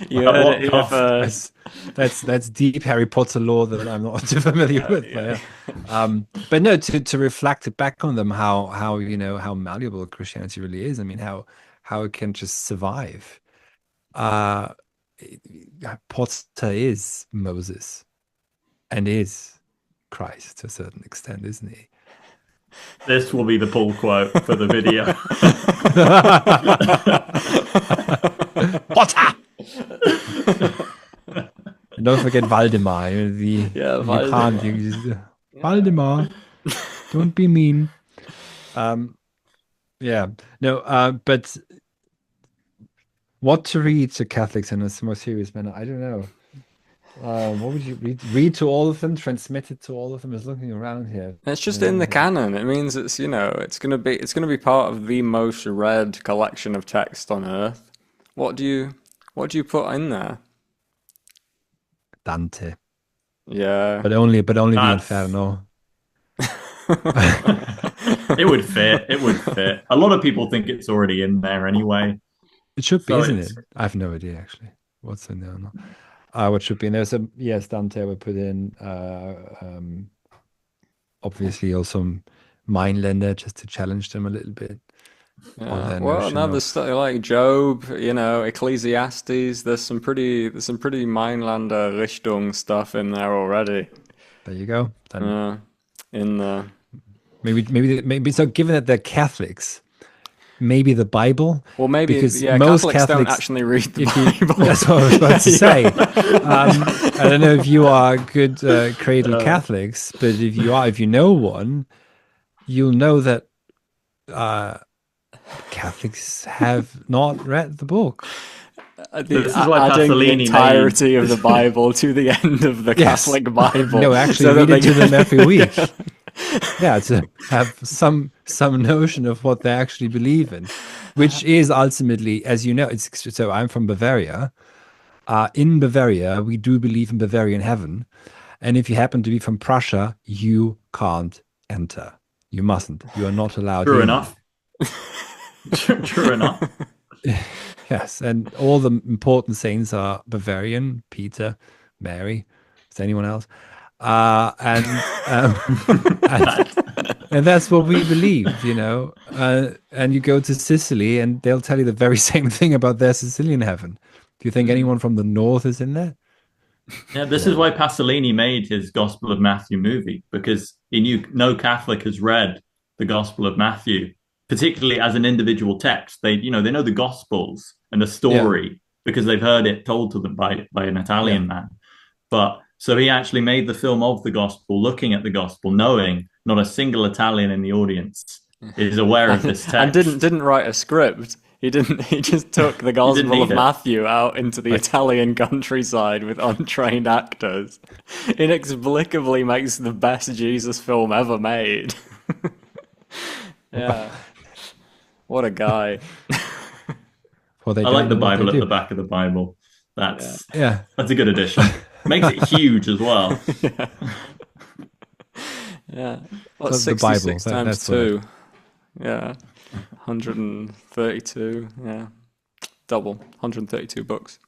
You heard it here first. That's deep Harry Potter lore that I'm not too familiar with. Yeah. But no, to reflect it back on them, how how malleable Christianity really is. I mean, how it can just survive. Potter is Moses, and is Christ to a certain extent, isn't he? This will be the pull quote for the video. Potter. And don't forget Waldemar. Waldemar, don't be mean. But what to read to Catholics in a more serious manner? I don't know. What would you read? Read to all of them, transmit it to all of them. Is looking around here. It's just in the canon. It means it's it's gonna be part of the most read collection of text on earth. What do you put in there? Dante. Yeah, but only the Inferno. It would fit. It would fit. A lot of people think it's already in there anyway. It should be, isn't it? I have no idea actually. What's in there? No. What should be in there? So yes, Dante would put in. Obviously, also Mainländer, just to challenge them a little bit. Yeah. Well, now there's stuff like Job, Ecclesiastes. There's some pretty Mainländer Richtung stuff in there already. There you go. In the maybe so. Given that they're Catholics, maybe the Bible. Well, maybe because most Catholics don't actually read the Bible. That's what I was about to say. I don't know if you are good cradle Catholics, but if you know one, you'll know that Catholics have not read the book. This is why adding the Pasolini entirety of the Bible to the end of the Catholic Bible. No, actually, read it to them every week. Yeah, to have some notion of what they actually believe in. which is ultimately, as you know, so I'm from Bavaria. In Bavaria, we do believe in Bavarian heaven. And if you happen to be from Prussia, you can't enter. You mustn't. You are not allowed True in. enough. True enough. Yes, and all the important saints are Bavarian. Peter, Mary. Is there anyone else? And, and that's what we believe, you know. And you go to Sicily, and they'll tell you the very same thing about their Sicilian heaven. Do you think anyone from the north is in there? Yeah, this is why Pasolini made his Gospel of Matthew movie, because he knew no Catholic has read the Gospel of Matthew, particularly as an individual text. They know the Gospels and the story because they've heard it told to them by an Italian man. But so he actually made the film of the Gospel, looking at the Gospel, knowing not a single Italian in the audience is aware of this text. And didn't write a script. He didn't. He just took the Gospel of Matthew out into the Italian countryside with untrained actors. Inexplicably makes the best Jesus film ever made. Yeah, what a guy. I like the Bible at the back of the Bible. That's a good addition. Makes it huge as well. Yeah. What's 66 times 2? Yeah. 132. Yeah. Double. 132 books.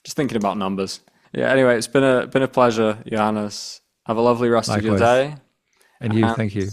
Just thinking about numbers. Yeah, anyway, it's been a pleasure, Johannes. Have a lovely rest of your day. And you, thank you.